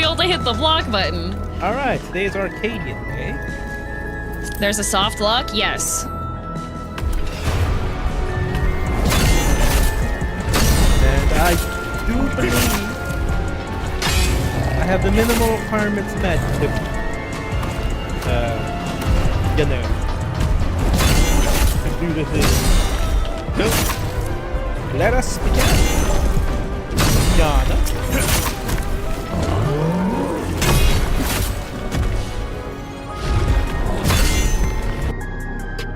failed to hit the block button. Alright, today's Arcadian Day. There's a soft lock, yes. And I do believe I have the minimal requirements met to, to do the thing. So, let us begin. Yana.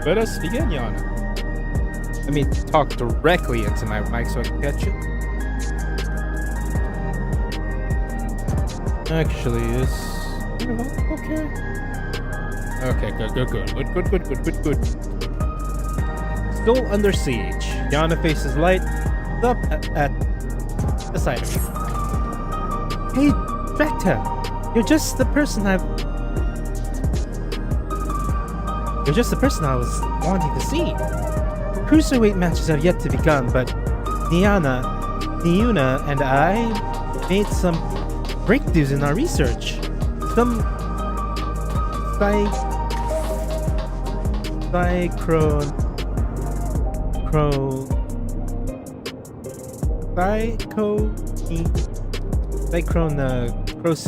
Let us begin, Yana. Let me talk directly into my mic so I can catch it. Actually, is okay. Okay, good. Still under siege. Yana faces light up at the side of me. Hey, Drac'to, you're just the person I was wanting to see. Cruiserweight matches have yet to begun, but Niuna, and I made some breakthroughs in our research. Some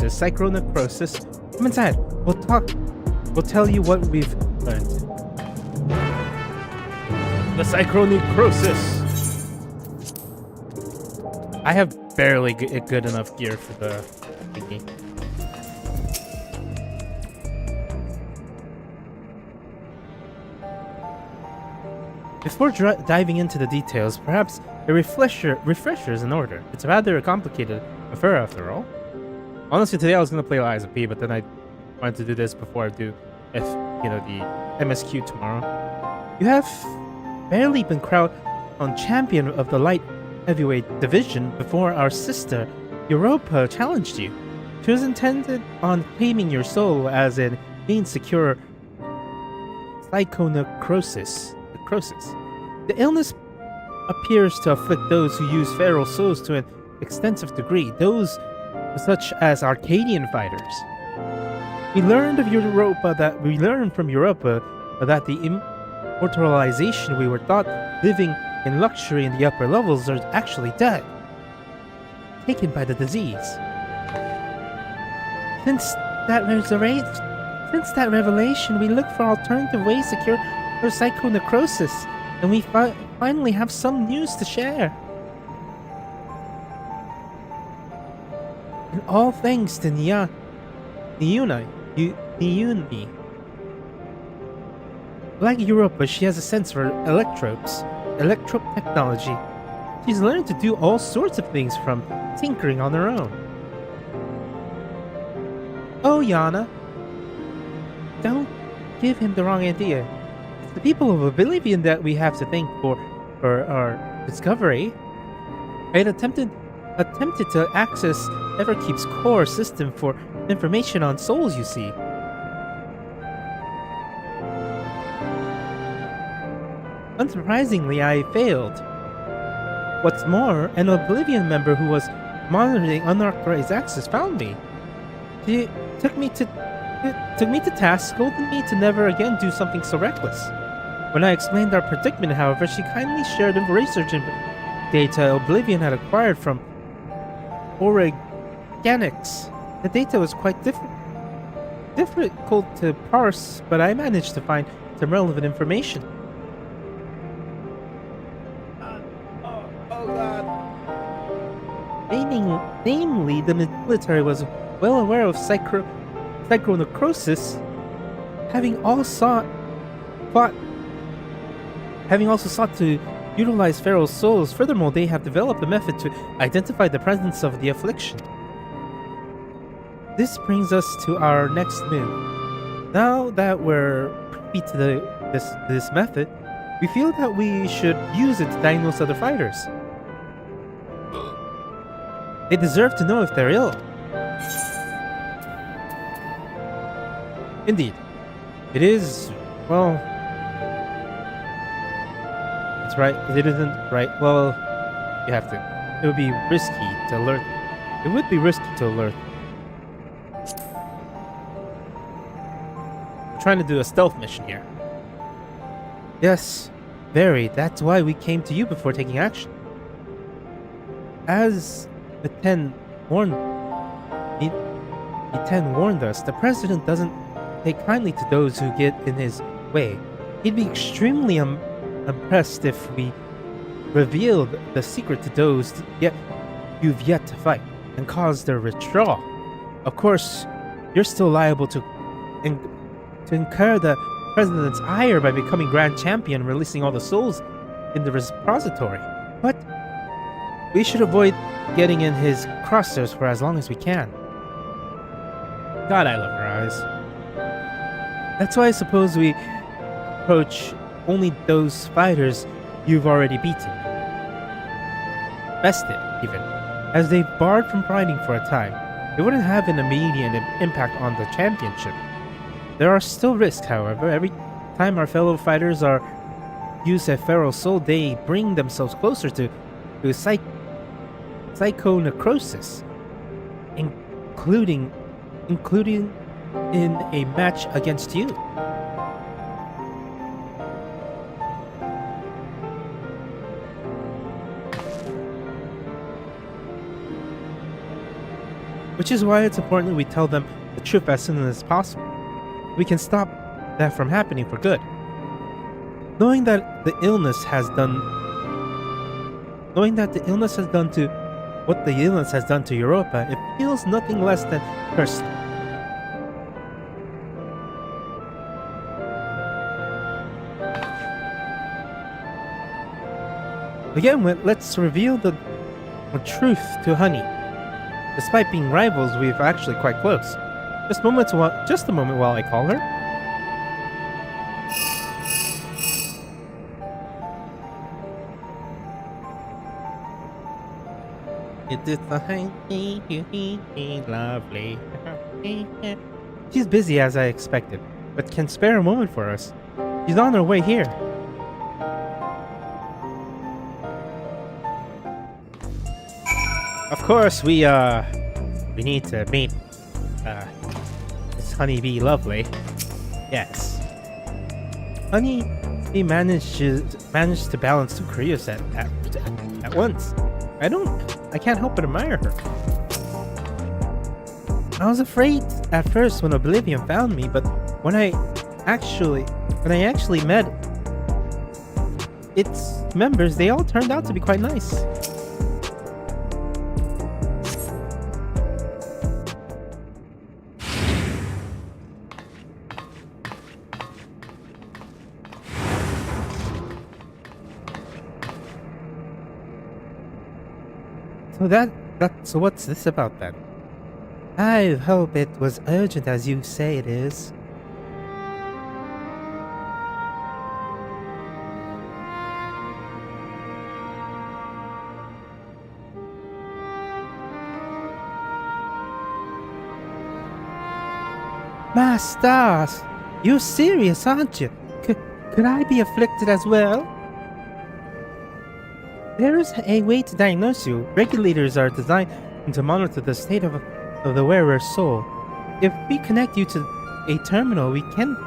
Psychronecrosis. Come inside. We'll tell you what we've learned. The Psychronecrosis. I have barely good enough gear for the thingy. Before diving into the details, perhaps a refresher is in order. It's rather a complicated affair after all. Honestly, today I was going to play Lies of P, but then I wanted to do this before I do the MSQ tomorrow. You have barely been crowned on champion of the light heavyweight division before our sister Europa challenged you. She was intended on claiming your soul as an insecure psychonecrosis. The illness appears to afflict those who use feral souls to an extensive degree, those such as Arcadian fighters. We learned from Europa that the immortalization we were thought living in luxury in the upper levels are actually dead, taken by the disease. Since that revelation, we look for alternative ways to cure her psychonecrosis, and we finally have some news to share. And all thanks to Niuni. Like Europa, she has a sense for electrope technology. She's learned to do all sorts of things from tinkering on her own. Oh, Yana, don't give him the wrong idea. It's the people of Oblivion that we have to thank for our discovery. I had attempted to access Everkeep's core system for information on souls, you see. Unsurprisingly, I failed. What's more, an Oblivion member who was monitoring unauthorized access found me. She took me to task, scolding me to never again do something so reckless. When I explained our predicament, however, she kindly shared research data Oblivion had acquired from Organics. The data was quite difficult to parse, but I managed to find some relevant information. Namely, the military was well aware of psychonecrosis, having also sought to utilize feral souls. Furthermore, they have developed a method to identify the presence of the affliction. This brings us to our next move. Now that we're privy to this method, we feel that we should use it to diagnose other fighters. They deserve to know if they're ill. Indeed. It is, well... It's right. It isn't right. Well, you have to. It would be risky to alert. It would be risky to alert trying to do a stealth mission here. Yes, very. That's why we came to you before taking action. As the Ten warned, the Ten warned us, the president doesn't take kindly to those who get in his way. He'd be extremely impressed if we revealed the secret to those you've yet to fight and cause their withdrawal. Of course, you're still liable to incur the president's ire by becoming grand champion and releasing all the souls in the repository. But we should avoid getting in his crosshairs for as long as we can. God, I love her eyes. That's why I suppose we approach only those fighters you've already beaten. Bested, even. As they've barred from fighting for a time, it wouldn't have an immediate impact on the championship. There are still risks, however. Every time our fellow fighters use a feral soul, they bring themselves closer to psychonecrosis, including in a match against you. Which is why it's important that we tell them the truth as soon as possible. We can stop that from happening for good. Knowing that the illness has done to Europa, it feels nothing less than personal. Again, let's reveal the truth to Honey. Despite being rivals, we're actually quite close. Just a moment while I call her. It is lovely. She's busy as I expected, but can spare a moment for us. She's on her way here. Of course, we need to meet Miss Honeybee Lovely. Yes. Honeybee managed to balance two careers at once. I can't help but admire her. I was afraid at first when Oblivion found me, but when I actually met its members, they all turned out to be quite nice. So what's this about then? I hope it was urgent as you say it is. My stars! You're serious, aren't you? Could I be afflicted as well? There is a way to diagnose you. Regulators are designed to monitor the state of the wearer's soul. If we connect you to a terminal, we can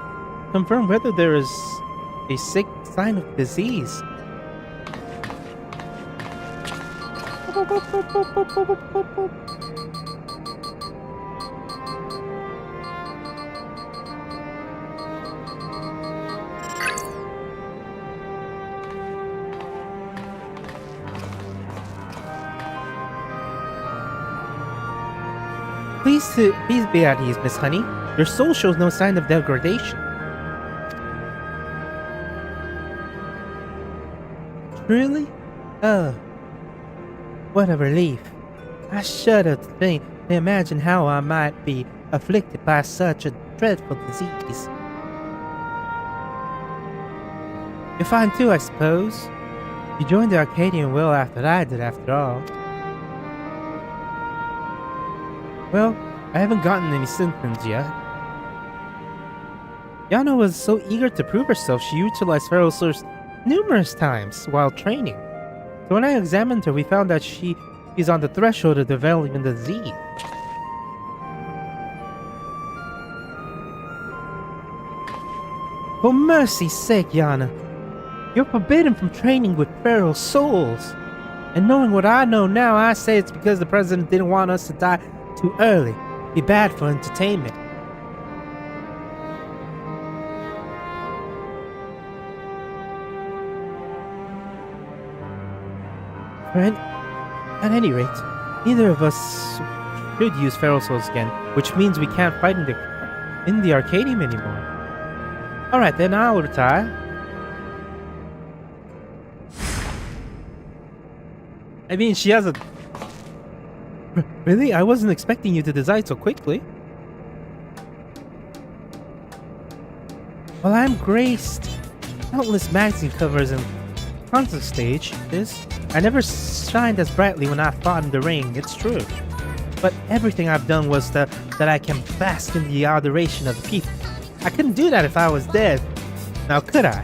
confirm whether there is a sign of disease. Please be at ease, Miss Honey. Your soul shows no sign of degradation. Truly? Oh. What a relief. I shudder to imagine how I might be afflicted by such a dreadful disease. You're fine too, I suppose. You joined the Arcadian well after I did, after all. Well, I haven't gotten any symptoms yet. Yana was so eager to prove herself, she utilized feral souls numerous times while training. So when I examined her, we found that she is on the threshold of developing the disease. For mercy's sake, Yana. You're forbidden from training with feral souls. And knowing what I know now, I say it's because the president didn't want us to die too early. Be bad for entertainment. At any rate, neither of us should use feral souls again, which means we can't fight in the Arcadium anymore. Alright then, I'll retire. I mean, she has a... Really? I wasn't expecting you to decide so quickly. Well, I'm graced countless magazine covers and concert stages. I never shined as brightly when I fought in the ring, it's true. But everything I've done was that I can bask in the adoration of the people. I couldn't do that if I was dead. Now could I?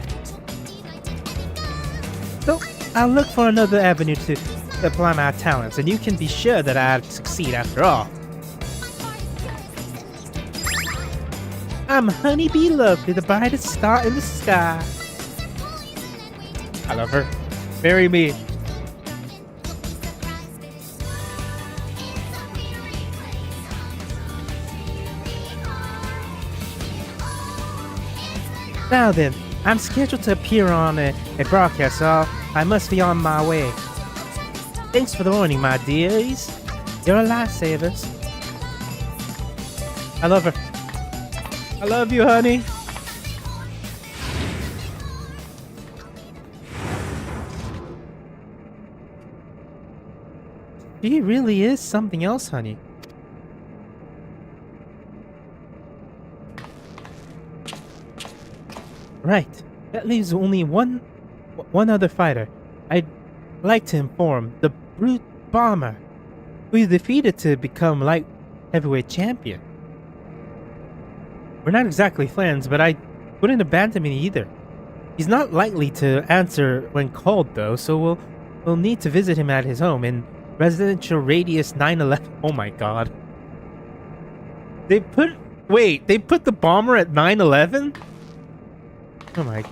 So, I'll look for another avenue to apply my talents, and you can be sure that I'd succeed after all. I'm Honeybee Lovely, the brightest star in the sky. I love her. Marry me. Now then, I'm scheduled to appear on a broadcast, so I must be on my way. Thanks for the warning, my dearies. You're lifesavers. I love her. I love you, honey. She really is something else, honey. Right. That leaves only one other fighter. I'd like to inform the Brute Bomber, who you defeated to become light heavyweight champion. We're not exactly friends, but I wouldn't abandon him either. He's not likely to answer when called, though, so we'll need to visit him at his home in Residential Radius 911. Oh my god. They put the bomber at 911? Oh my god.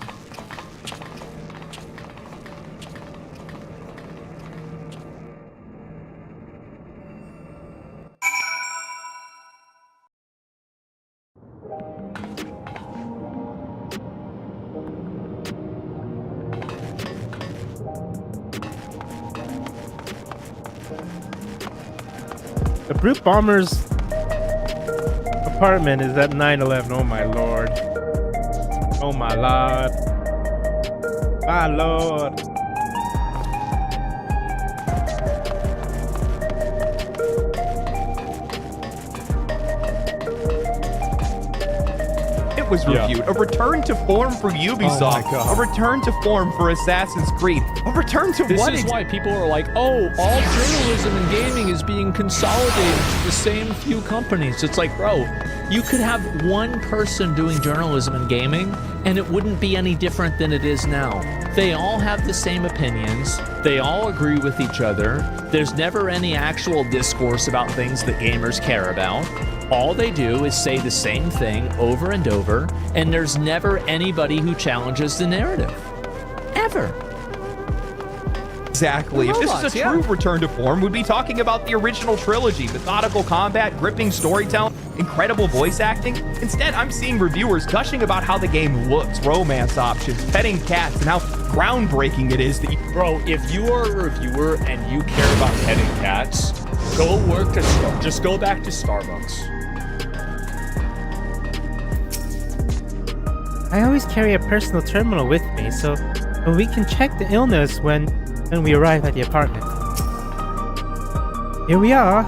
The Brute Bomber's apartment is at 911. Oh my lord. Oh my lord. My lord. It was reviewed. A return to form for Ubisoft. A return to form for Assassin's Creed. A return to this what? This is why people are like, oh, all journalism and gaming is being consolidated to the same few companies. It's like, bro, you could have one person doing journalism and gaming, and it wouldn't be any different than it is now. They all have the same opinions. They all agree with each other. There's never any actual discourse about things that gamers care about. All they do is say the same thing over and over, and there's never anybody who challenges the narrative. Ever. Exactly. If this is a true return to form, we'd be talking about the original trilogy, methodical combat, gripping storytelling, incredible voice acting. Instead, I'm seeing reviewers gushing about how the game looks, romance options, petting cats, and how groundbreaking it is that you... Bro, if you are a reviewer and you care about petting cats, go work just go back to Starbucks. I always carry a personal terminal with me, so we can check the illness when we arrive at the apartment. Here we are.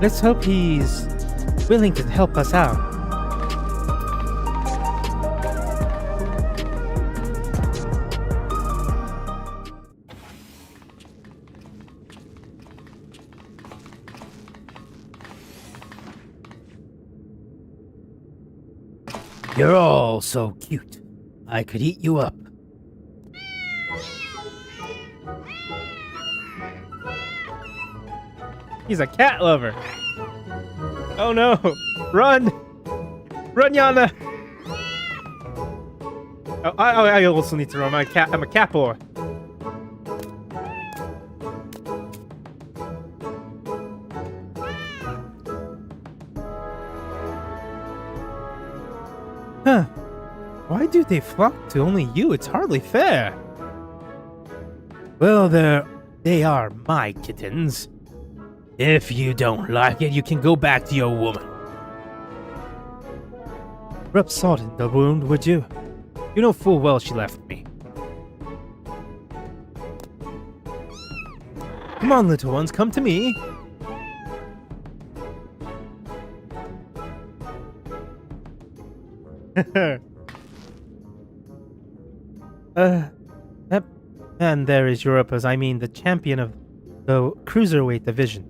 Let's hope he's willing to help us out. You're all so cute. I could eat you up. He's a cat lover. Oh no! Run! Run, Yana! Oh, I also need to know. I'm a capo. Huh. Why do they flock to only you? It's hardly fair. Well, they are my kittens. If you don't like it, you can go back to your woman. Rub salt in the wound, would you? You know full well she left me. Come on, little ones, come to me. And there is Europa's, I mean the champion of the Cruiserweight division.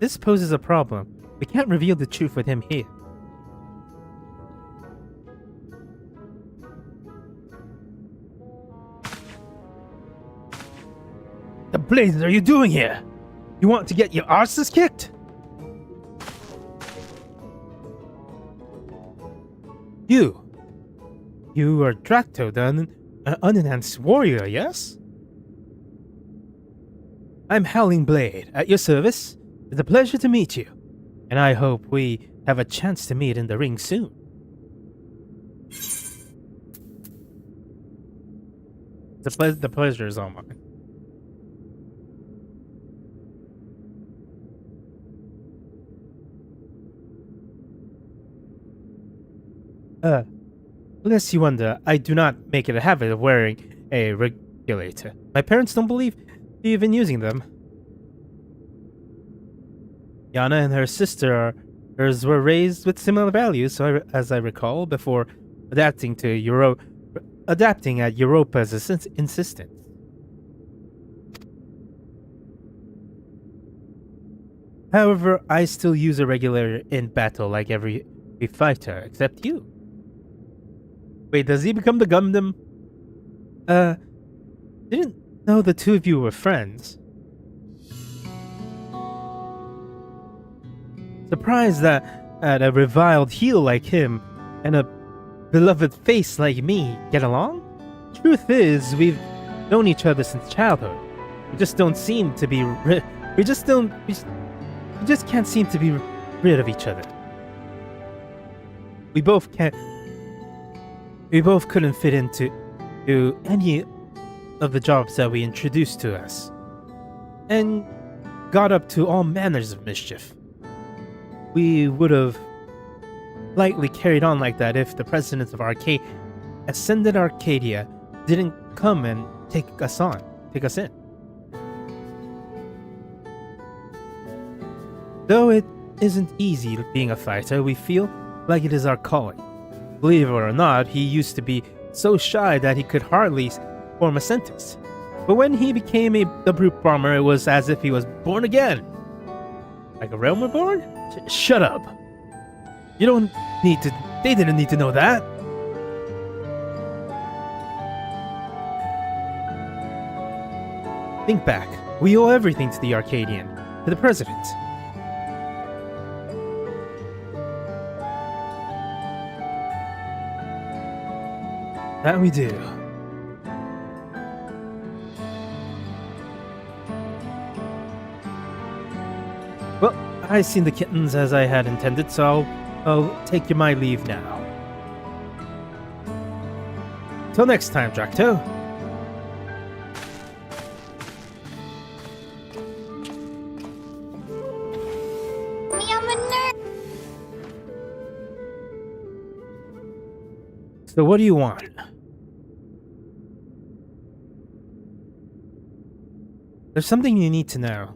This poses a problem. We can't reveal the truth with him here. The blazes are you doing here? You want to get your arses kicked? You are Drac'to, the unenhanced warrior, yes? I'm Howling Blade, at your service. It's a pleasure to meet you, and I hope we have a chance to meet in the ring soon. The pleasure is all mine. Lest you wonder, I do not make it a habit of wearing a regulator. My parents don't believe in using them. Yana and her sister were raised with similar values, so as I recall, before adapting at Europa's insistence. However, I still use a regulator in battle like every fighter, except you. Wait, does he become the Gundam? Didn't know the two of you were friends. Surprised that a reviled heel like him and a beloved face like me get along? Truth is, we've known each other since childhood. We just don't seem to be we just can't seem to be rid of each other. We both couldn't fit into any of the jobs that we introduced to us, and got up to all manners of mischief. We would have likely carried on like that if the president of Ascended Arcadia didn't come and take us in. Though it isn't easy being a fighter, we feel like it is our calling. Believe it or not, he used to be so shy that he could hardly form a sentence. But when he became the brute bomber, it was as if he was born again. Like a realm reborn? Shut up. They didn't need to know that. Think back. We owe everything to the Arcadian, to the president. That we do. Well, I've seen the kittens as I had intended, so I'll take my leave now. Till next time, Drac'to. So what do you want? There's something you need to know.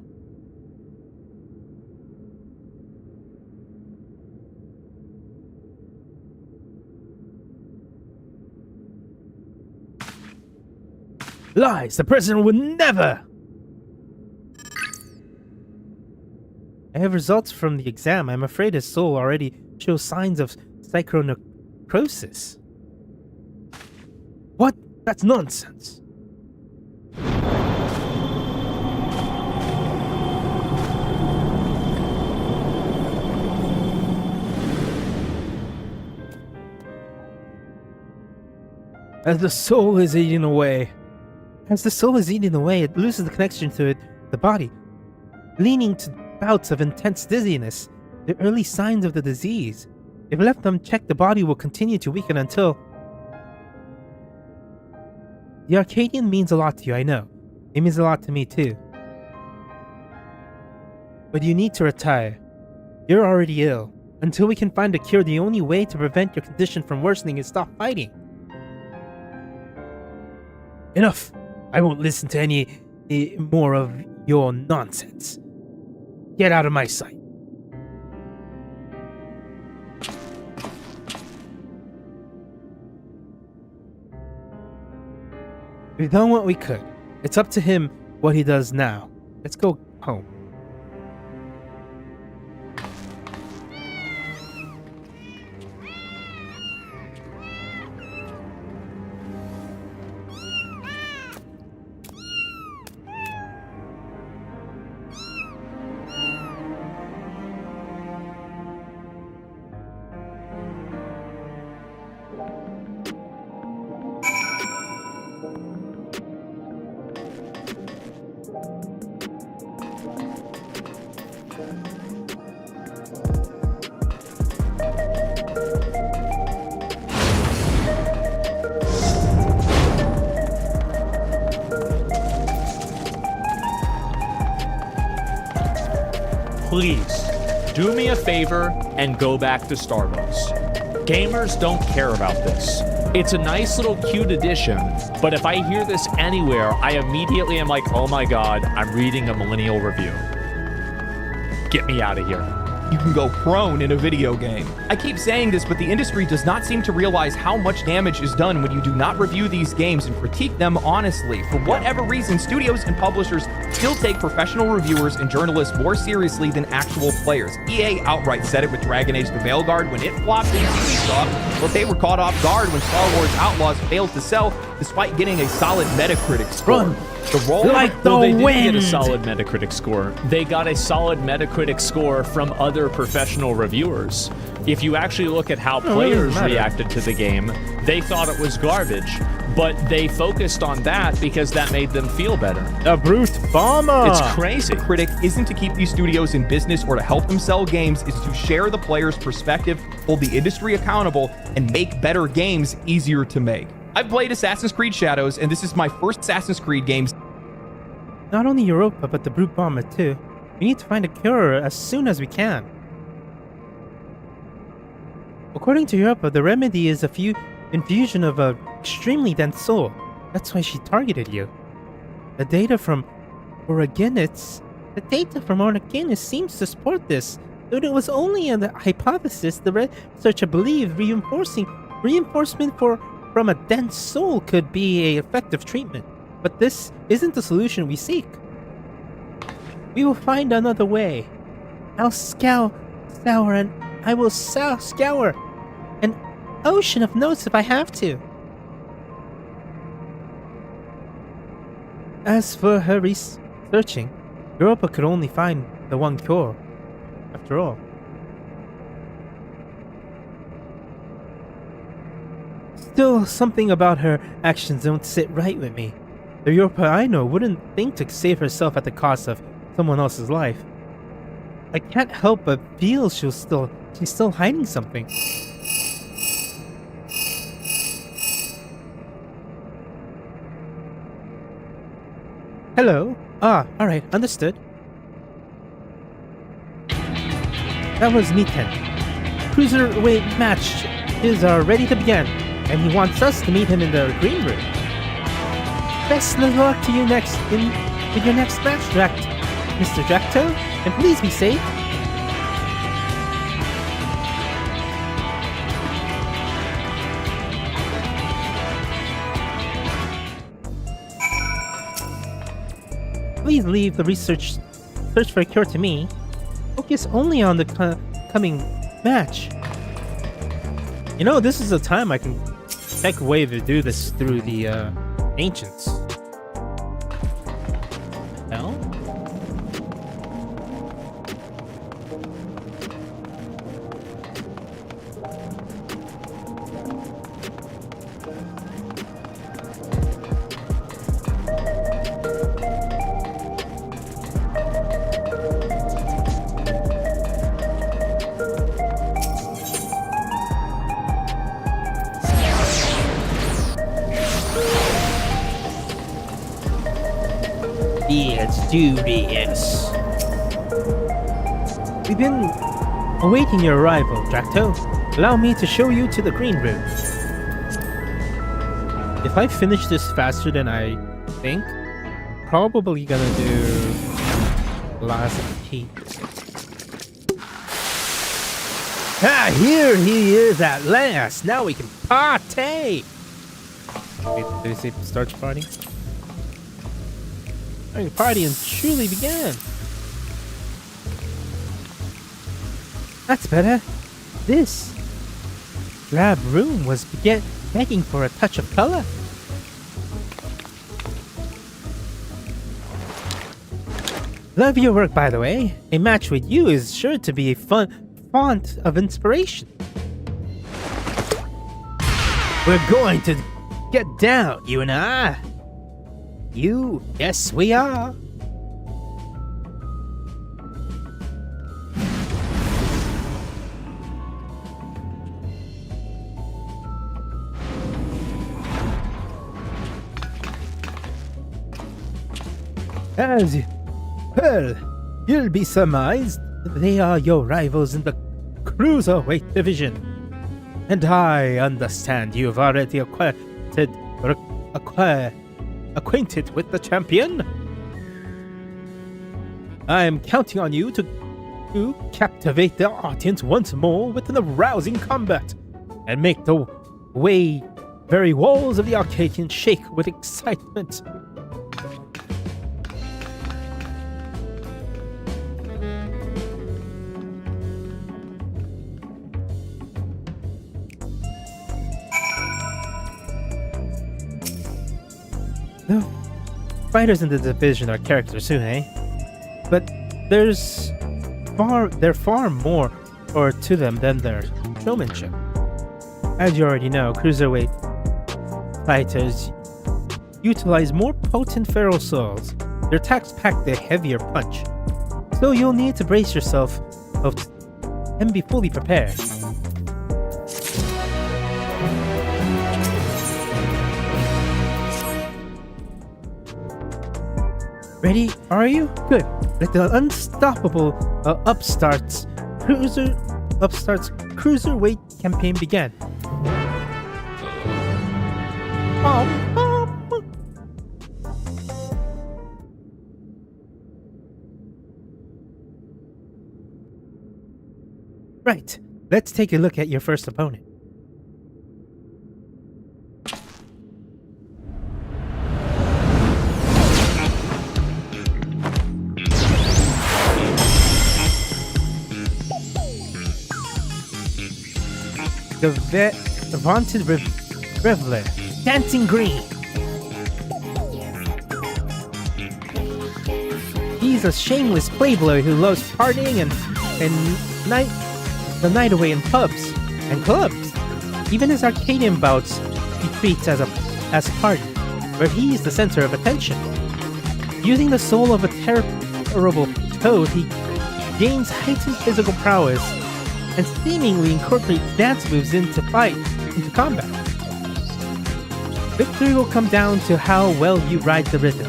Lies! The president would never! I have results from the exam. I'm afraid his soul already shows signs of psychonecrosis. What? That's nonsense. As the soul is eating away. As the soul is eating away, it loses the connection to the body, leading to bouts of intense dizziness, the early signs of the disease. If left unchecked, the body will continue to weaken until... The Arcadian means a lot to you, I know. It means a lot to me too. But you need to retire. You're already ill. Until we can find a cure, the only way to prevent your condition from worsening is stop fighting. Enough! I won't listen to any more of your nonsense. Get out of my sight. We've done what we could. It's up to him what he does now. Let's go home. Please, do me a favor and go back to Starbucks. Gamers don't care about this. It's a nice little cute addition, but if I hear this anywhere, I immediately am like, oh my god, I'm reading a millennial review. Get me out of here. You can go prone in a video game. I keep saying this, but the industry does not seem to realize how much damage is done when you do not review these games and critique them honestly. For whatever reason, studios and publishers still take professional reviewers and journalists more seriously than actual players. EA outright said it with Dragon Age The Veilguard when it flopped in Ubisoft, but they were caught off guard when Star Wars Outlaws failed to sell despite getting a solid Metacritic score. Run. The role Like the Well, they wind. didn't get a solid Metacritic score. They got a solid Metacritic score from other professional reviewers. If you actually look at how really players matter. reacted to the game, they thought it was garbage, but they focused on that because that made them feel better. A brute bomber. It's crazy. critic isn't to keep these studios in business or to help them sell games, is to share the player's perspective, hold the industry accountable, and make better games easier to make. I've played Assassin's Creed Shadows, and this is my first Assassin's Creed game. Not only Europa, but the brute bomber too. We need to find a cure as soon as we can. According to Europa, the remedy is a few infusion of a extremely dense soul. That's why she targeted you. The data from Oragenites seems to support this. Though it was only a hypothesis, the researcher believed reinforcement from a dense soul could be a effective treatment. But this isn't the solution we seek. We will find another way. I will scour an ocean of notes if I have to. As for her researching, Europa could only find the one cure, after all. Still, something about her actions don't sit right with me. The Europa I know wouldn't think to save herself at the cost of someone else's life. I can't help but feel she's still hiding something. Hello? Alright, understood. That was Miten. Cruiserweight match is ready to begin, and he wants us to meet him in the green room. Best of luck to you with your next match, Mr. Drac'to, and please be safe. Please leave the search for a cure to me. Focus only on the coming match. You know, this is a time I can check a way to do this through the ancients. No? It's dubious. We've been awaiting your arrival, Drac'to. Allow me to show you to the green room. If I finish this faster than I think, I'm probably gonna do last key. Ah, here he is at last. Now we can party. Wait, did they say start party? The party and truly began. That's better. This drab room was begging for a touch of color. Love your work, by the way. A match with you is sure to be a fun font of inspiration. We're going to get down, you and I. You? Yes, we are. Well, you'll be surmised. They are your rivals in the Cruiserweight division. And I understand you've already acquainted with the champion. I am counting on you to captivate the audience once more with an arousing combat and make the very walls of the Arcadian shake with excitement. The fighters in the division are characters too, eh? But there's far more to them than their showmanship. As you already know, cruiserweight fighters utilize more potent feral souls. Their attacks pack a heavier punch, so you'll need to brace yourself and be fully prepared. Ready? Are you? Good. Let the unstoppable Upstarts Cruiserweight campaign begin. Right. Let's take a look at your first opponent. The vaunted reveler, Dancing Green. He's a shameless playboy who loves partying and the night away in pubs and clubs. Even his Arcadian bouts he treats as party, where he is the center of attention. Using the soul of a terrible toad, he gains heightened physical prowess and seemingly incorporate dance moves into combat. Victory will come down to how well you ride the rhythm.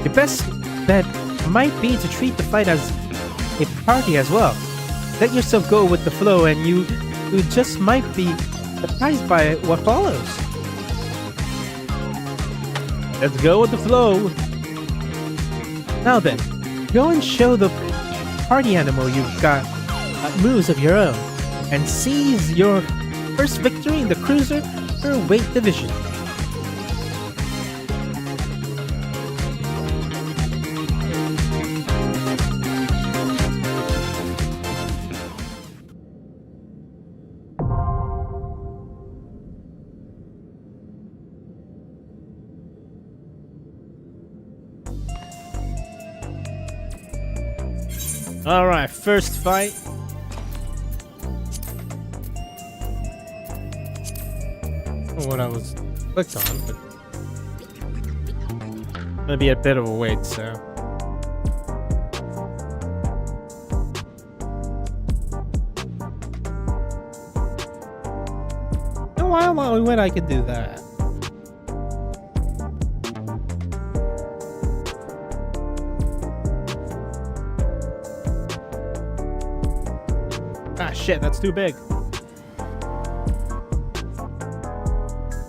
Your best bet might be to treat the fight as a party as well. Let yourself go with the flow and you just might be surprised by what follows. Let's go with the flow. Now then, go and show the party animal you've got moves of your own and seize your first victory in the Cruiserweight division. Alright, first fight. I don't know what I was clicked on, but it's gonna be a bit of a wait, so. While we wait, I can do that. Ah, shit, that's too big.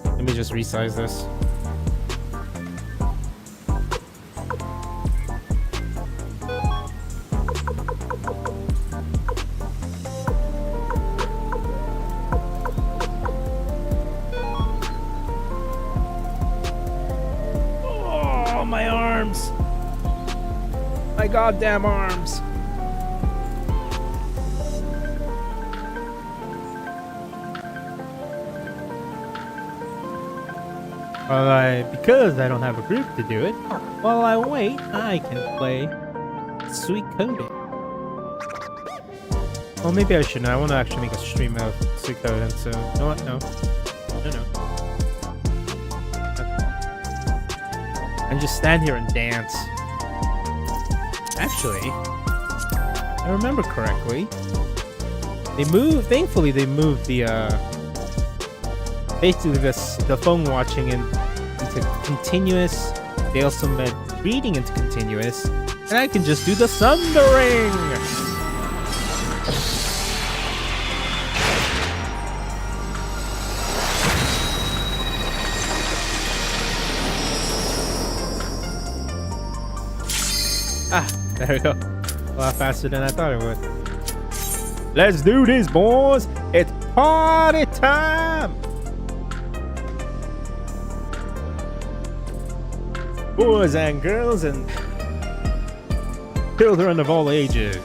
Let me just resize this. Oh, my arms. My goddamn arms. Because I don't have a group to do it, while I wait, I can play Sweet Coding. Well, maybe I shouldn't. I want to actually make a stream of Sweet Coding, so... You know what? No. No. And just stand here and dance. Actually, I remember correctly. They moved... Thankfully, they moved the, basically the phone watching into continuous. They also meant reading into continuous, and I can just do the sundering. Ah, there we go. A lot faster than I thought it would. Let's do this, boys. It's party time. Boys and girls and children of all ages.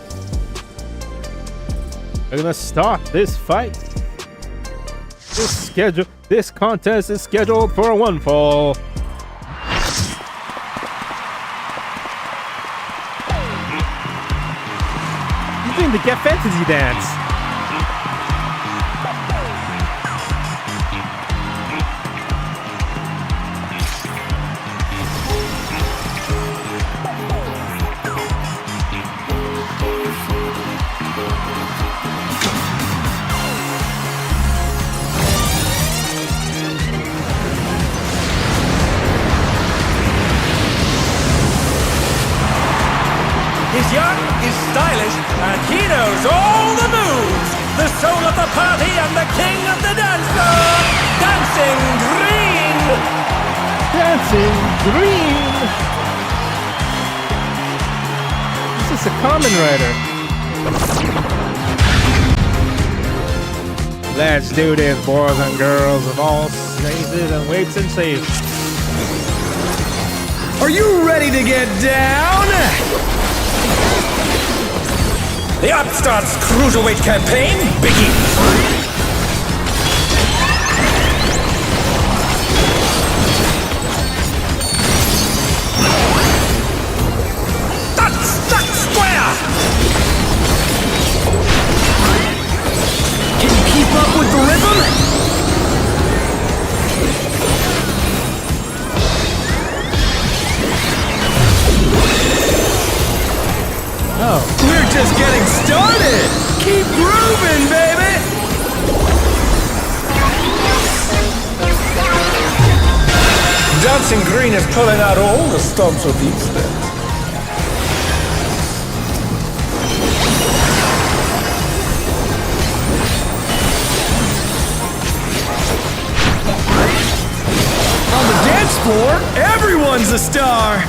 We're gonna start this fight. This contest is scheduled for one fall. You're doing the Get Fantasy dance. He's young, he's stylish, and he knows all the moves! The soul of the party and the king of the dance floor! Dancing Green! Dancing Green! This is a common rider. Let's do this, boys and girls of all sizes and weights and shapes. Are you ready to get down? The Upstarts Cruiserweight campaign begins! That's square! Can you keep up with the rhythm? Oh. We're just getting started! Keep grooving, baby! Dancing Green is pulling out all the stops with these steps. On the dance floor, everyone's a star!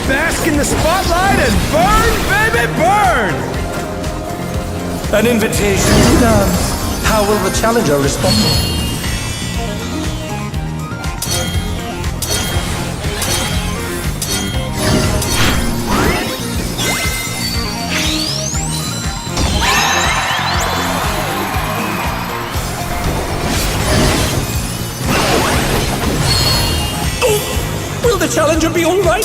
Bask in the spotlight and burn, baby, burn! An invitation to dance. How will the challenger respond? Oh, will the challenger be all right?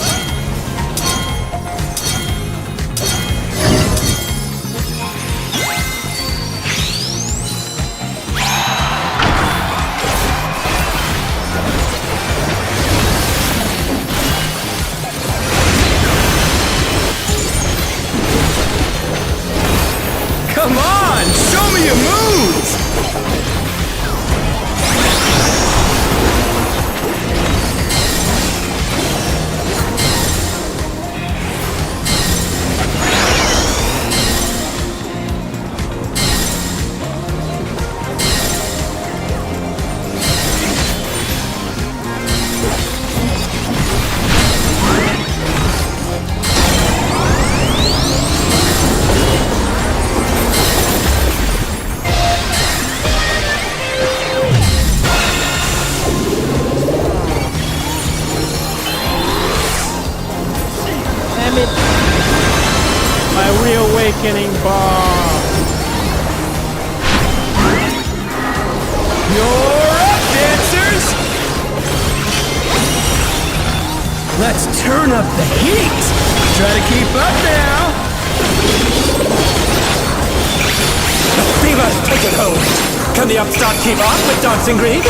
You're up, dancers! Let's turn up the heat! Try to keep up now! The fever's taken hold! Can the upstart keep up with Dancing Green?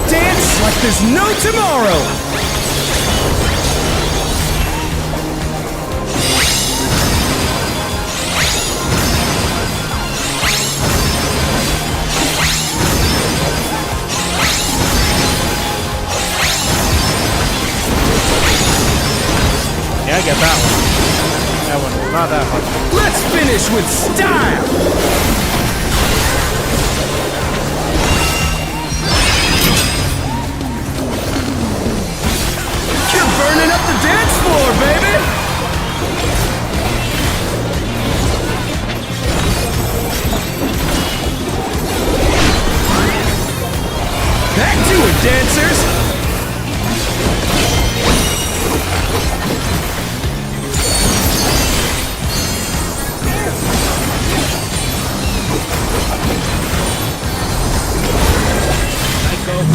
Dance like there's no tomorrow! Yeah, I get that one. That one, not that one. Let's finish with style! You're burning up the dance floor, baby! Back to it, dancers!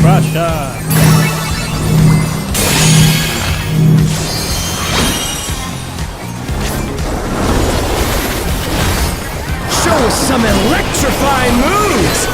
Russia. Show us some electrifying moves!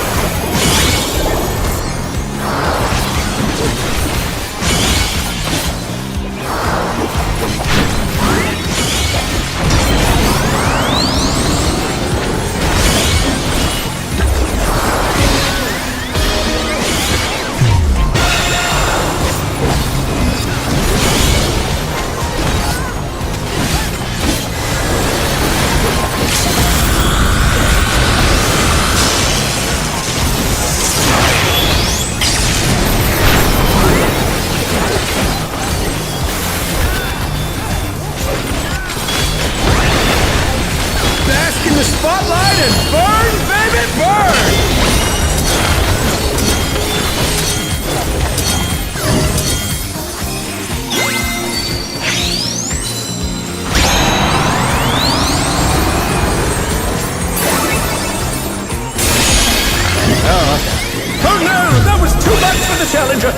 Spotlight and burn, baby, burn! Oh no, that was too much for the challenger!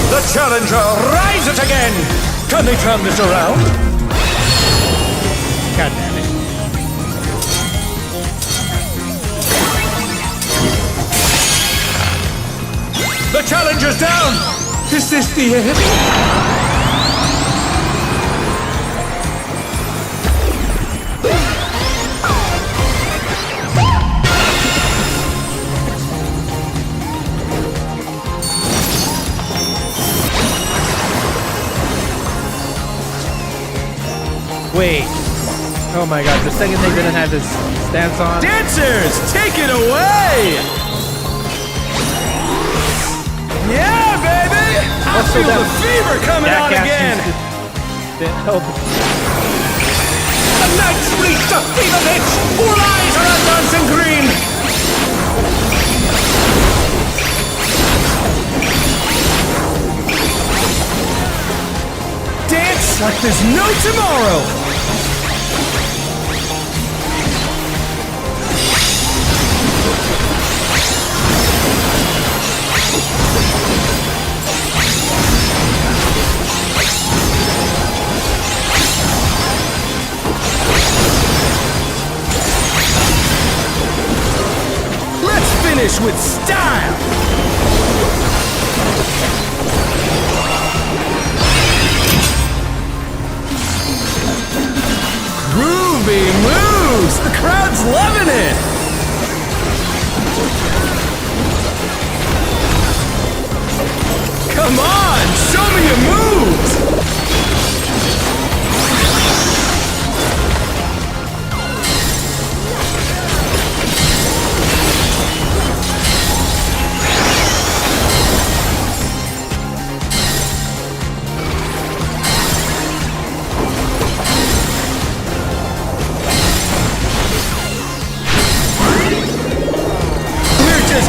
The challenger rises again! Can they turn this around? God damn it. The challenger's down! Is this the end? Wait. Oh my god, the second they didn't have his stance on. Dancers, take it away! Yeah, baby! I Also feel that the fever coming on again! Help. The night's reached a fever pitch! All eyes are on Dancing Green! Dance like there's no tomorrow! Finish with style! Groovy moves! The crowd's loving it! Come on! Show me your moves!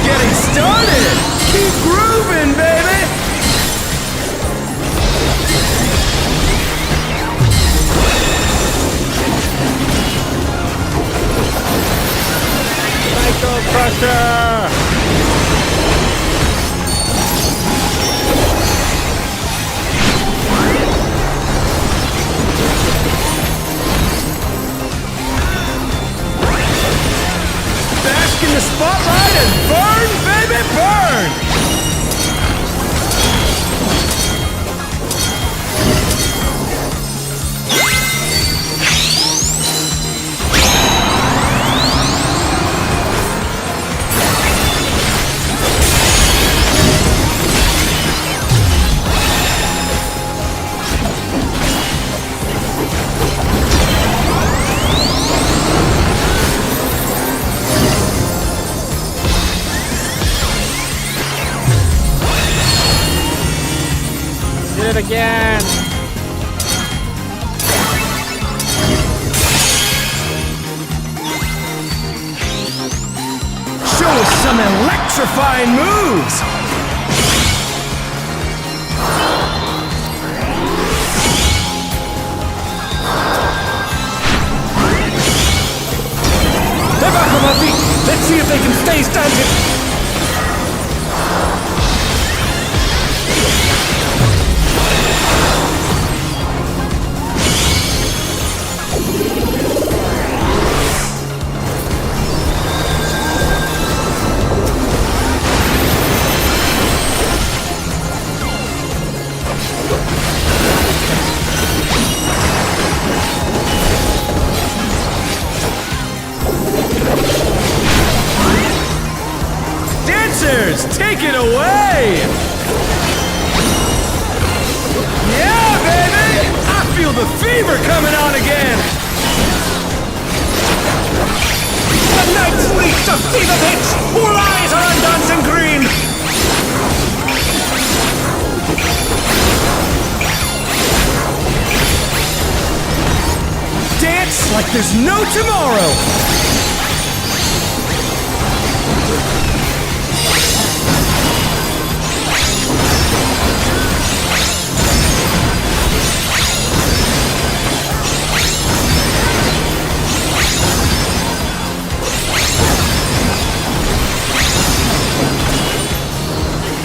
Getting started! Knuckle Crusher! Bask in the spotlight and burn, baby, burn! Did it again! Show us some electrifying moves! They're back on their feet! Let's see if they can stay standing! Take it away! Yeah, baby! I feel the fever coming on again! The night's reached a fever pitch! All eyes are on Dancing Green! Dance like there's no tomorrow!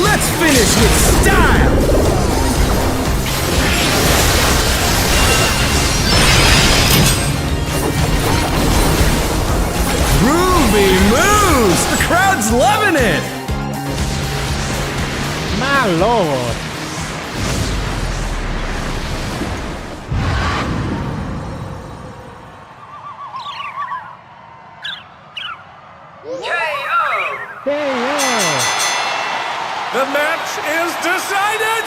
Let's finish with style! Groovy moves! The crowd's loving it! My lord! The match is decided!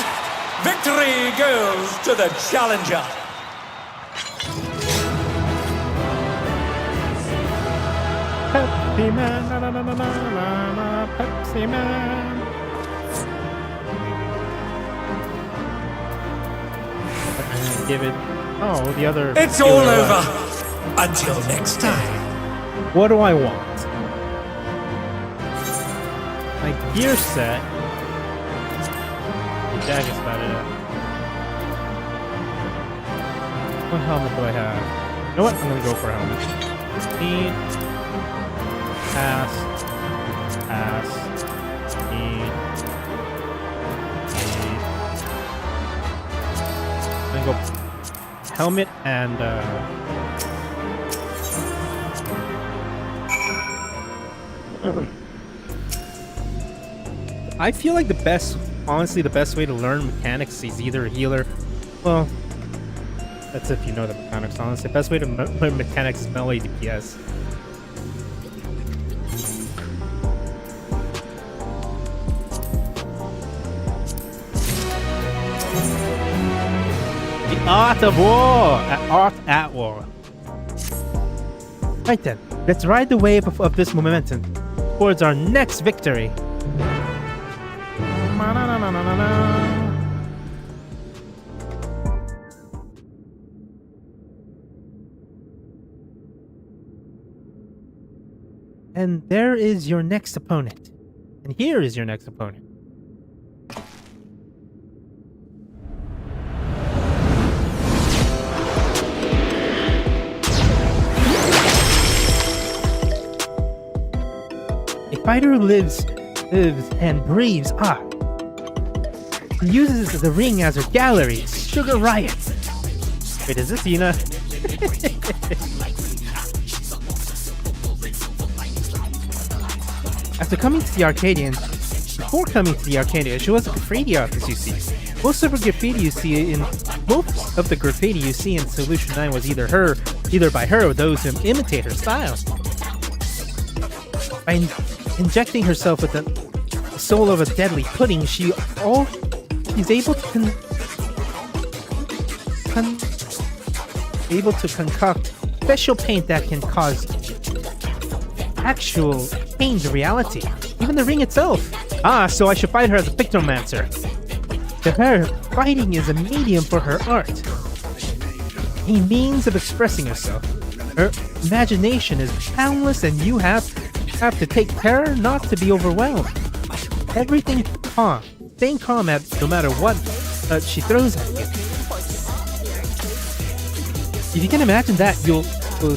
Victory goes to the challenger! Pepsi Man, na na na na na na, Pepsi Man. And give it. Oh, the other. It's all over! Until next time. What do I want? My gear set. The dagger started up. What helmet do I have? You know what? I'm gonna go for a helmet. Speed. Pass. Speed. I'm gonna go helmet and I feel like honestly, the best way to learn mechanics is either a healer. Well, that's if you know the mechanics, honestly. The best way to learn mechanics is melee DPS. The Art of War! Art at War. Right then, let's ride the wave of this momentum towards our next victory. And there is your next opponent. And here is your next opponent. fighter lives and breathes art. He uses the ring as her gallery. Sugar Riot. Wait, is this Yuna? Before coming to the Arcadian, she was a graffiti artist, you see. Most of the graffiti you see in Solution 9 was either by her or those who imitate her style. By injecting herself with the soul of a deadly pudding, she's able to concoct special paint that can cause actual change in reality. Even the ring itself. So I should fight her as a pictomancer. To her, fighting is a medium for her art, a means of expressing herself. Her imagination is boundless, and you have to take care not to be overwhelmed. Everything calm, staying calm no matter what she throws at you. If you can imagine that, you'll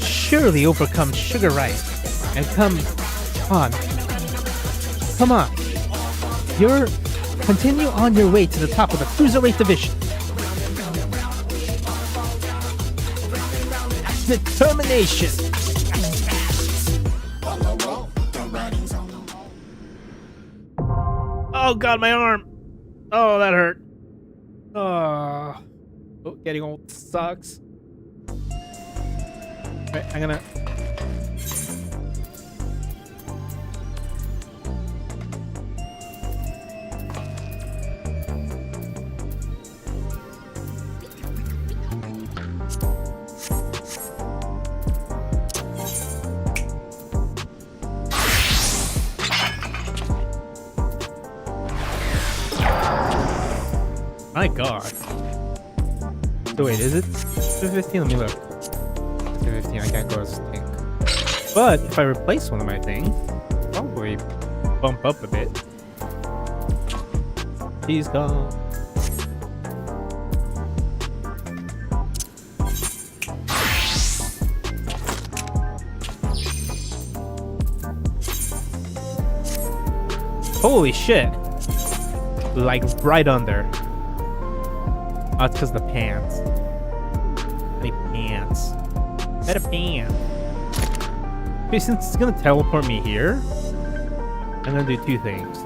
surely overcome Sugar Riot. And come on. Continue on your way to the top of the Cruiserweight division. Determination. Oh god, my arm. Oh, that hurt. Oh, getting old sucks. Right, I'm gonna... My god. So wait, is it 15? Let me look. 15, I can't go as tank. But if I replace one of my things, probably bump up a bit. He's gone. Holy shit. Like right under. Oh, it's because the pants. Better pants. Okay, since it's gonna teleport me here, I'm gonna do two things.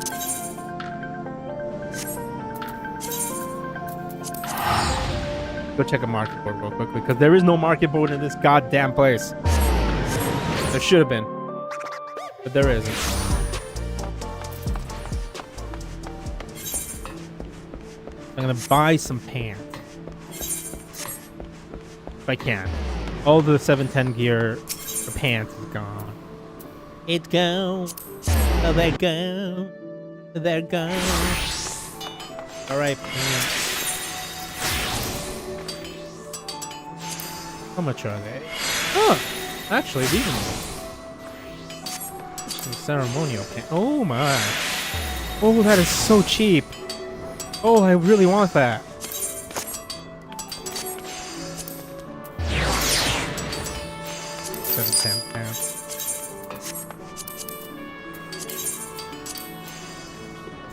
Go check a market board real quickly, because there is no market board in this goddamn place. There should have been, but there isn't. I'm gonna buy some pants. If I can. All the 710 gear for pants is gone. It's gone. Oh, they're gone. They're gone. Alright, pants. How much are they? Oh! Actually, reasonable. Some ceremonial pants. Oh my. Oh, that is so cheap. Oh, I really want that.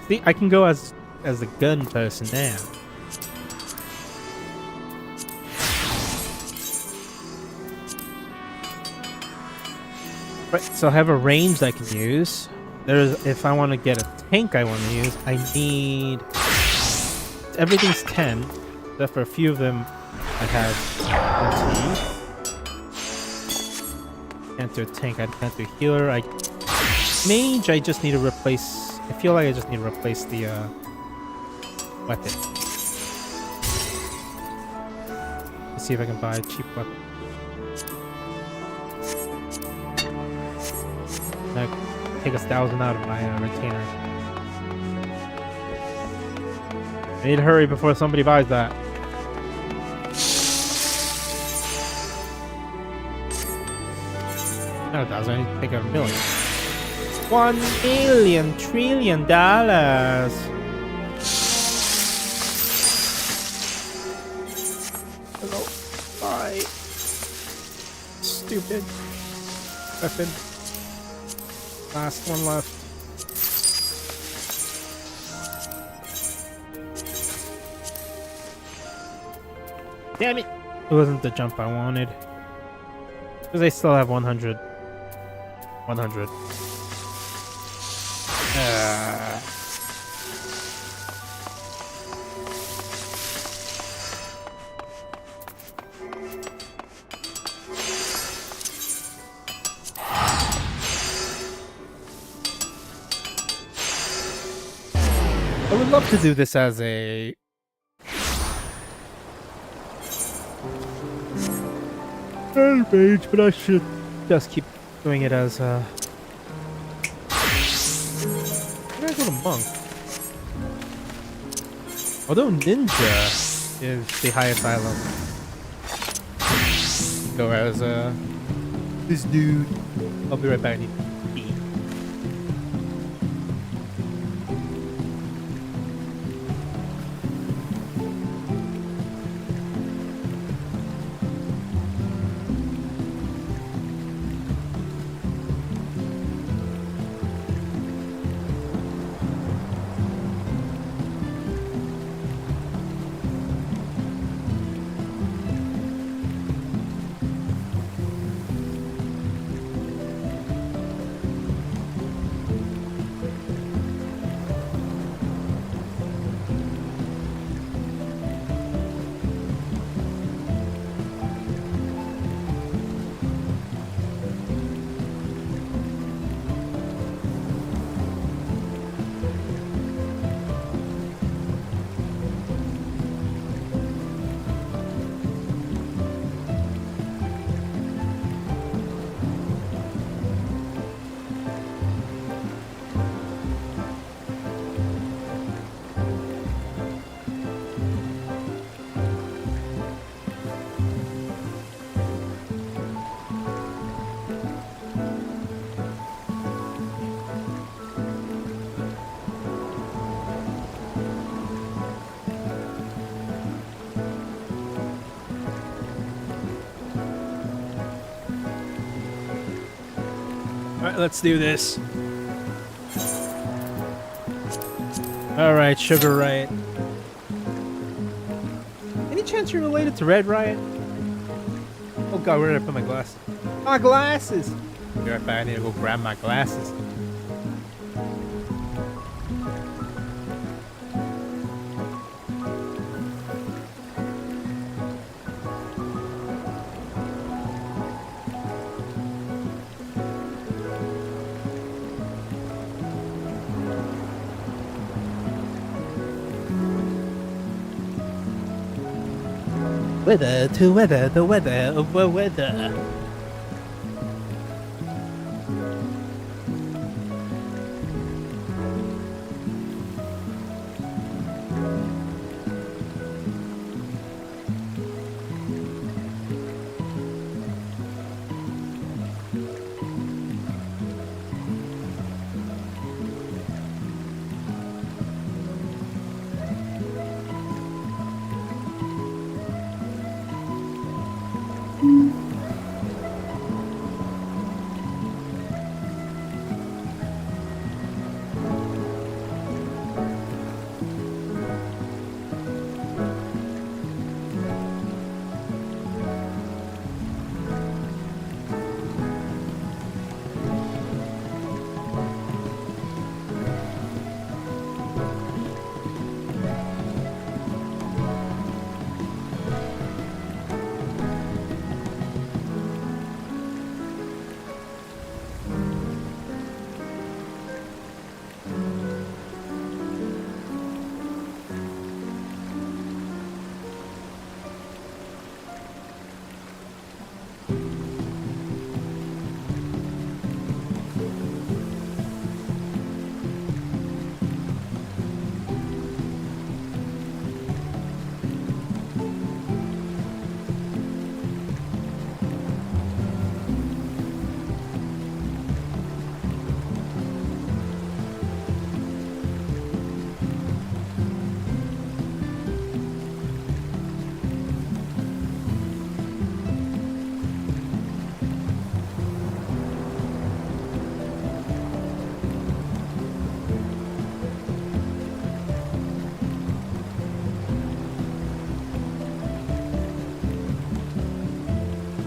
See, I can go as a gun person now. Right, so I have a range that I can use. If I want to get a tank I want to use, I need... Everything's 10, except for a few of them I have 20. Can't do a tank, I can't do a healer. Mage, I just need to replace... I feel like I just need to replace the weapon. Let's see if I can buy a cheap weapon. Take 1,000 out of my retainer. I need to hurry before somebody buys that. Not 1,000, I need to take $1 million. $1 billion trillion. Hello. Bye. Stupid weapon. Last one left. Damn it! It wasn't the jump I wanted. Because I still have 100. 100. I would love to do this as a mage, but I should just keep doing it as a. Where do I go to monk? Although ninja is the highest I level, go as this dude. I'll be right back. I need to pee. Alright, let's do this. Alright, Sugar Riot. Any chance you're related to Red Riot? Oh god, where did I put my glasses? My glasses! Be right back, I need to go grab my glasses. Weather to weather, the weather of the weather.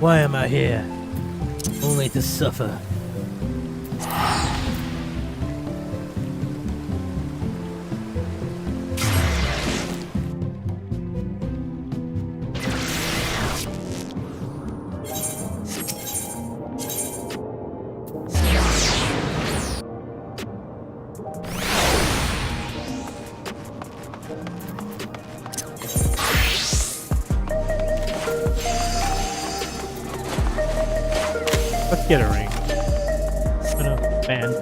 Why am I here? Only to suffer. Let's get a ring. No, band.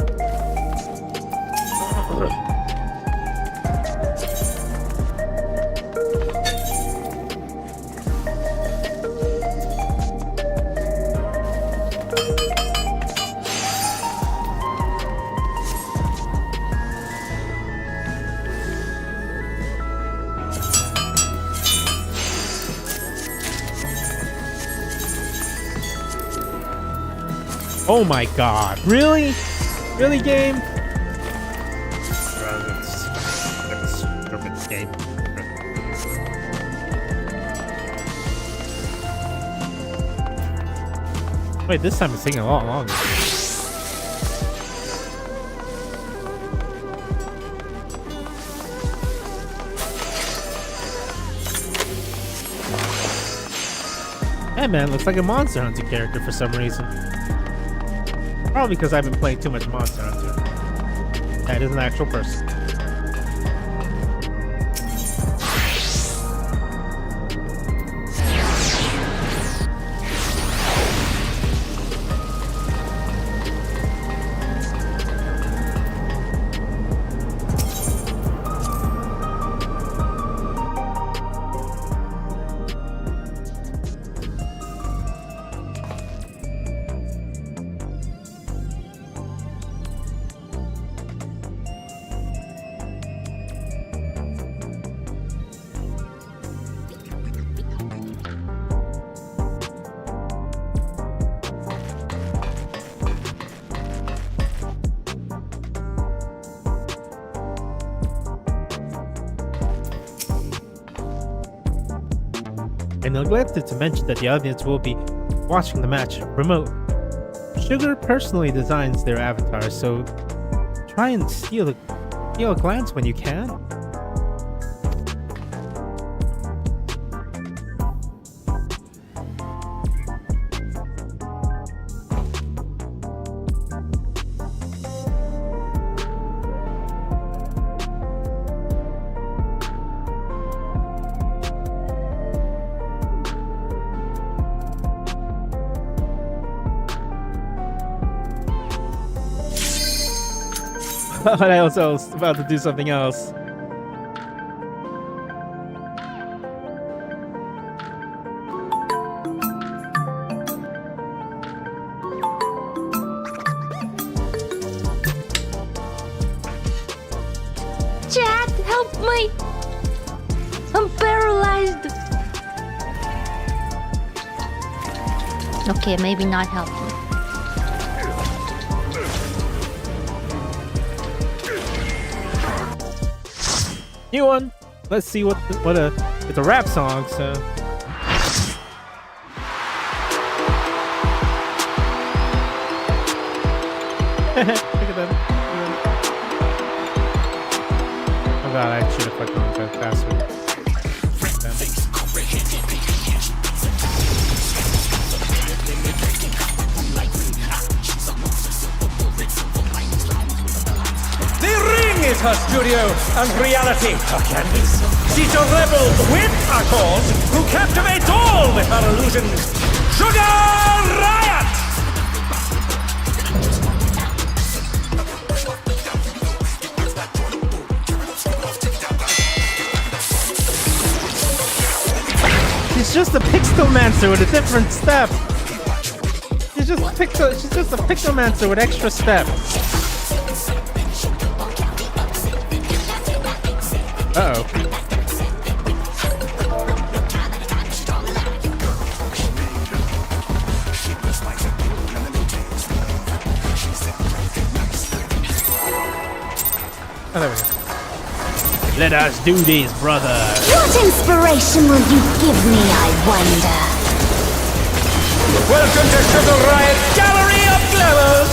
Oh my god. Really? Really, game? Stupid game. Wait, this time it's taking a lot longer. Hey man, looks like a Monster Hunter character for some reason. Probably because I've been playing too much Monster Hunter. That is an actual person. I neglected to mention that the audience will be watching the match remote. Sugar personally designs their avatars, so try and steal a glance when you can. I also was about to do something else. Chat, help me! I'm paralyzed. Okay, maybe not help me. New one. Let's see what it's a rap song, so. Look at that. Oh god, I should have clicked on the password. Is her studio and reality. She's a rebel with a cause who captivates all with her illusions. Sugar Riot! She's just a pixelmancer with a different step. She's just a pixelmancer with extra steps. Uh-oh. Oh, there we go. Let us do this, brother. What inspiration will you give me, I wonder? Welcome to Sugar Riot's Gallery of Glamours!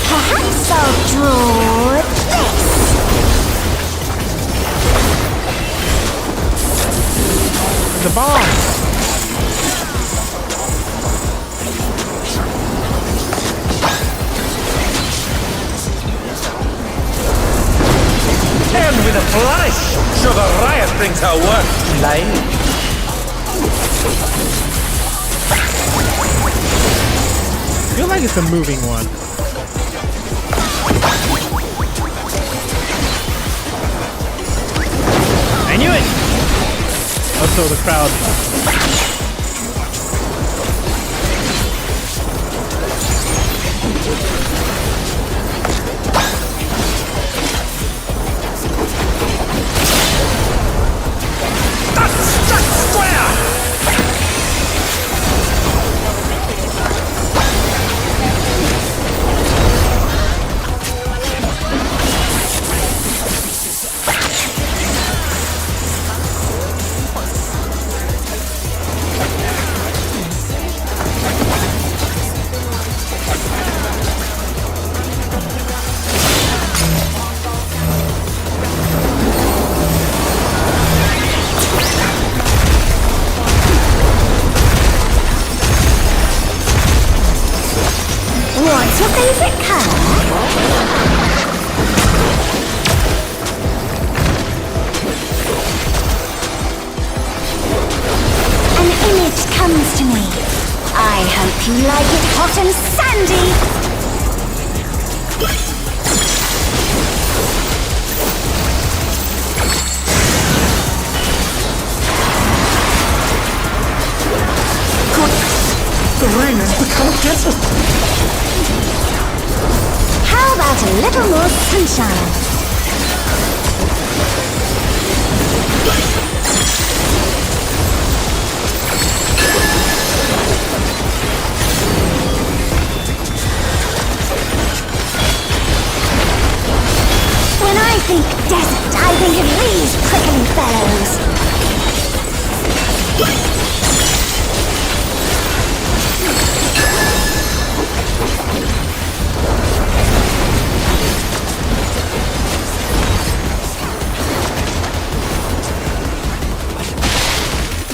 Perhaps I'll draw this. The bomb! And with a flash, Sugar Riot brings her work to life. I feel like it's a moving one. I knew it! Also, the crowd. That's square! What's your favorite color? An image comes to me. I hope you like it hot and sandy. The rain has become a desert. How about a little more sunshine? When I think desert, I think of these prickly fellows.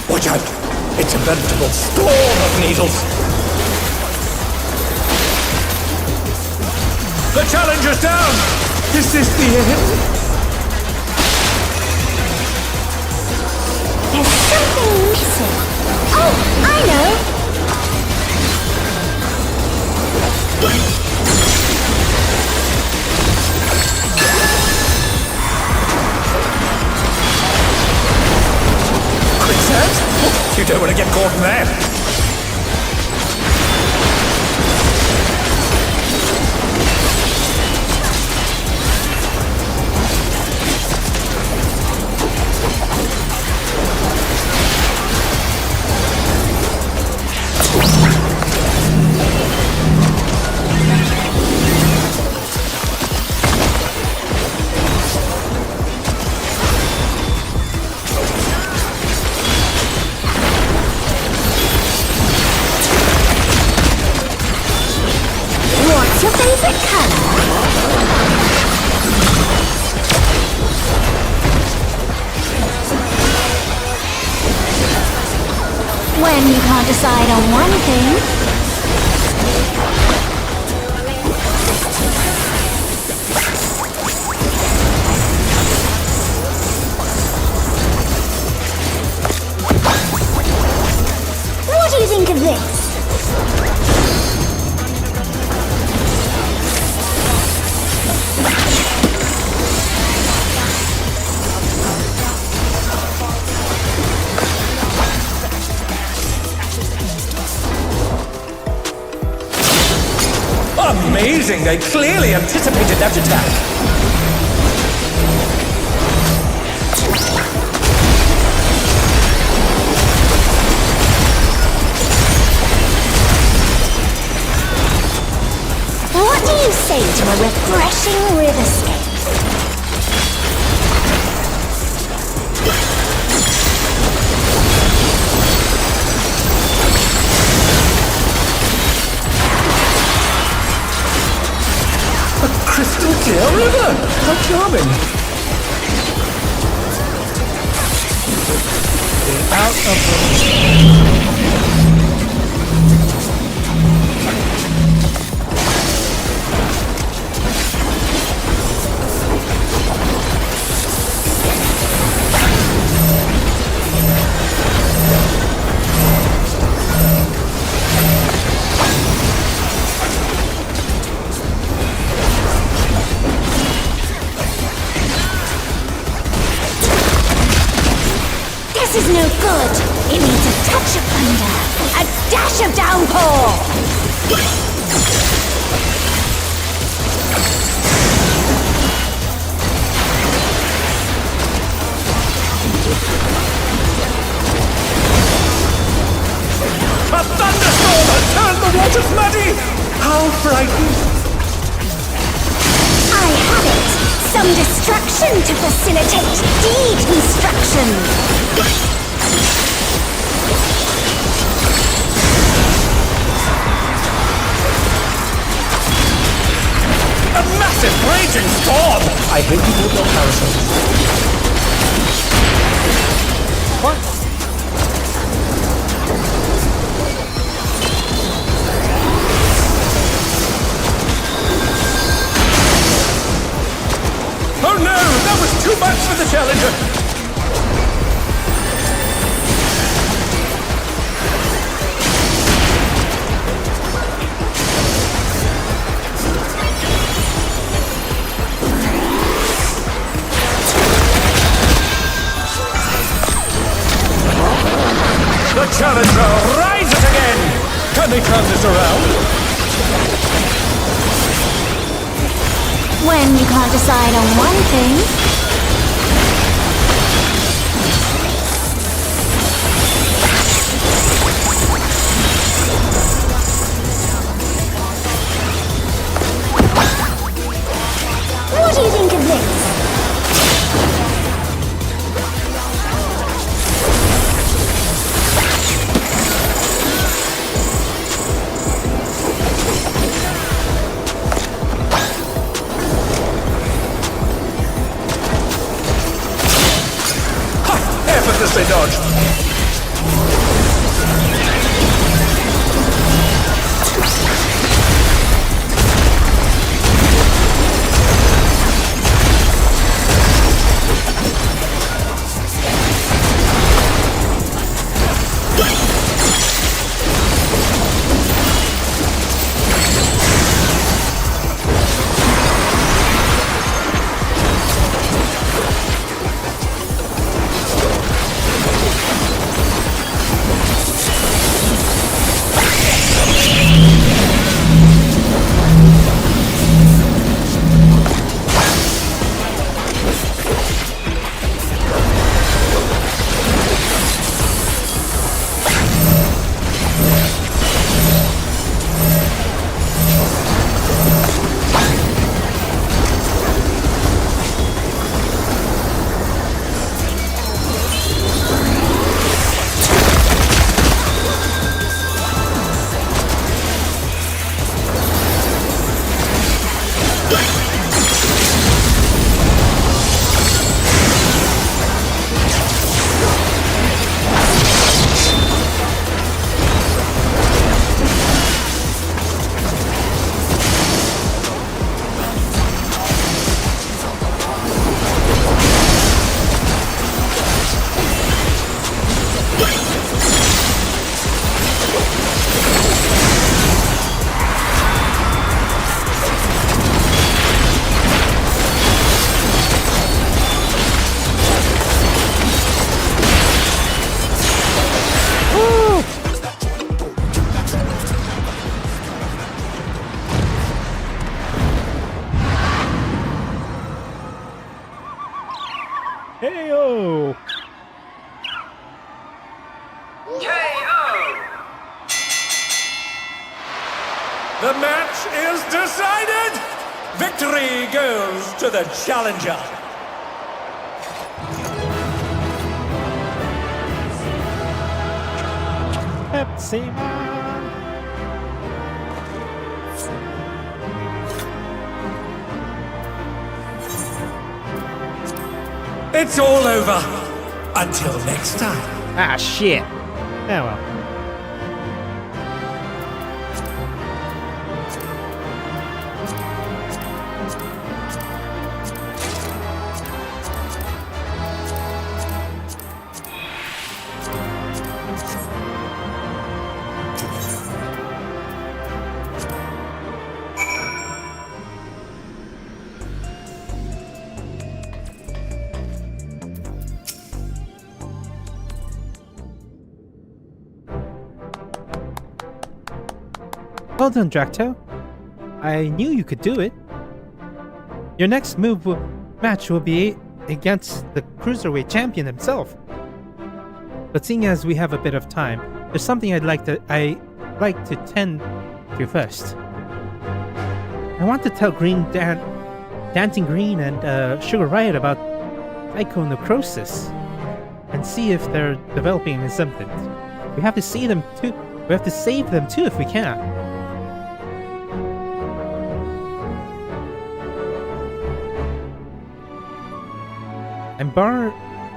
Watch out! It's a veritable storm of needles! The challenger's down! Is this the end? There's something missing. Oh, I know! Quicksand? You don't want to get caught in that! What's your favorite color? When you can't decide on one thing. What do you think of this? Amazing! They clearly anticipated that attack! What do you say to a refreshing riverscape. Crystal clear river! How charming! Out of the... This is no good. It needs a touch of thunder, a dash of downpour. A thunderstorm has turned the waters muddy! How frightened! I have it. Some destruction to facilitate deconstruction. A massive raging storm! I hate to do your parasol. What? Oh no! That was too much for the Challenger! The Challenger rises again! Can they turn this around? When you can't decide on one thing, what do you think of this? Effortlessly dodged. victory goes to the challenger. Pepsi Man. It's all over. Until next time. Ah, shit. Yeah, well. Well done, Drac'to. I knew you could do it. Your next match will be against the Cruiserweight champion himself. But seeing as we have a bit of time, there's something I'd like to tend to first. I want to tell Dancing Green and Sugar Riot about psychonecrosis and see if they're developing into something. We have to see them too. We have to save them too if we can.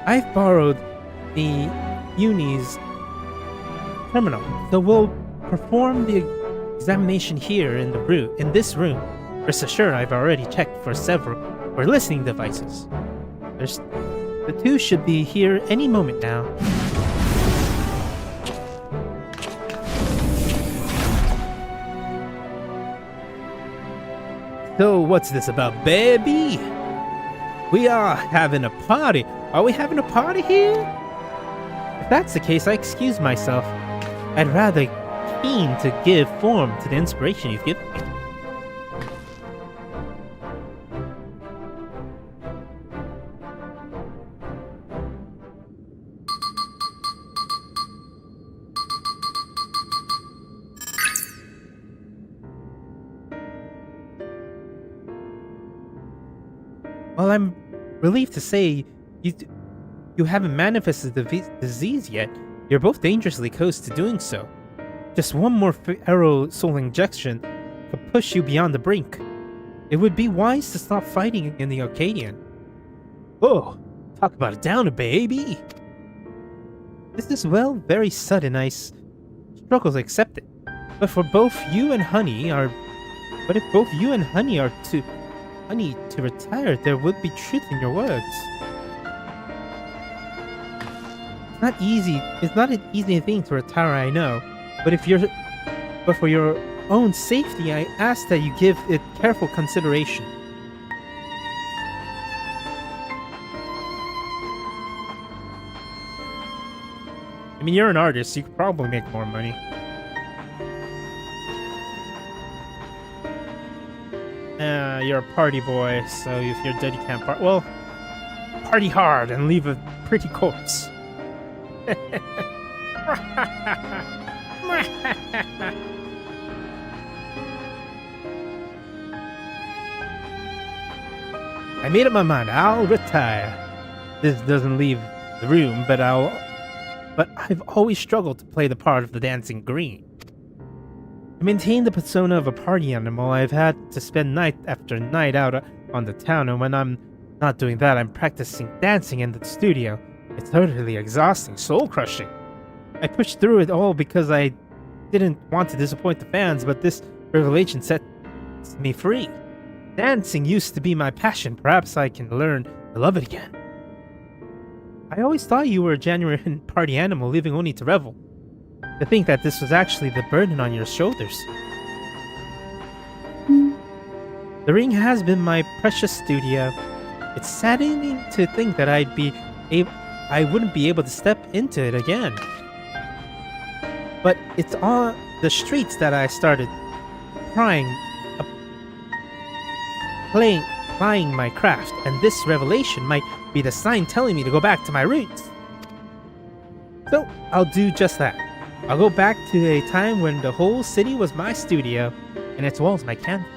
I've borrowed the Uni's terminal, so we'll perform the examination here in this room. Rest assured, I've already checked for listening devices. The two should be here any moment now. So what's this about, baby? We are having a party. Are we having a party here? If that's the case, I excuse myself. I'd rather keen to give form to the inspiration you've given me. Well, I'm relieved to say you haven't manifested the disease yet. You're both dangerously close to doing so. Just one more arrow soul injection could push you beyond the brink. It would be wise to stop fighting in the Arcadian. Oh, talk about a downer, baby. This is, well, very sudden. I struggle to accept it. But if both you and Honey are to retire, there would be truth in your words. It's not an easy thing to retire, I know. But for your own safety, I ask that you give it careful consideration. I mean, you're an artist, you could probably make more money. You're a party boy, so if you're dead, you can't party hard and leave a pretty corpse. I made up my mind. I'll retire. This doesn't leave the room, but I've always struggled to play the part of the Dancing Green. To maintain the persona of a party animal, I've had to spend night after night out on the town, and when I'm not doing that, I'm practicing dancing in the studio. It's totally exhausting, soul-crushing. I pushed through it all because I didn't want to disappoint the fans, but this revelation sets me free. Dancing used to be my passion. Perhaps I can learn to love it again. I always thought you were a genuine party animal, living only to revel. To think that this was actually the burden on your shoulders. The ring has been my precious studio. It's saddening to think that I wouldn't be able to step into it again. But it's on the streets that I started plying my craft, and this revelation might be the sign telling me to go back to my roots. So I'll do just that. I'll go back to a time when the whole city was my studio, and its walls my canvas.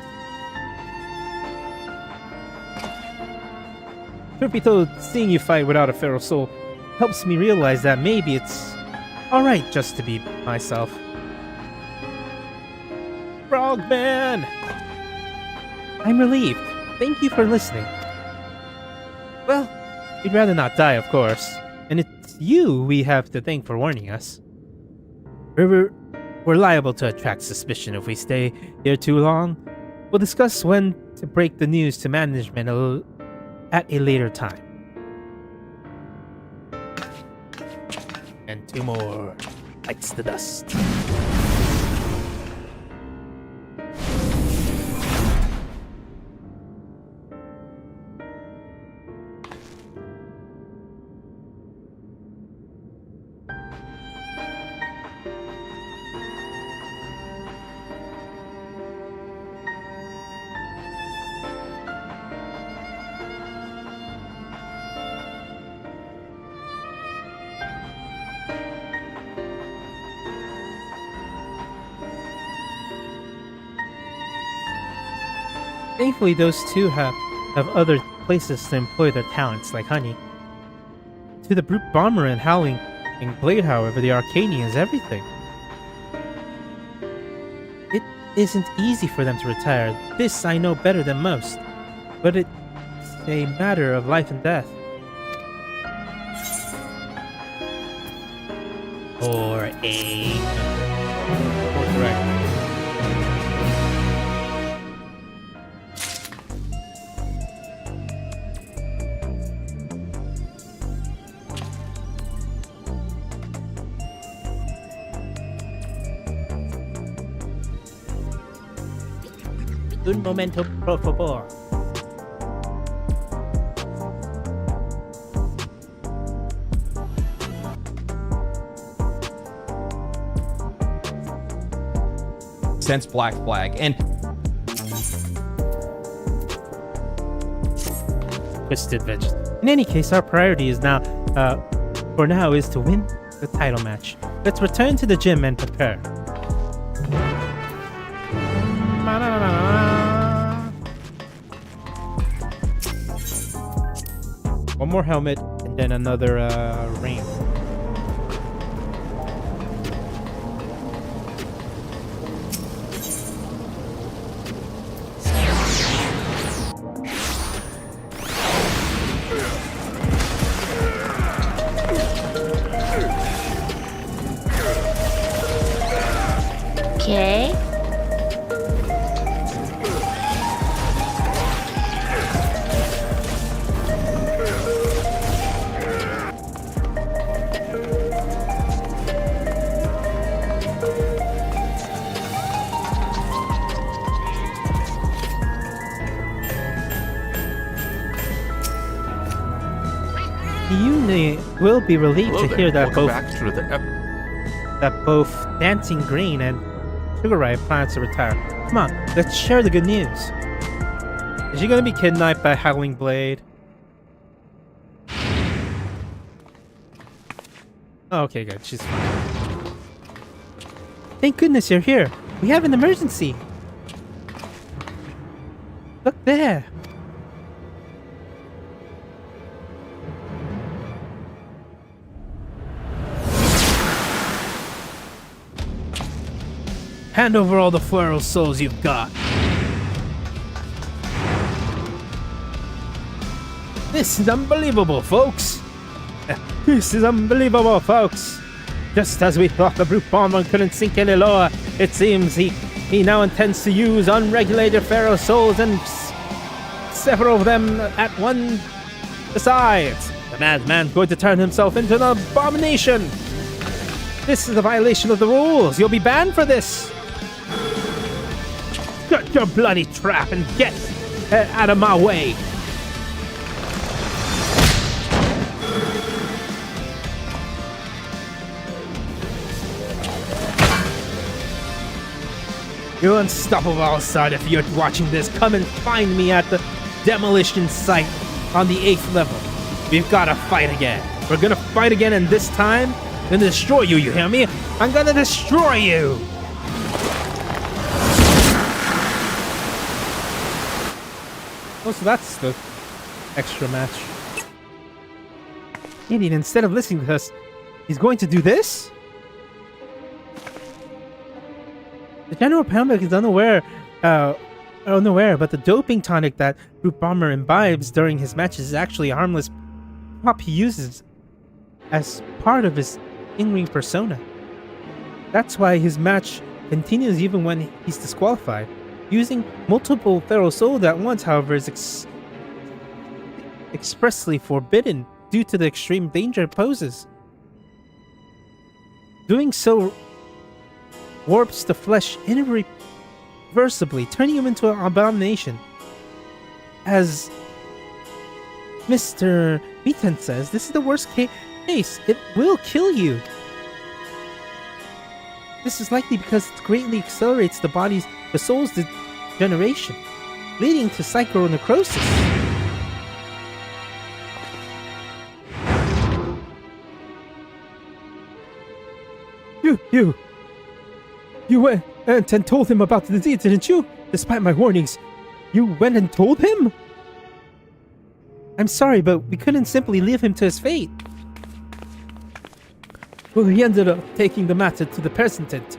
Truth be told, seeing you fight without a feral soul helps me realize that maybe it's alright just to be myself. Frogman! I'm relieved. Thank you for listening. Well, we'd rather not die, of course. And it's you we have to thank for warning us. We're liable to attract suspicion if we stay here too long. We'll discuss when to break the news to management at a later time. And 2 more bites the dust. Thankfully, those two have other places to employ their talents, like honey. To the brute bomber and howling blade, however, the Arcadian is everything. It isn't easy for them to retire. This I know better than most. But it's a matter of life and death. Or a... correct. Un momento, por favor. Sense Black Flag. And Twisted Veggies. In any case, our priority is now, for now, is to win the title match. Let's return to the gym and prepare. One more helmet, and then another ring. Okay. You will be relieved Hello to hear there. that Welcome both back to the both Dancing Green and Sugarite plans to retire. Come on, let's share the good news. Is she gonna be kidnapped by Howling Blade? Oh, okay, good. She's fine. Thank goodness you're here. We have an emergency. Look there. Hand over all the feral souls you've got. This is unbelievable, folks. This is unbelievable, folks. Just as we thought the brute bomber couldn't sink any lower, it seems he now intends to use unregulated feral souls and several of them at one besides. The madman's going to turn himself into an abomination. This is a violation of the rules. You'll be banned for this. Shut your bloody trap and get out of my way. You're unstoppable, son. If you're watching this, come and find me at the demolition site on the 8th level. We've got to fight again. We're gonna fight again, and this time, I'm gonna destroy you, you hear me? I'm gonna destroy you! Oh, so that's the extra match. Idiot, instead of listening to us, he's going to do this? The general public is unaware, but the doping tonic that Brute Bomber imbibes during his matches is actually a harmless prop he uses as part of his in-ring persona. That's why his match continues even when he's disqualified. Using multiple feral souls at once, however, is expressly forbidden due to the extreme danger it poses. Doing so warps the flesh irreversibly, turning him into an abomination. As Mr. Beaton says, this is the worst case. It will kill you. This is likely because it greatly accelerates the soul's degeneration, leading to psychonecrosis. You went and told him about the disease, didn't you? Despite my warnings, you went and told him? I'm sorry, but we couldn't simply leave him to his fate. Well, he ended up taking the matter to the president,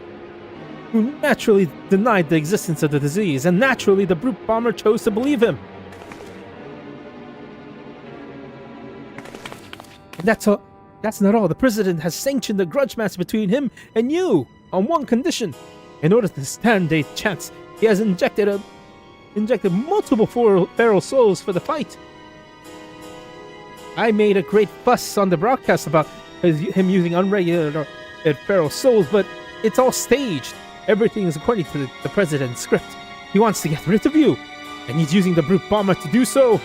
who naturally denied the existence of the disease, and naturally the Brute Bomber chose to believe him. And that's not all. The president has sanctioned a grudge match between him and you on one condition. In order to stand a chance, he has injected multiple feral souls for the fight. I made a great fuss on the broadcast about him using unregulated feral souls, but it's all staged. Everything is according to the president's script. He wants to get rid of you, and he's using the Brute Bomber to do so.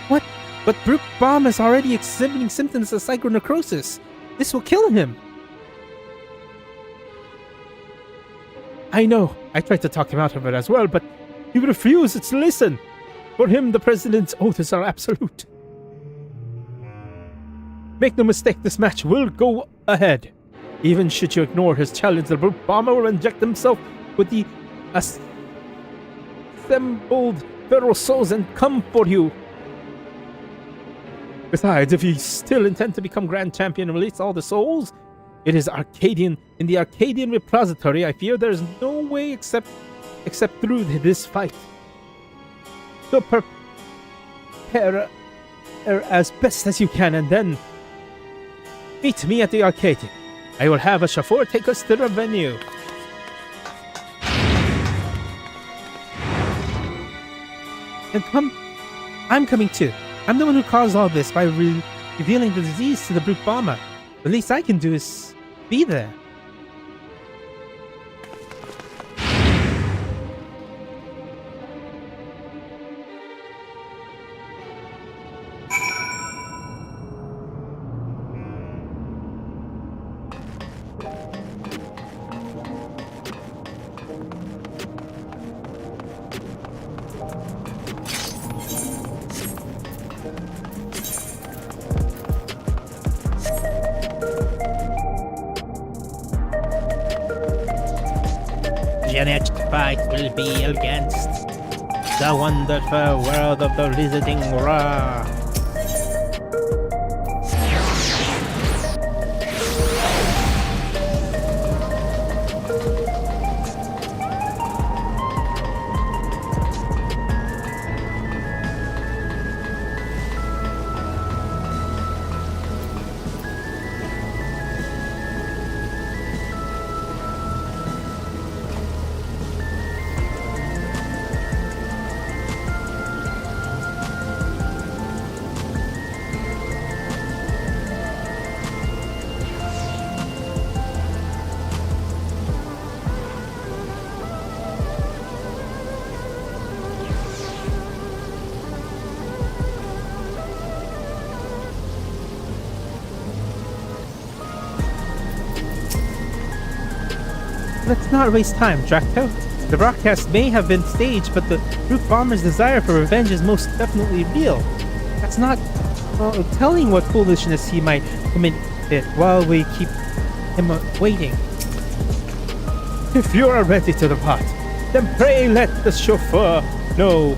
What? But Brute Bomber is already exhibiting symptoms of psychonecrosis. This will kill him. I know. I tried to talk him out of it as well, but he refuses to listen. For him, the president's oaths are absolute. Make no mistake, this match will go ahead. Even should you ignore his challenge, the Brute Bomber will inject himself with the assembled feral souls and come for you. Besides, if you still intend to become Grand Champion and release all the souls, it is Arcadian. In the Arcadian repository, I fear there is no way except through this fight. So prepare as best as you can, and then meet me at the Arcadian. I will have a chauffeur take us to the venue. And I'm coming too. I'm the one who caused all this by revealing the disease to the Brute Bomber. The least I can do is be there. The next fight will be against the wonderful world of the Visiting Ra. Let's not waste time, Drac'to. The broadcast may have been staged, but the Brute Bomber's desire for revenge is most definitely real. That's not telling what foolishness he might commit while we keep him waiting. If you are ready to depart, then pray let the chauffeur know.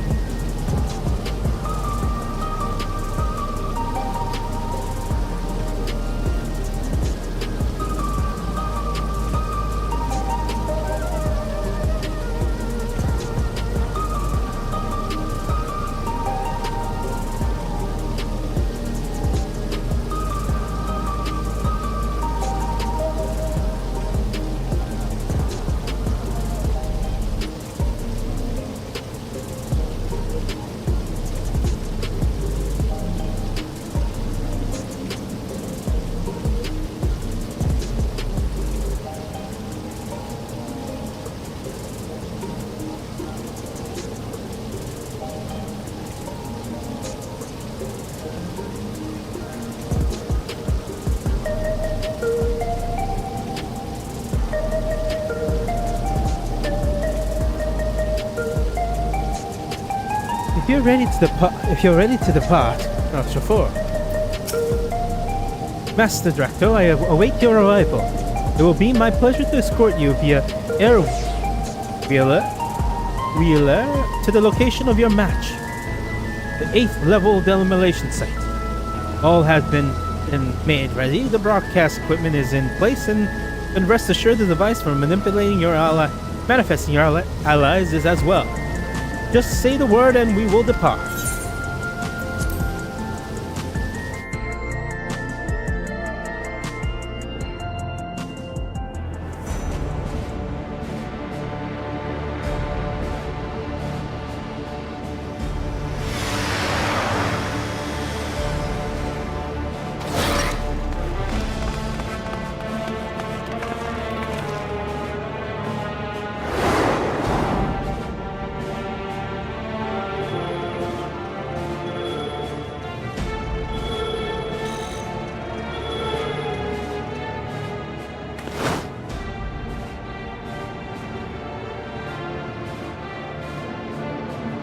you're ready to depart, not sure. Master Drac'to, I await your arrival. It will be my pleasure to escort you via air wheeler to the location of your match, the 8th level demolition site. All has been made ready. The broadcast equipment is in place, and rest assured the device for manipulating your manifesting your allies is as well. Just say the word and we will depart.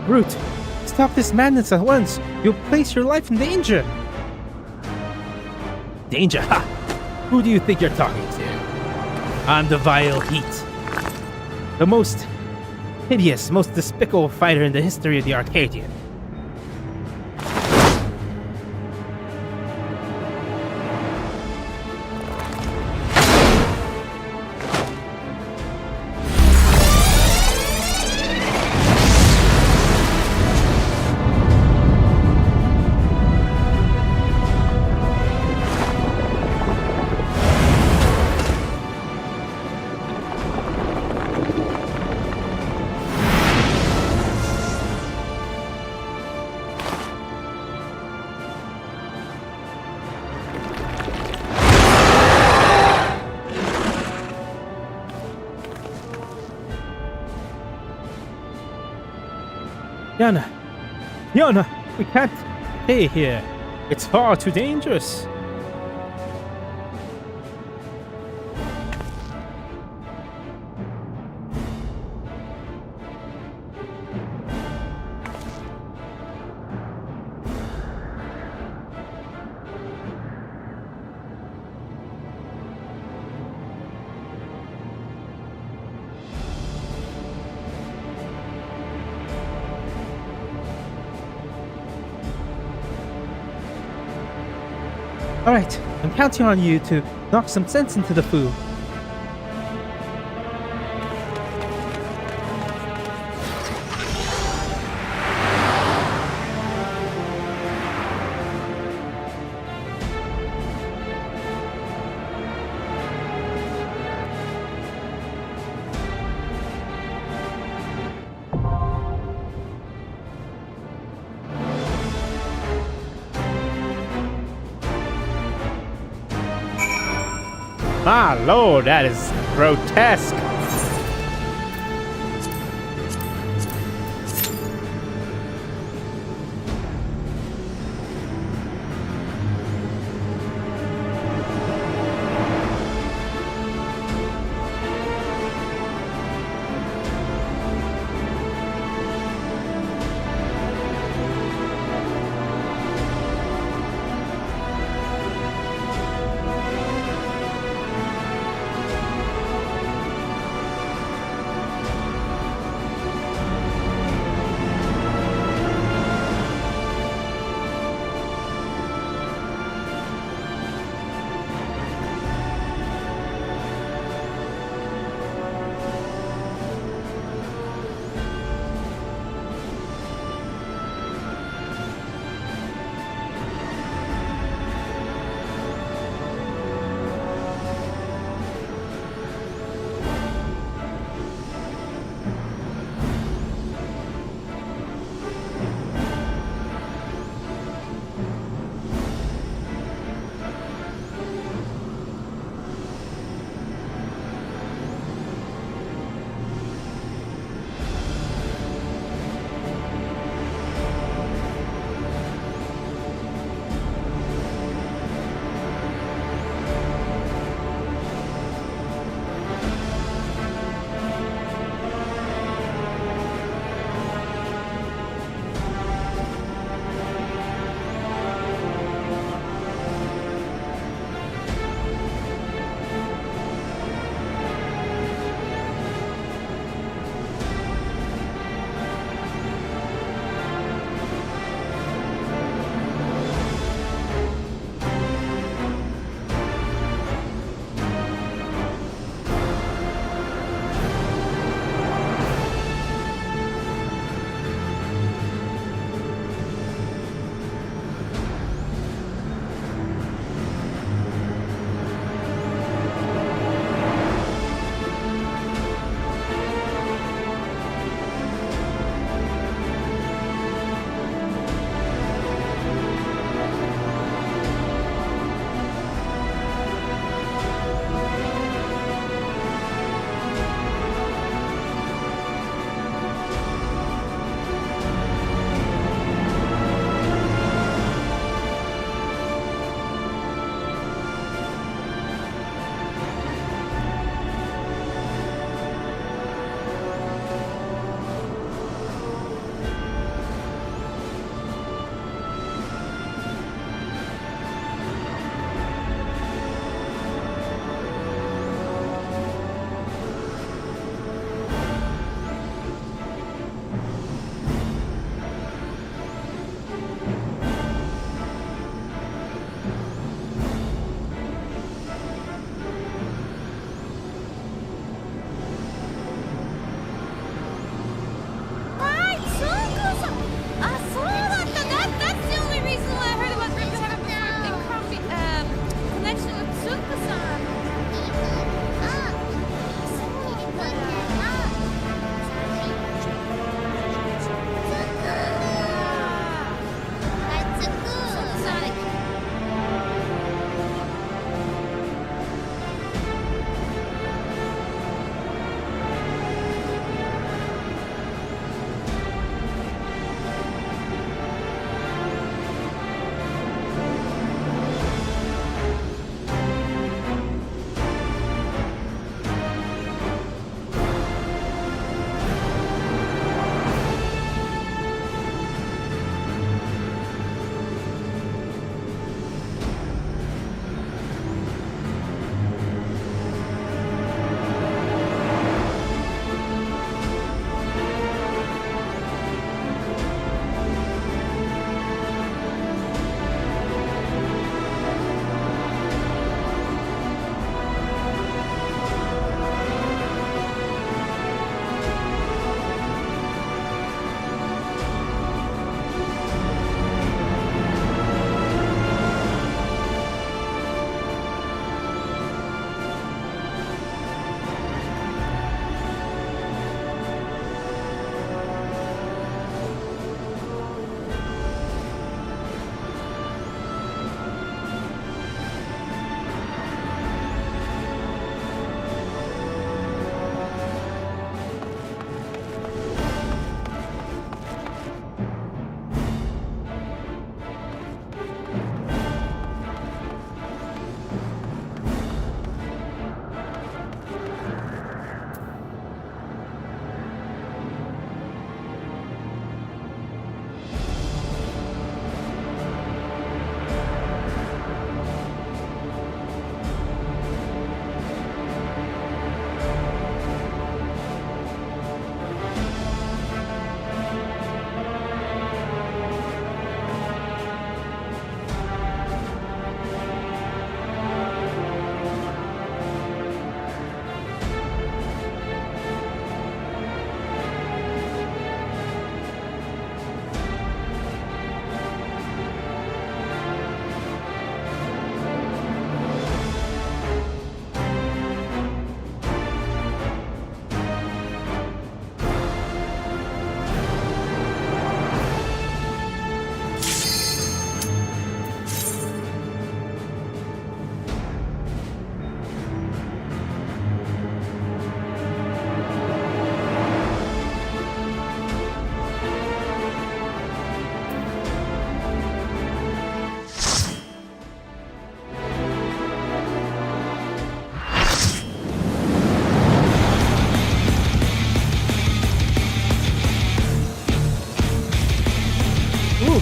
Brute, stop this madness at once. You'll place your life in danger. Danger? Ha! Who do you think you're talking to? I'm the Vile Heat. The most hideous, most despicable fighter in the history of the Arcadian. Yana, we can't stay here. It's far too dangerous. Alright, I'm counting on you to knock some sense into the food. My lord, that is grotesque.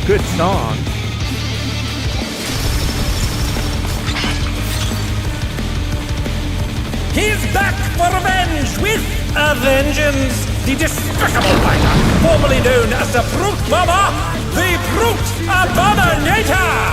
good song. He's back for revenge with a vengeance! The despicable fighter, formerly known as the Brute Bomber, the Brute Abominator!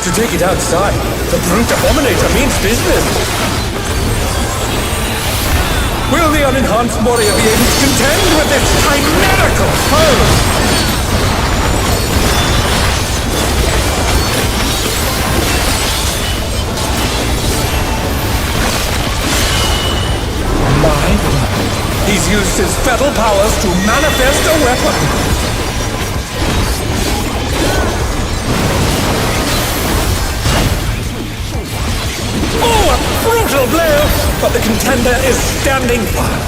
To take it outside, the Brute Abominator means business. Will the unenhanced warrior be able to contend with this chimerical foe? My God. He's used his fatal powers to manifest a weapon. Oh, a brutal blow! But the contender is standing firm.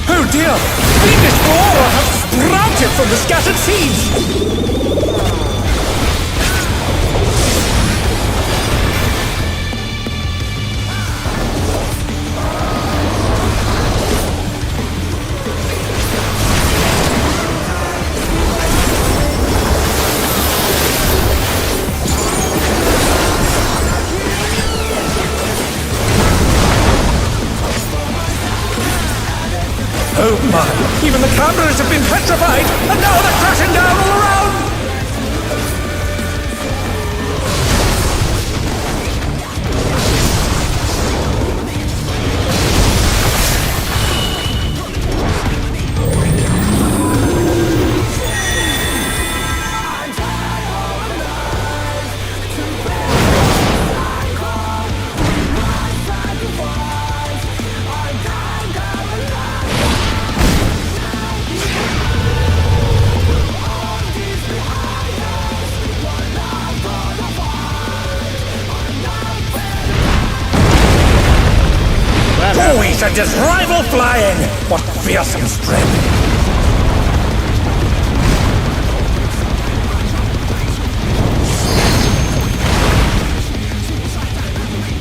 Oh dear! Fiendish aura have sprouted from the scattered seeds! Oh my! Even the cameras have been petrified, and now they're crashing down all around! Oh, he sent his rival flying! What fearsome strength!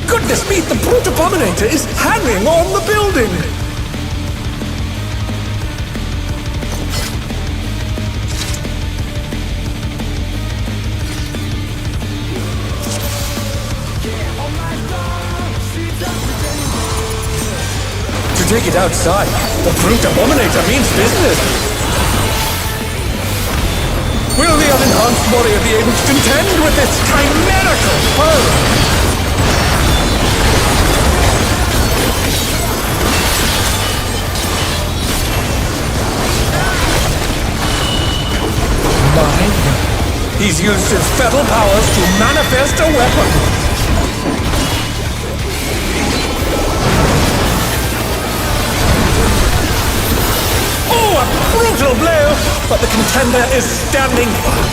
Goodness me, the Brute Abominator is hanging on the building! To take it outside, the Brute Abominator means business! Will the unenhanced warrior be able to contend with this chimerical foe? My God. He's used his fatal powers to manifest a weapon! Oh, a brutal blow! But the contender is standing firm.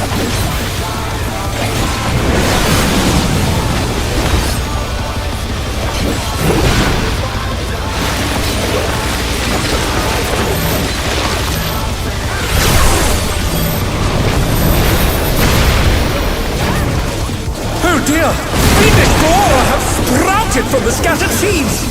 Oh dear! Fiendish aura have sprouted from the scattered seeds!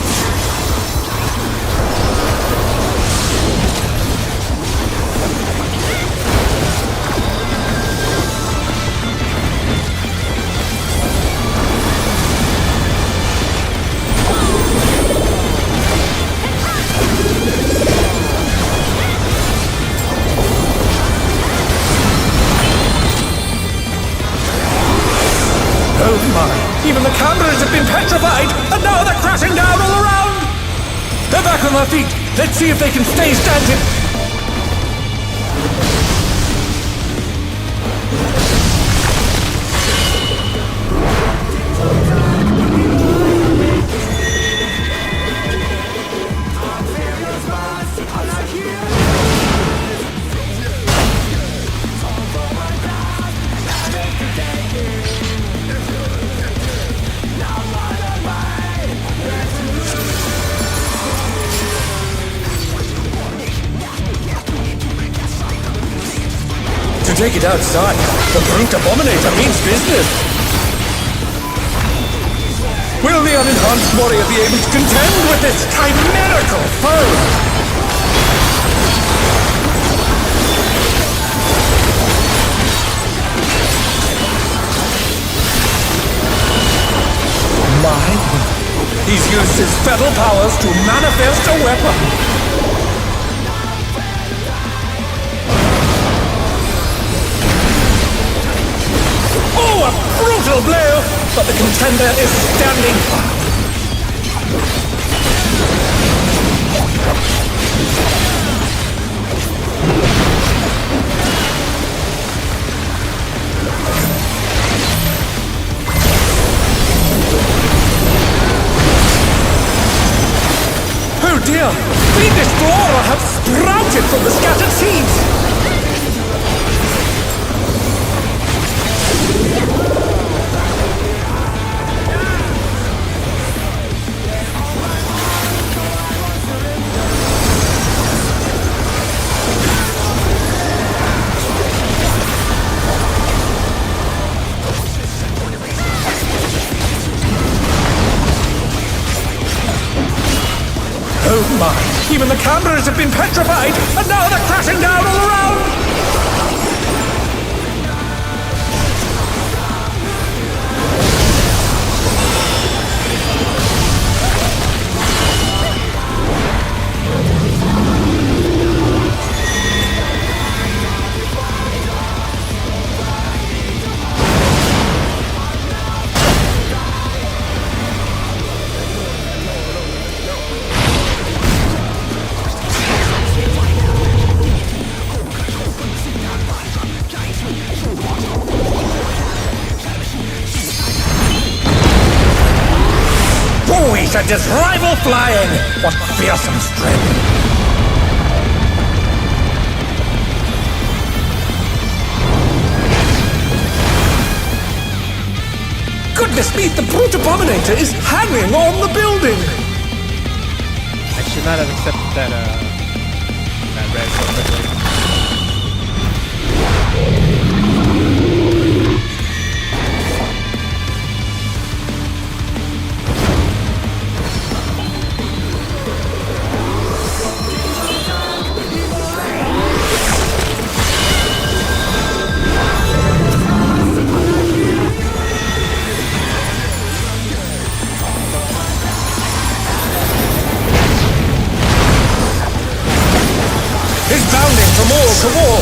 Oh my! Even the cameras have been petrified, and now they're crashing down all around! They're back on their feet! Let's see if they can stay standing! take it outside. The brute abominator means business. Will the unenhanced warrior be able to contend with this chimerical foe? He's used his feather powers to manifest a weapon. Oh, a brutal blow! But the contender is standing firm. Oh dear! Fiend Explorer have sprouted from the scattered seeds! Oh my! Even the cameras have been petrified, and now they're crashing down all around! At his rival flying! What fearsome strength! Goodness me, the brute abominator is hanging on the building! I should not have accepted that red so quickly. From wall to wall!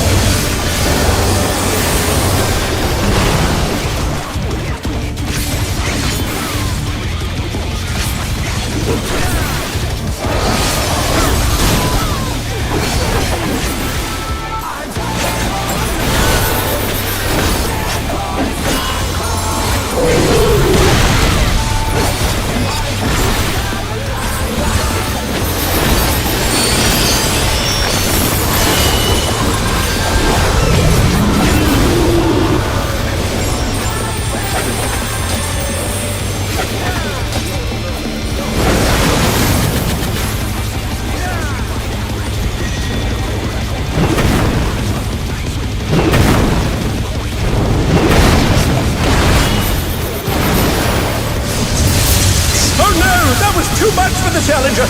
Too much for the challenger!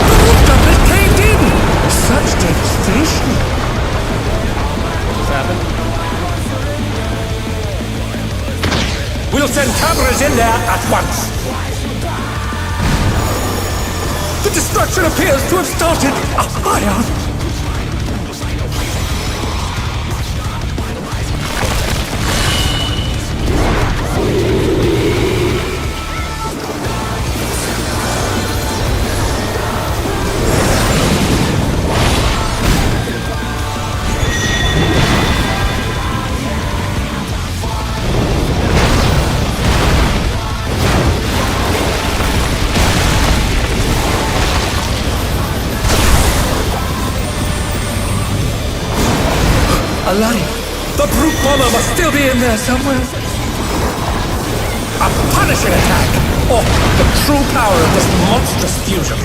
The rooftop has caved in! Such devastation! What's happened? We'll send cameras in there at once! The destruction appears to have started a fire! armor must still be in there somewhere. A punishing attack! Oh, the true power of this monstrous fusion.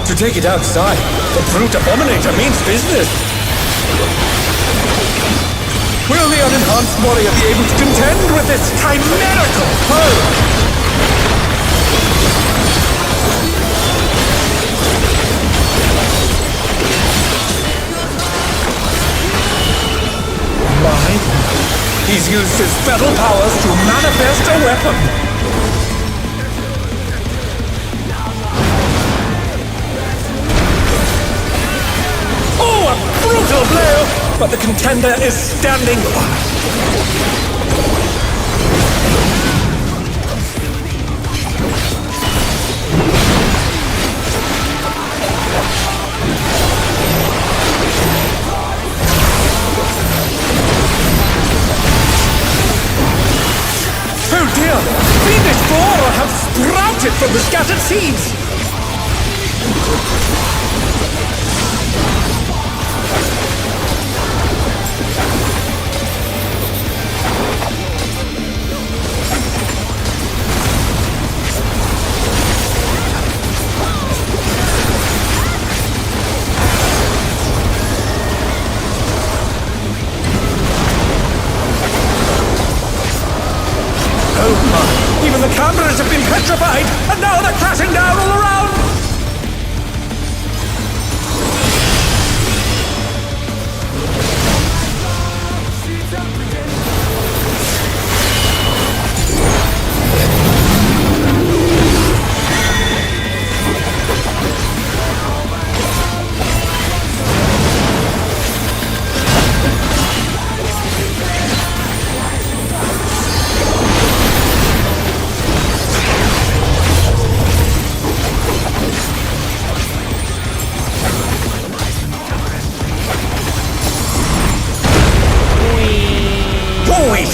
To take it outside, the brute abominator means business. Will the unenhanced warrior be able to contend with this chimerical foe? My, he's used his spell powers to manifest a weapon. Brutal blow, but the contender is standing fast. Oh dear! Fiendish flora have sprouted from the scattered seeds! Even the cameras have been petrified, and now they're crashing down all around!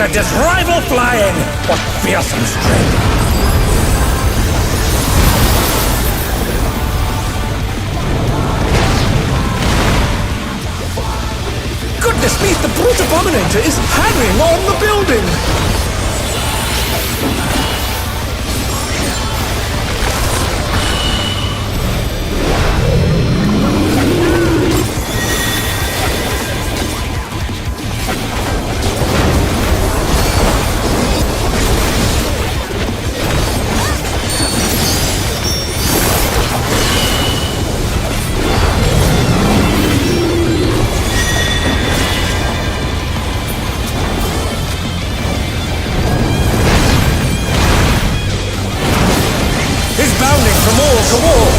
At this rival flying! What fearsome strength! Goodness me, the brute abominator is hanging on the building! From wall to wall!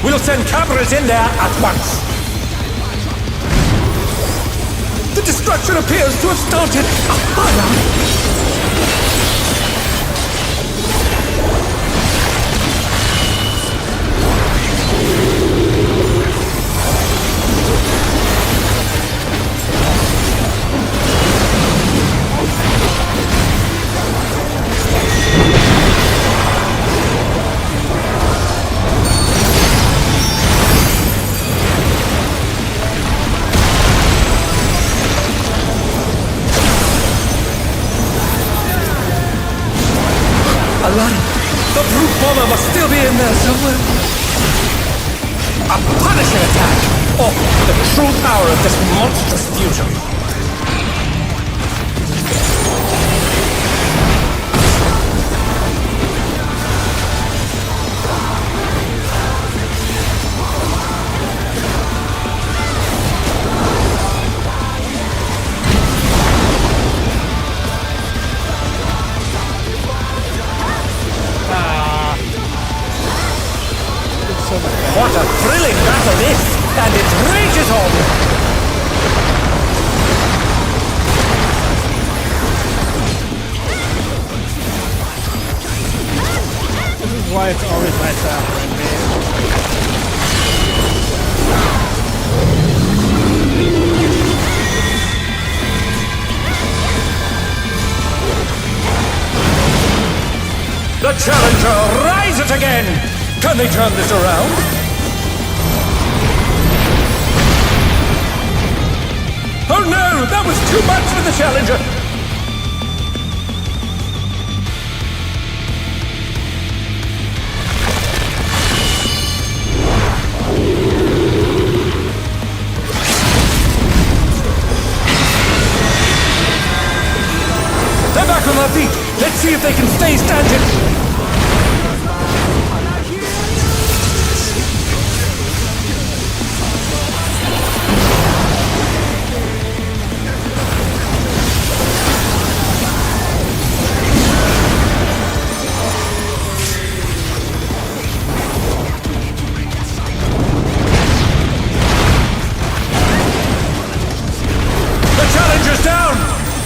We'll send cameras in there at once. The destruction appears to have started. The brute bomber must still be in there somewhere. A punishing attack! Oh, the true power of this monstrous fusion. What a thrilling battle this! And it rages on! This is why it's always nice to have friend The challenger rises again! Can they turn this around? Oh no! That was too much for the challenger! They're back on their feet! Let's see if they can stay standing!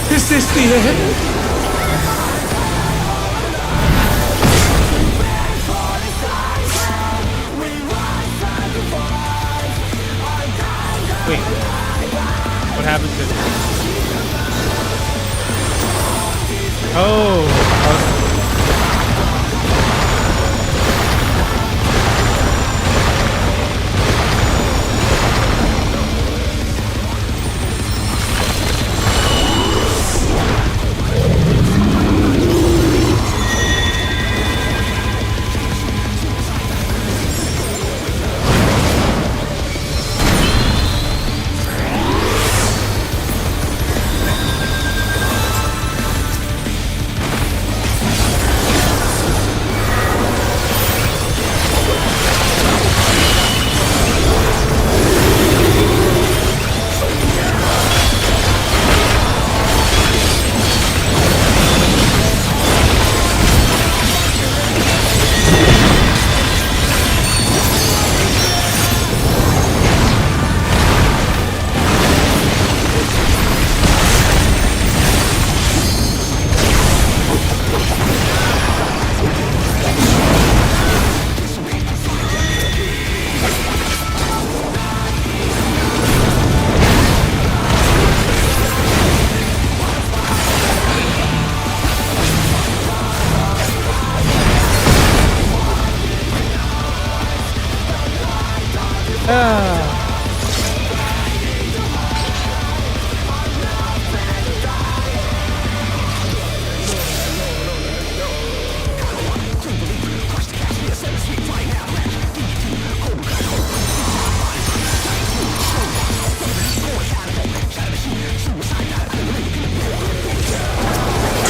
Is this the end? Wait, what happened to this? Oh,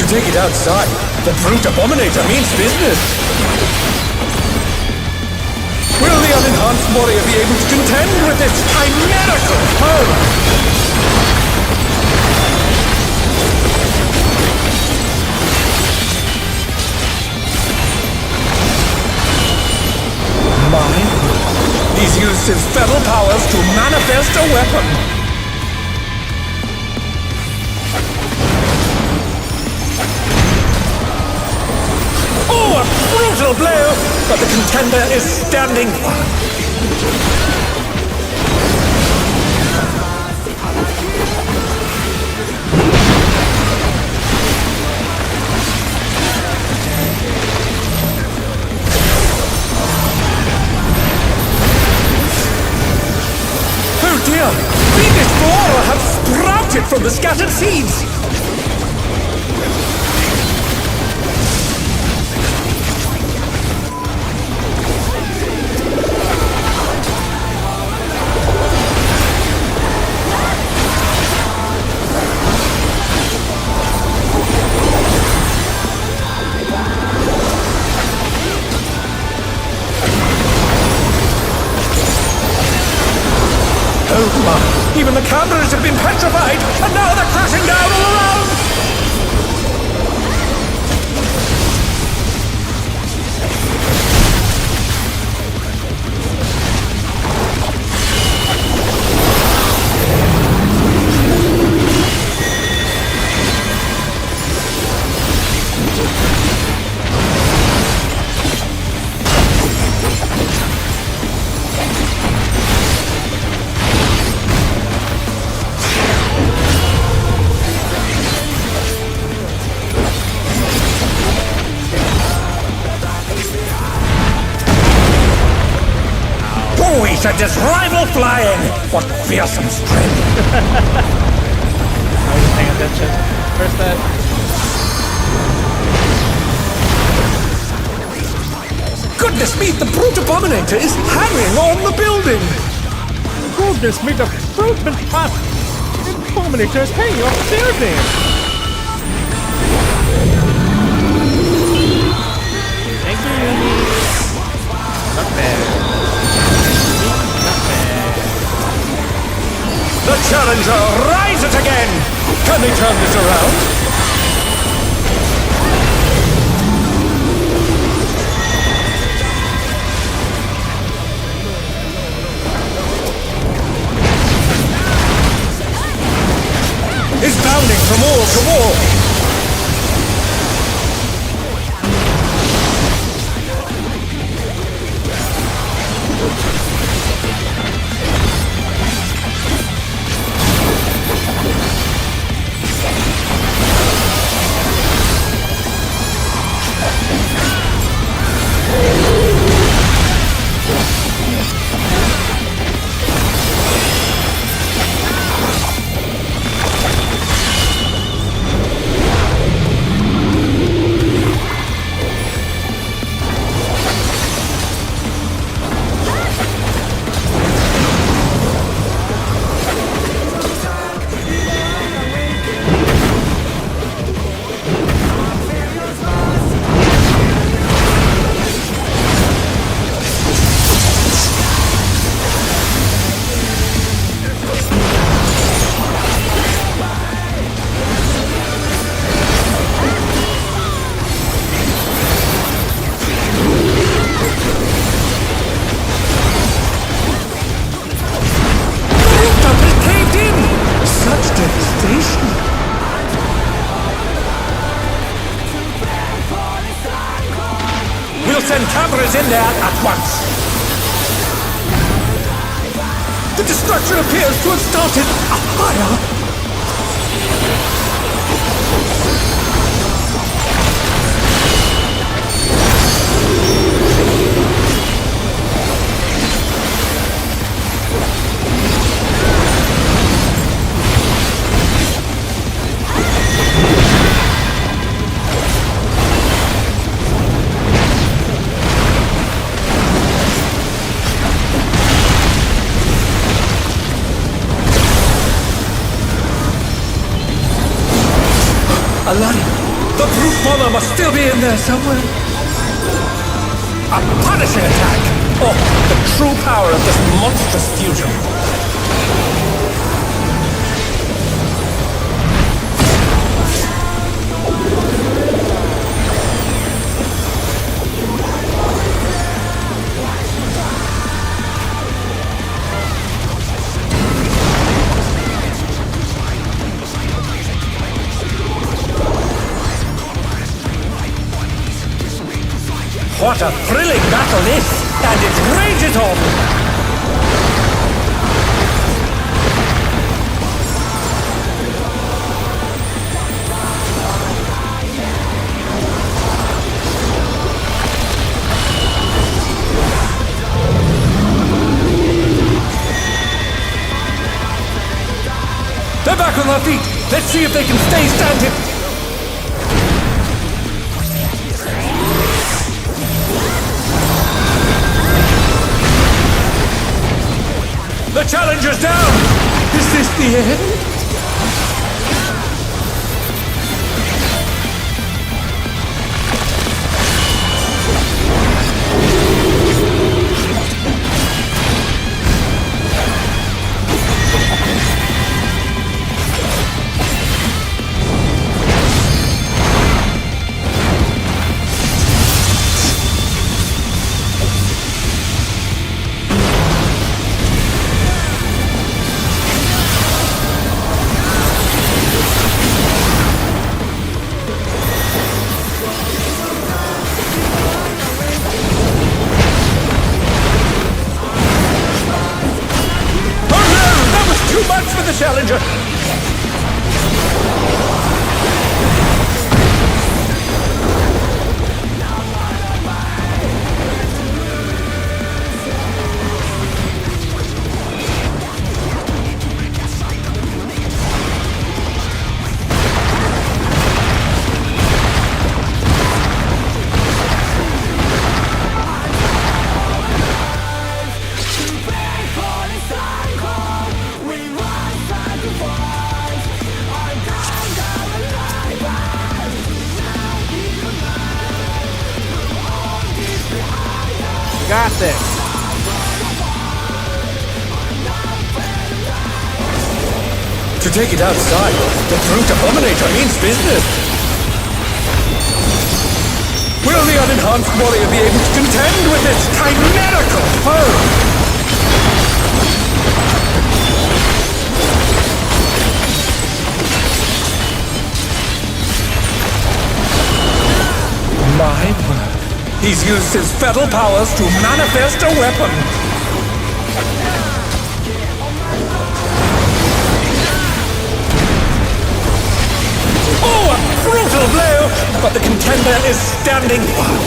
Take it outside. The brute abominator means business. Will the unenhanced warrior be able to contend with this chimerical foe? Mine? He's used his feral powers to manifest a weapon. brutal blow, but the contender is standing firm. Oh dear! Fiendish Flora have sprouted from the scattered seeds! Oh my! Even the cameras have been petrified, and now they're crashing down all around! We should just rival flying! What fearsome strength! I was paying attention. Where's that? Goodness me, the brute abominator is hanging on the building! Goodness me, the fruit abominator is hanging off the building! Thank you, Yumi. Not bad. The challenger rises again! Can they turn this around? Is bounding from wall to wall! Send cameras in there at once! The destruction appears to have started a fire! Aladdin, the brute bomber must still be in there somewhere. A punishing attack! Oh, the true power of this monstrous fusion. for this, and it rages on! They're back on their feet! Let's see if they can stay standing! The challenger's down! Is this the end? Challenger! Got this. To take it outside, the brute abominator means business. Will the unenhanced warrior be able to contend with its chimerical foe? My word. He's used his fetal powers to manifest a weapon. Oh, a brutal blow! But the contender is standing firm.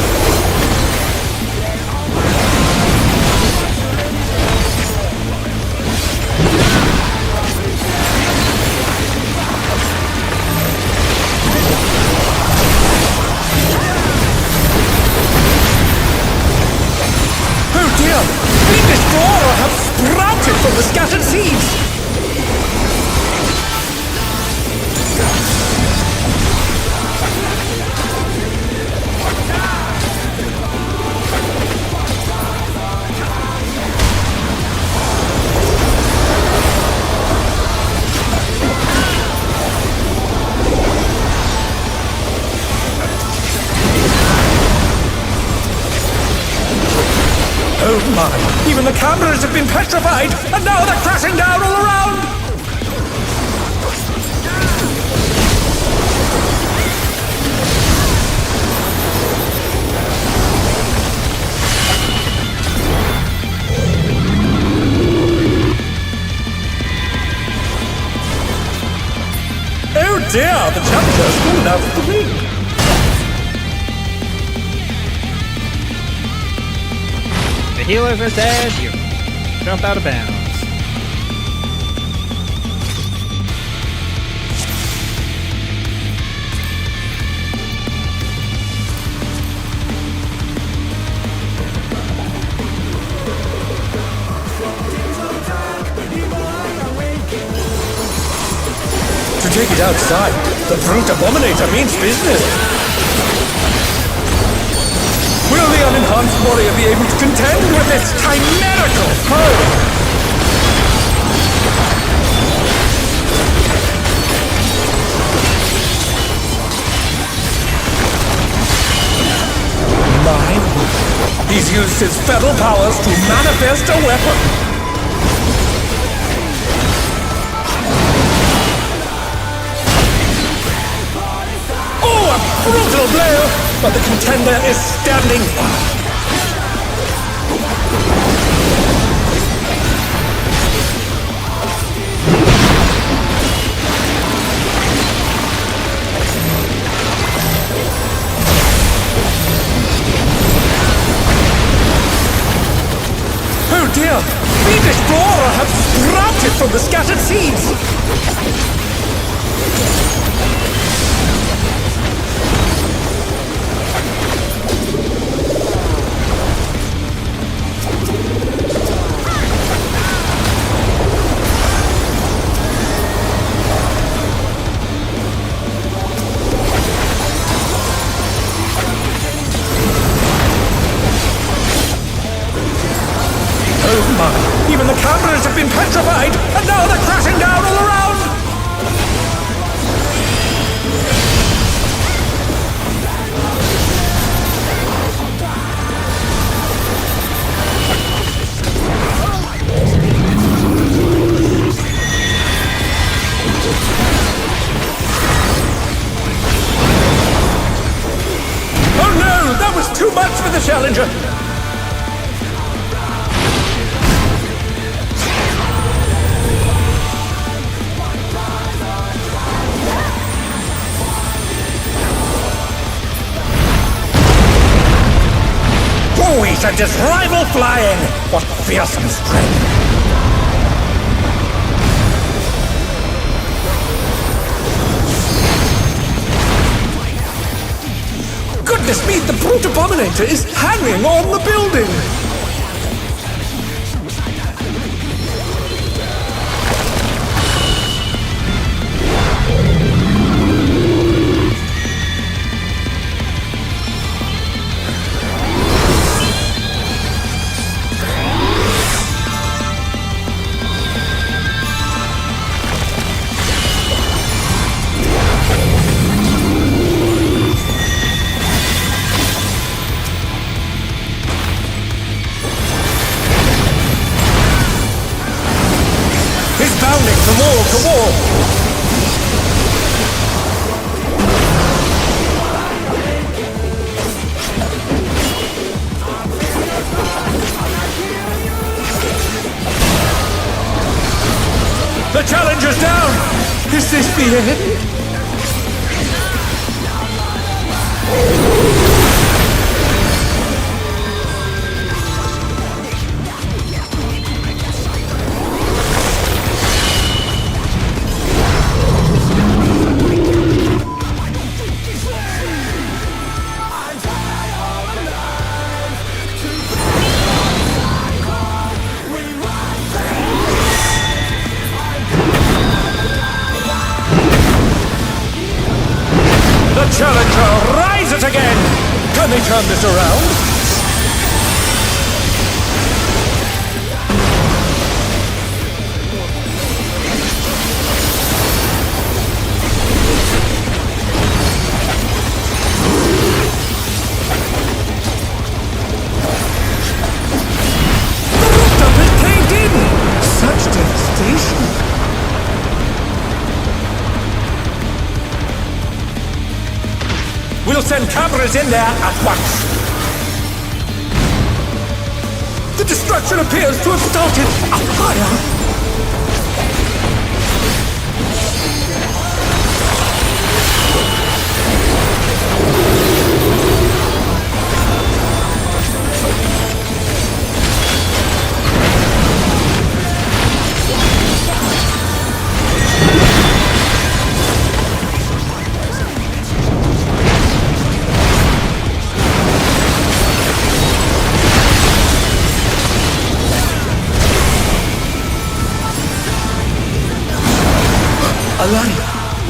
Fiendish Dora have sprouted from the scattered seeds! Oh my! Even the cameras have been petrified, and now they're crashing down all around! Oh dear! The challenger's fallen out of the ring! The healers are dead. You jump out of bounds. To take it outside, the brute abominator means business. Will the unenhanced warrior be able to contend with its chimerical foe? My word. He's used his fetal powers to manifest a weapon. Oh, a brutal blow! But the contender is standing firm. fiendish flora have sprouted from the scattered seeds! Even the cameras have been petrified, and now they're crashing down all around! Oh no! That was too much for the Challenger! We should just rival flying! What fearsome strength! Goodness me, the Brute Abominator is hanging on the building! From wall to wall! The Challenger's down! Is this the end? Challenger rises again! Can they turn this around? The rooftop is caved in! Such devastation! We'll send cameras in there at once! The destruction appears to have started a fire!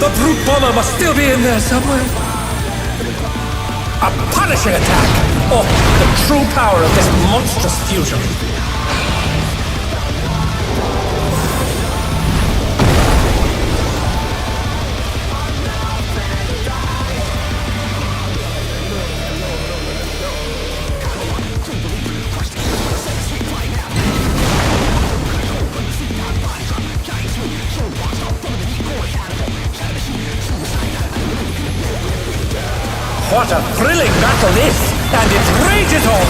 The brute bomber must still be in there somewhere. A punishing attack! Oh, the true power of this monstrous fusion. What a thrilling battle this! And it rages on!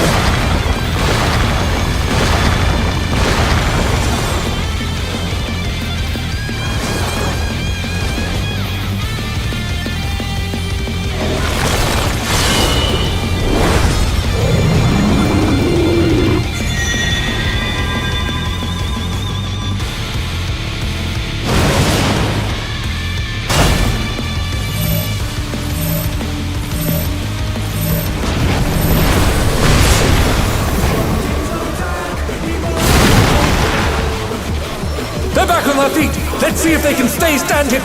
our feet. Let's see if they can stay standing.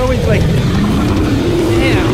Always like, damn.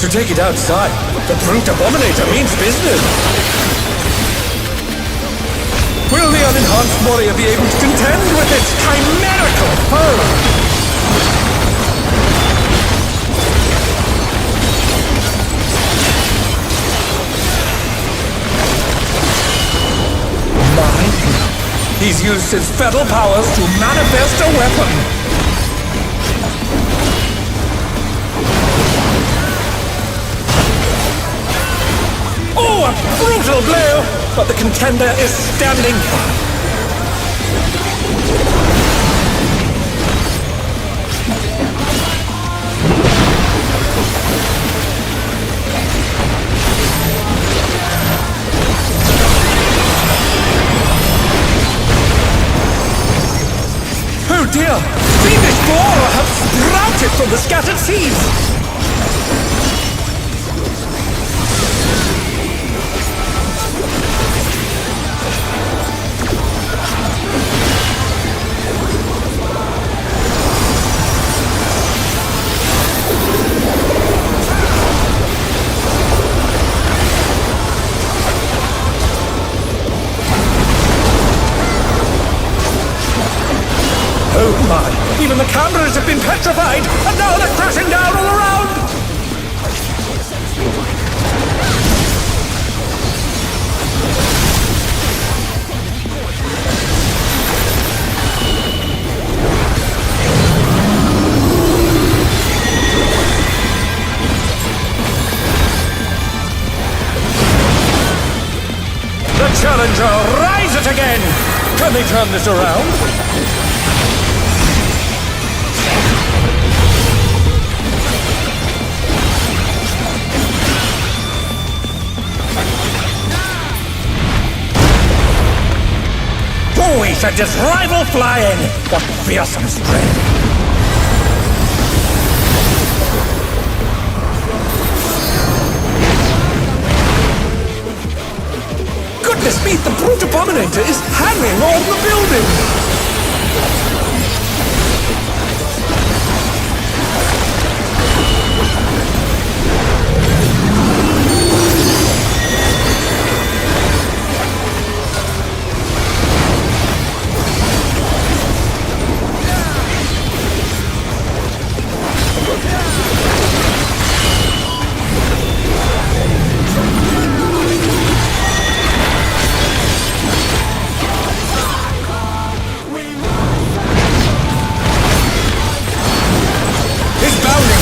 To take it outside, the brute abominator means business. Will the unenhanced warrior be able to contend with its chimerical foe? My, he's used his fetal powers to manifest a weapon. Oh, a brutal blow! But the contender is standing firm. Oh dear! Fiendish boar have sprouted from the scattered seeds! my! Even the cameras have been petrified, and now they're crashing down all around! The Challenger, rise it again! Can they turn this around? We should just rival flying! What fearsome strength! Goodness me, the Brute Abominator is hanging on the building!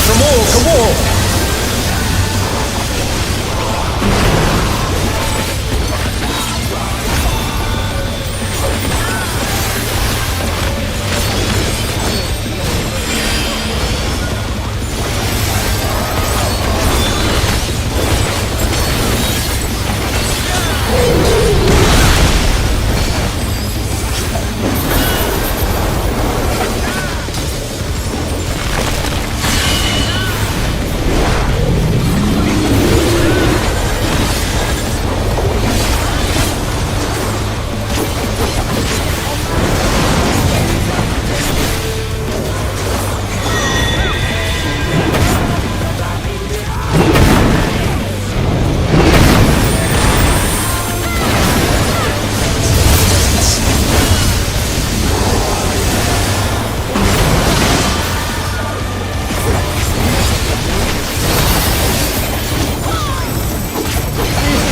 From wall to wall!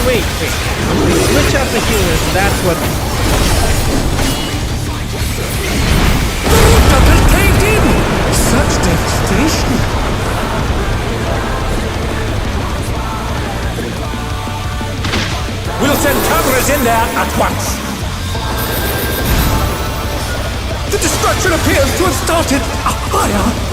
Wait. They switch out the healers, and that's what... Double caved in! Such devastation! We'll send cameras in there at once! The destruction appears to have started a fire!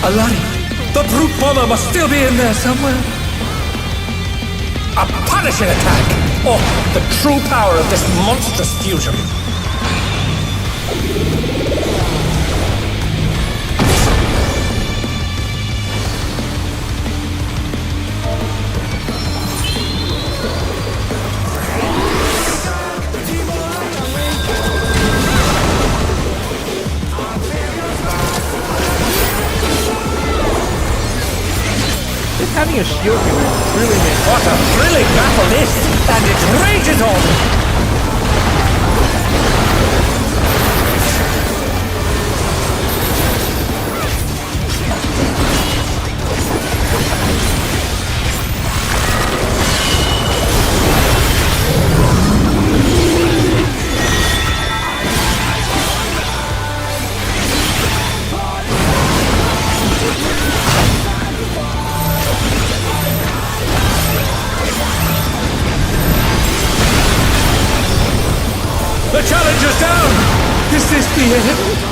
Alari, the brute bomber must still be in there somewhere. A punishing attack! Oh, the true power of this monstrous fusion. Having a shield really makes... What a thrilling battle this! And it rages on! The Challenger's down! Is this the end?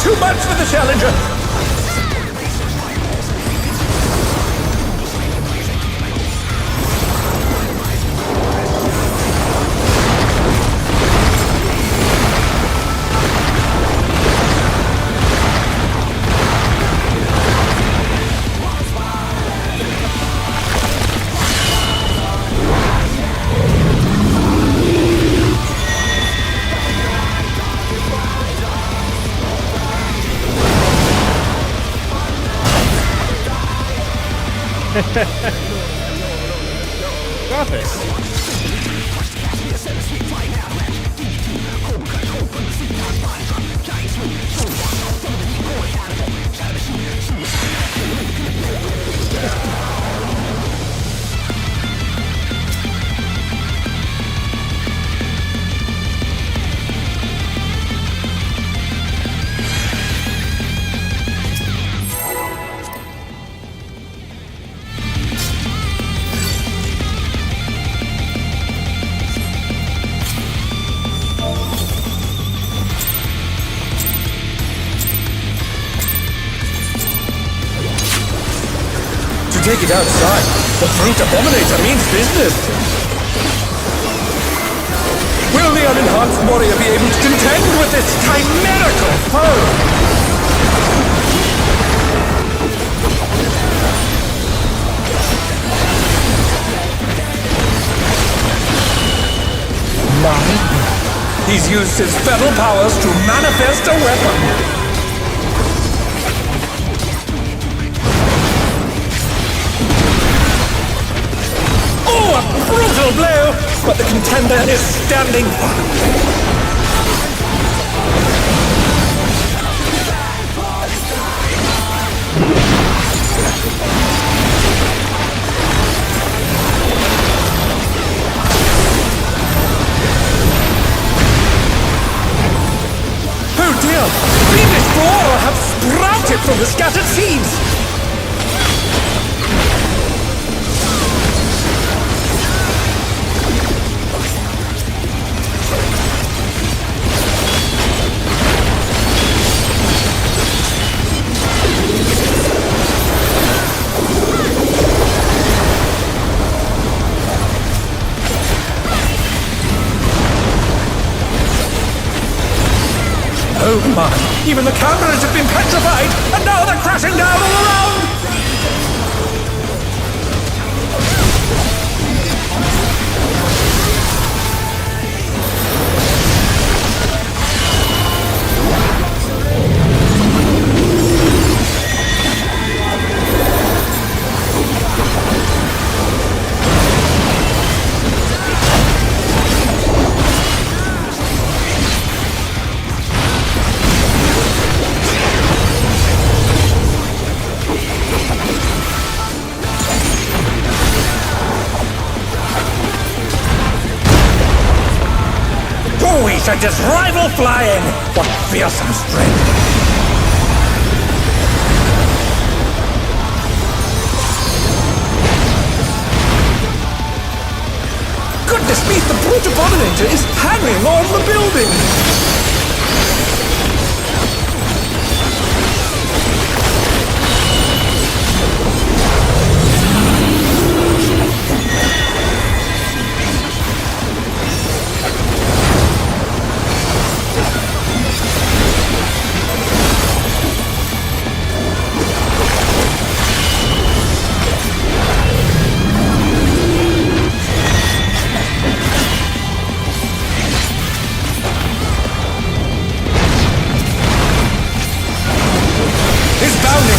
too much for the challenger! Got this. Take it outside. The Brute Abominator means business. Will the unenhanced warrior be able to contend with this chimerical foe? Mine? He's used his feral powers to manifest a weapon. Brutal blow, but the contender is standing firm. Oh dear! Fiendish boar have sprouted from the scattered seeds! Oh my! Even the cameras have been petrified, and now they're crashing down all around! Sent his rival flying! What fearsome strength! Goodness me, the Brute Abominator is hanging on the building!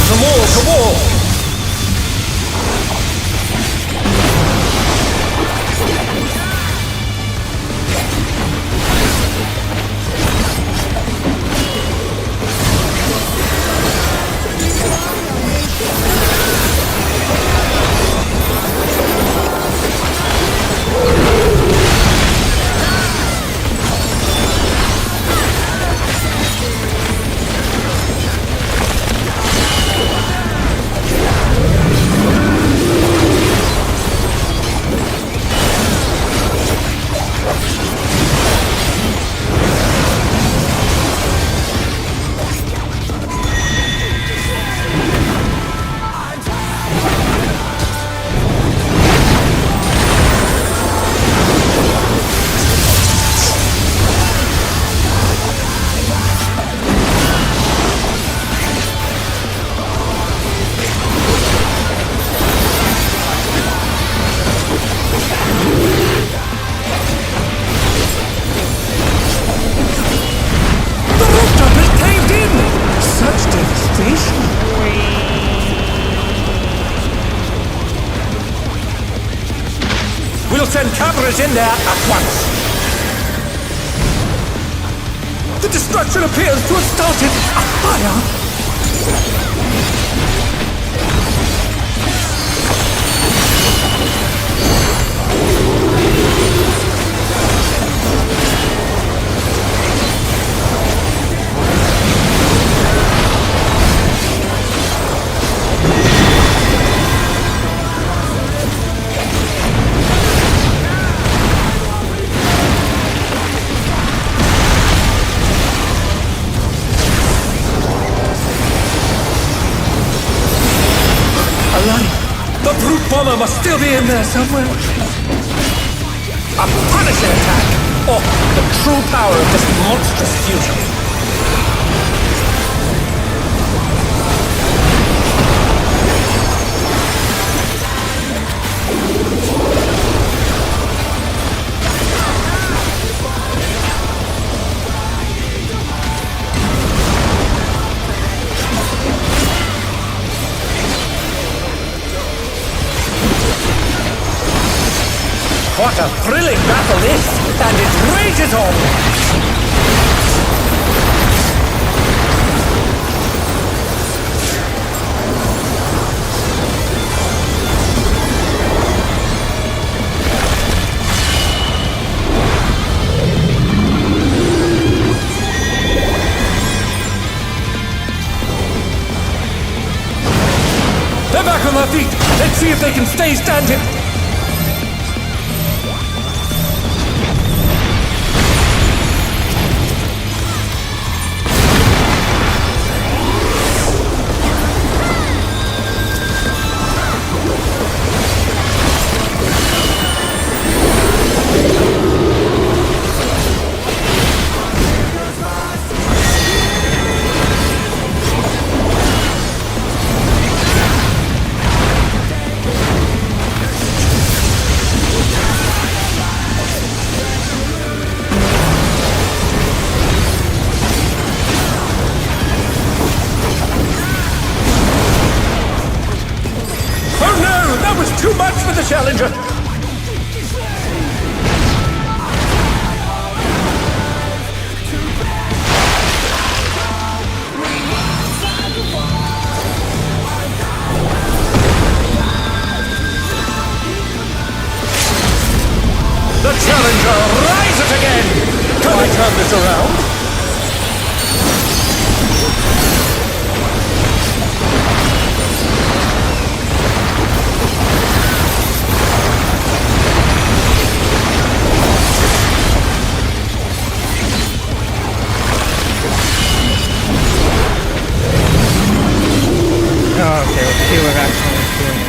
From wall to wall! send cavalry in there at once. The destruction appears to have started a fire. The brute bomber must still be in there somewhere. A Punisher attack! Or the true power of this monstrous fusion. What a thrilling battle this, and it rages on! They're back on their feet! Let's see if they can stay standing! Too much for the Challenger! The Challenger rises again! Can I turn this around? Oh, okay, let's see what actually is doing.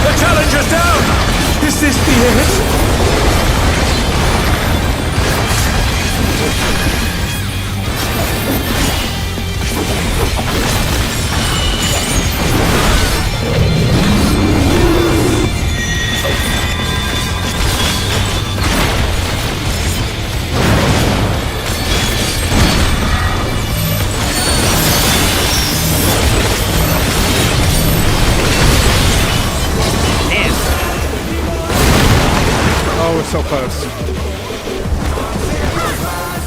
The Challenger's down! Is this the end? Oh, we're so close.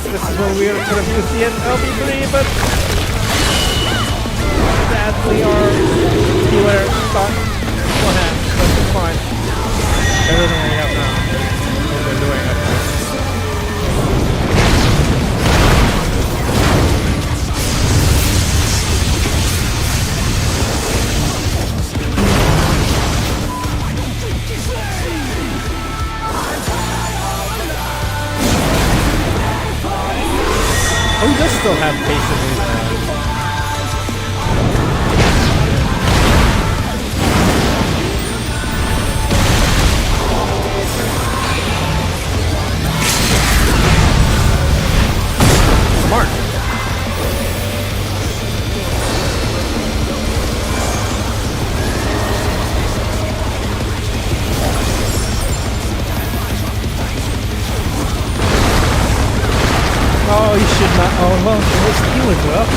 This is where we could have used the LB3, but sadly our healer got one hand, but it's fine. Better than we have now. What they're doing up there. Oh, he does still have basically smart. Oh, you should not. Oh, well, it's healing well.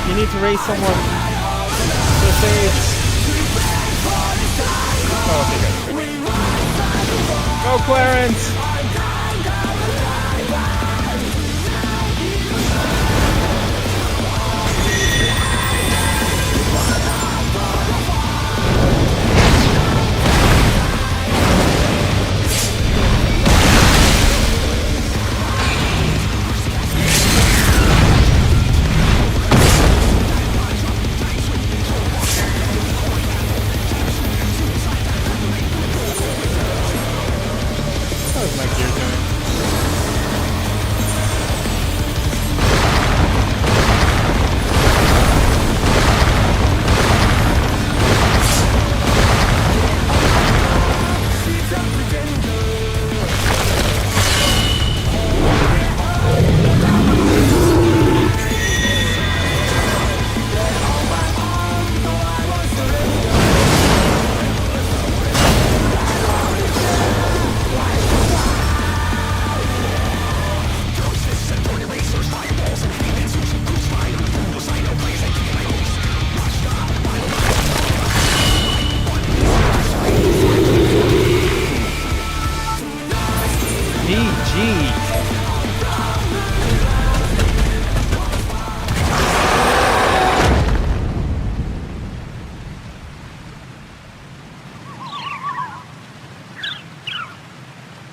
You need to raise someone to the stage. Oh, okay, good. Go, Clarence!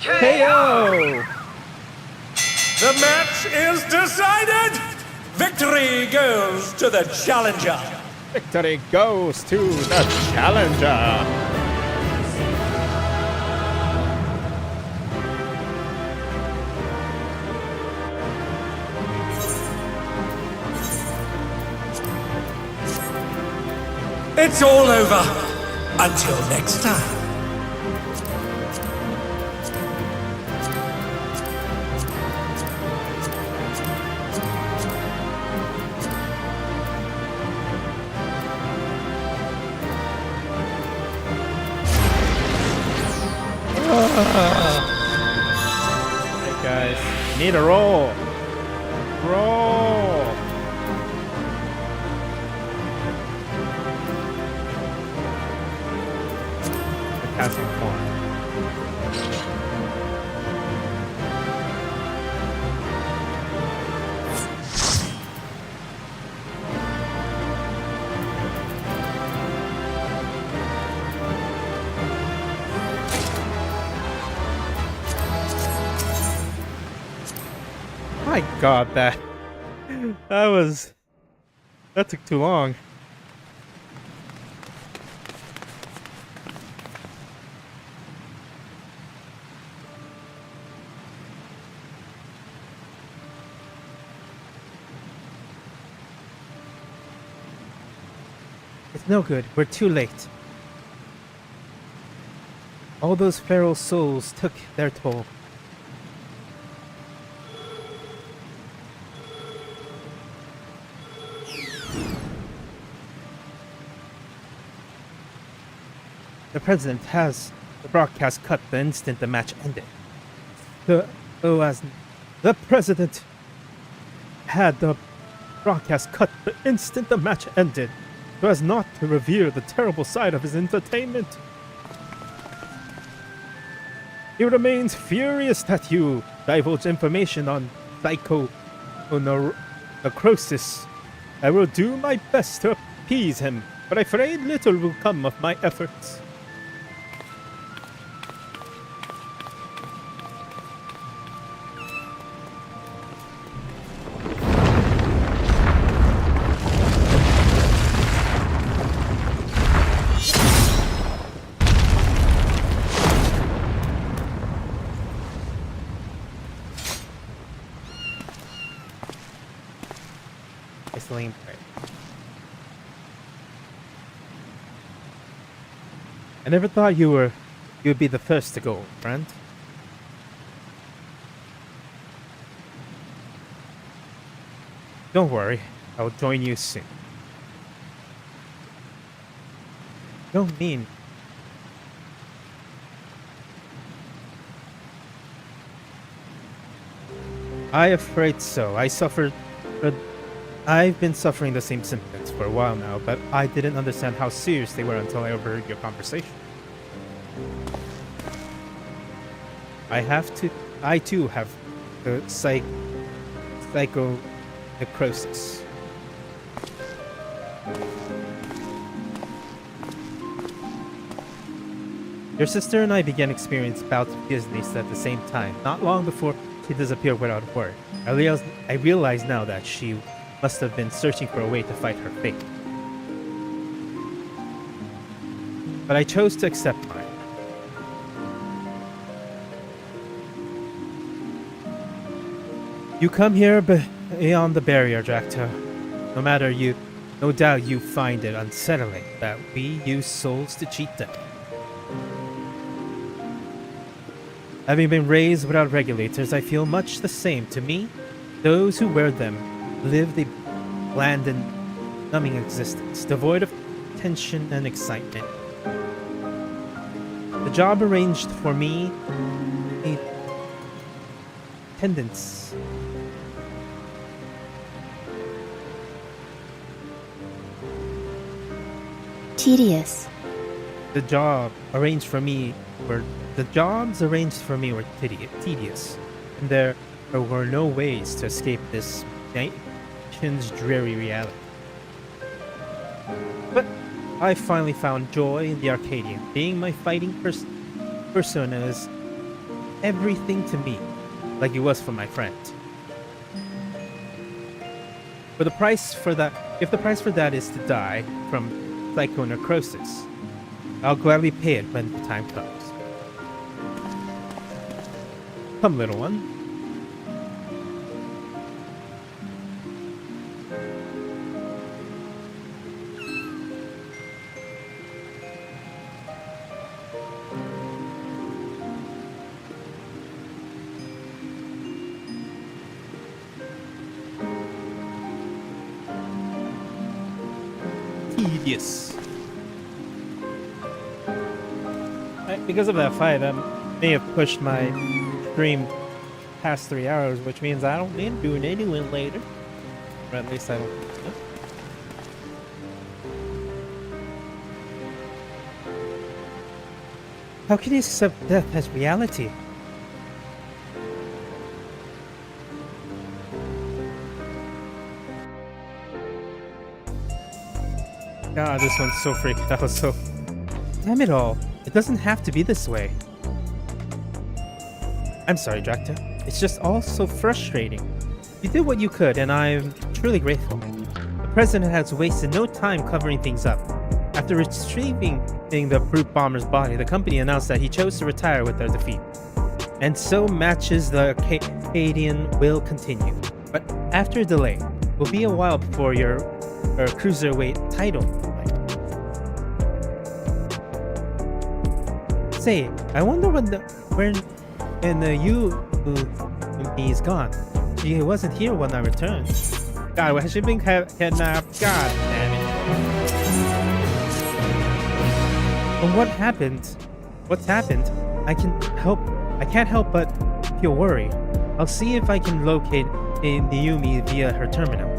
KO! The match is decided! Victory goes to the challenger! Victory goes to the challenger! It's all over. Until next time. Hey guys, need a roll. Roll. The casting form. My God, that took too long. It's no good. We're too late. All those feral souls took their toll. The president has the broadcast cut the instant the match ended. The president had the broadcast cut the instant the match ended, so as not to reveal the terrible side of his entertainment. He remains furious that you divulge information on necrosis. I will do my best to appease him, but I'm afraid little will come of my efforts. Isolating prey. I never thought you'd be the first to go, friend. Don't worry, I'll join you soon. Don't mean. I'm afraid so. I've been suffering the same symptoms for a while now, but I didn't understand how serious they were until I overheard your conversation. I too have the psychonecrosis. Your sister and I began experiencing bouts of dizziness at the same time, not long before she disappeared without word. I realize now that she must have been searching for a way to fight her fate. But I chose to accept mine. You come here beyond the barrier, Drac'to. No doubt you find it unsettling that we use souls to cheat them. Having been raised without regulators, I feel much the same. To me, those who wear them live the bland and numbing existence, devoid of tension and excitement. The job arranged for me a attendance. Tedious. The jobs arranged for me were tedious. and there were no ways to escape this nation's dreary reality. But I finally found joy in the Arcadian. Being my fighting persona is everything to me, like it was for my friend. But the price for that, if the price for that is to die from psychonecrosis, I'll gladly pay it when the time comes. Come, little one. Tedious. Because of that fight, I may have pushed my stream past 3 hours, which means I don't need to do it anyway later. Or at least I don't think so. How can you accept death as reality? God, this one's so freaked out, so... Damn it all. It doesn't have to be this way. I'm sorry, Drac'to. It's just all so frustrating. You did what you could, and I'm truly grateful. The President has wasted no time covering things up. After retrieving the brute bomber's body, the company announced that he chose to retire with their defeat. And so matches the Arcadian will continue. But after a delay, it will be a while before your Cruiserweight title fight. Say, I wonder when the Yumi's gone. She wasn't here when I returned. God, has she been kidnapped? God damn it. And what's happened, I can't help but feel worried. I'll see if I can locate Yumi via her terminal.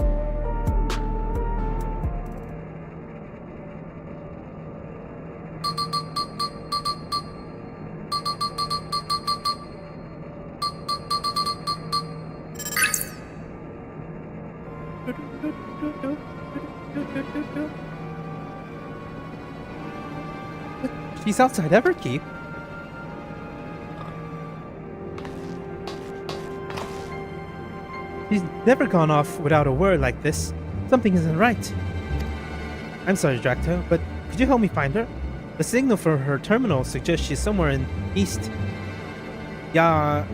She's outside Everkeep. She's never gone off without a word like this. Something isn't right. I'm sorry, Drac'to, but could you help me find her? The signal for her terminal suggests she's somewhere in East Yasulani.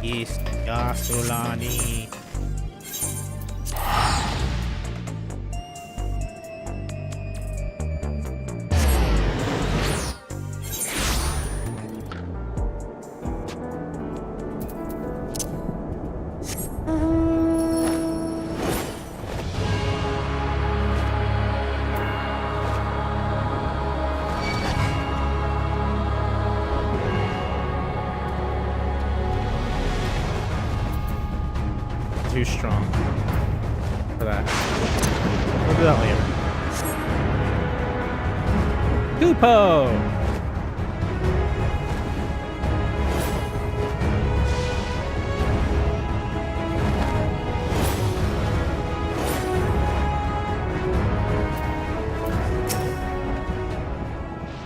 East Yasulani. Too strong for that. We'll do that later. Kupo!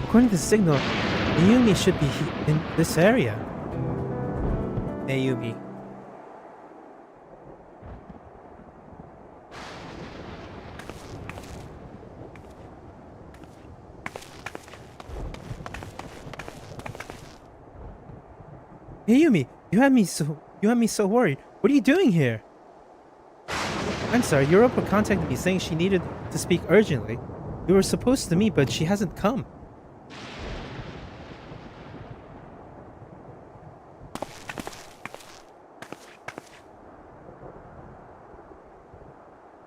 According to the signal, Yumi should be in this area. Hey, Yumi. Hey Yumi, you had me so worried. What are you doing here? I'm sorry, Europa contacted me saying she needed to speak urgently. We were supposed to meet, but she hasn't come.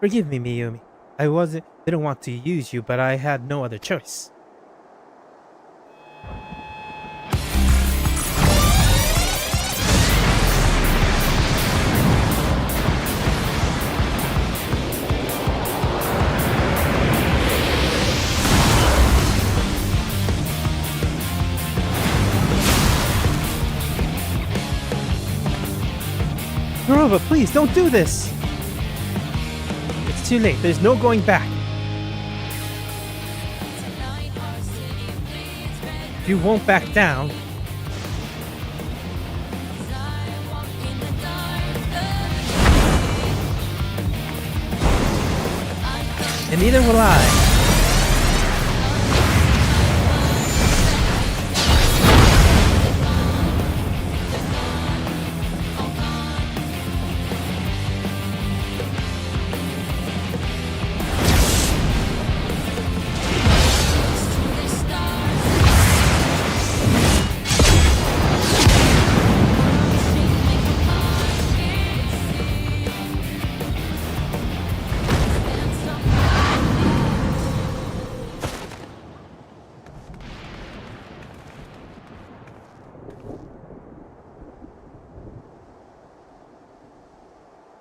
Forgive me, Miyumi. I didn't want to use you, but I had no other choice. Europa, please don't do this! It's too late. There's no going back. If you won't back down, and neither will I.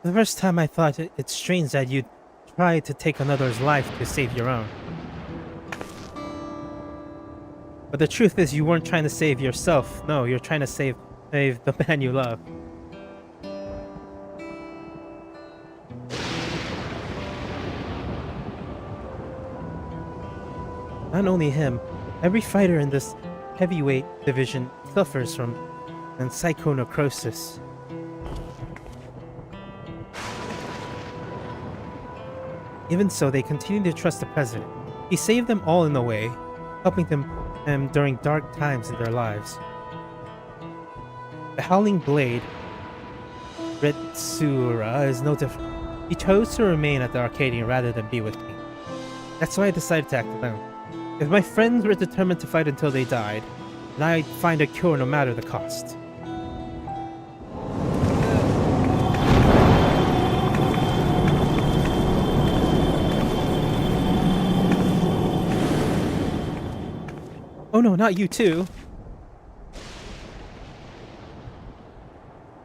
The first time I thought it's strange that you'd try to take another's life to save your own. But the truth is you weren't trying to save yourself. No, you're trying to save the man you love. Not only him, every fighter in this heavyweight division suffers from psychonecrosis. Even so, they continue to trust the president. He saved them all in a way, helping them during dark times in their lives. The Howling Blade, Retsura, is no different. He chose to remain at the Arcadian rather than be with me. That's why I decided to act alone. If my friends were determined to fight until they died, then I'd find a cure no matter the cost. Oh no, not you too.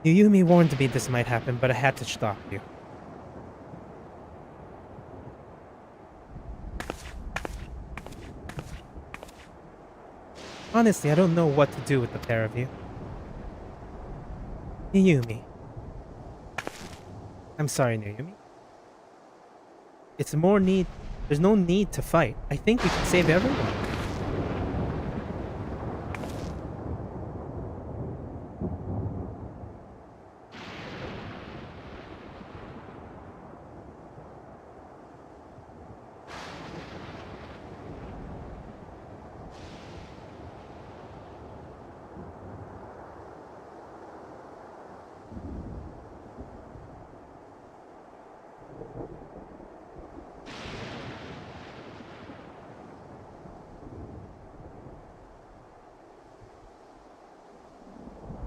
Yumi warned me this might happen, but I had to stop you. Honestly, I don't know what to do with the pair of you. Yumi. I'm sorry, Yumi. There's no need to fight. I think we can save everyone.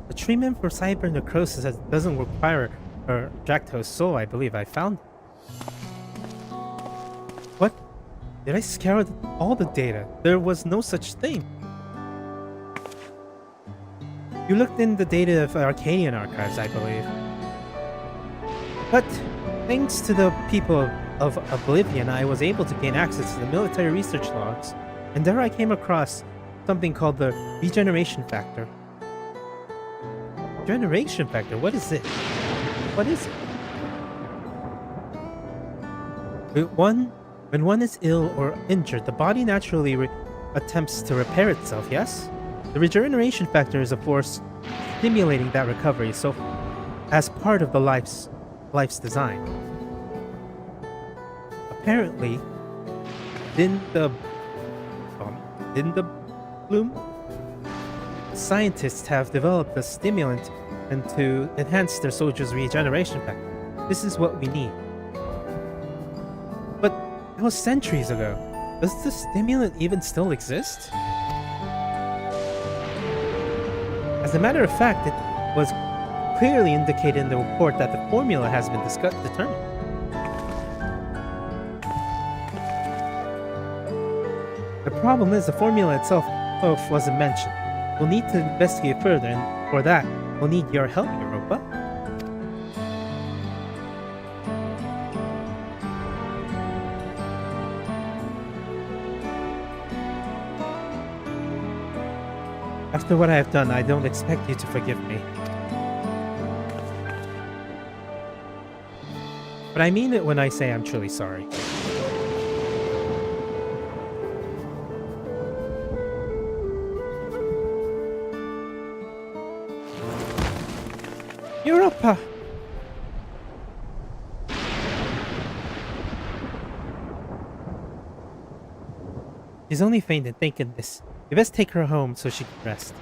The treatment for cybernecrosis doesn't require Drac'to's soul, I believe. I found. What? Did I scour all the data? There was no such thing. You looked in the data of Arcadian archives, I believe. But thanks to the people of Oblivion, I was able to gain access to the military research logs, and there I came across something called the regeneration factor. Regeneration factor? What is it? What is it? When one is ill or injured, the body naturally attempts to repair itself, yes? The regeneration factor is a force stimulating that recovery, so as part of the life's design. Apparently, in the bloom, scientists have developed a stimulant and to enhance their soldiers' regeneration factor. This is what we need. But that was centuries ago. Does the stimulant even still exist? As a matter of fact, it was clearly indicated in the report that the formula has been determined. The problem is the formula itself wasn't mentioned. We'll need to investigate further, and for that, we'll need your help, Europa. After what I have done, I don't expect you to forgive me. but I mean it when I say I'm truly sorry. Europa! She's only fainted thinking this. You best take her home so she can rest.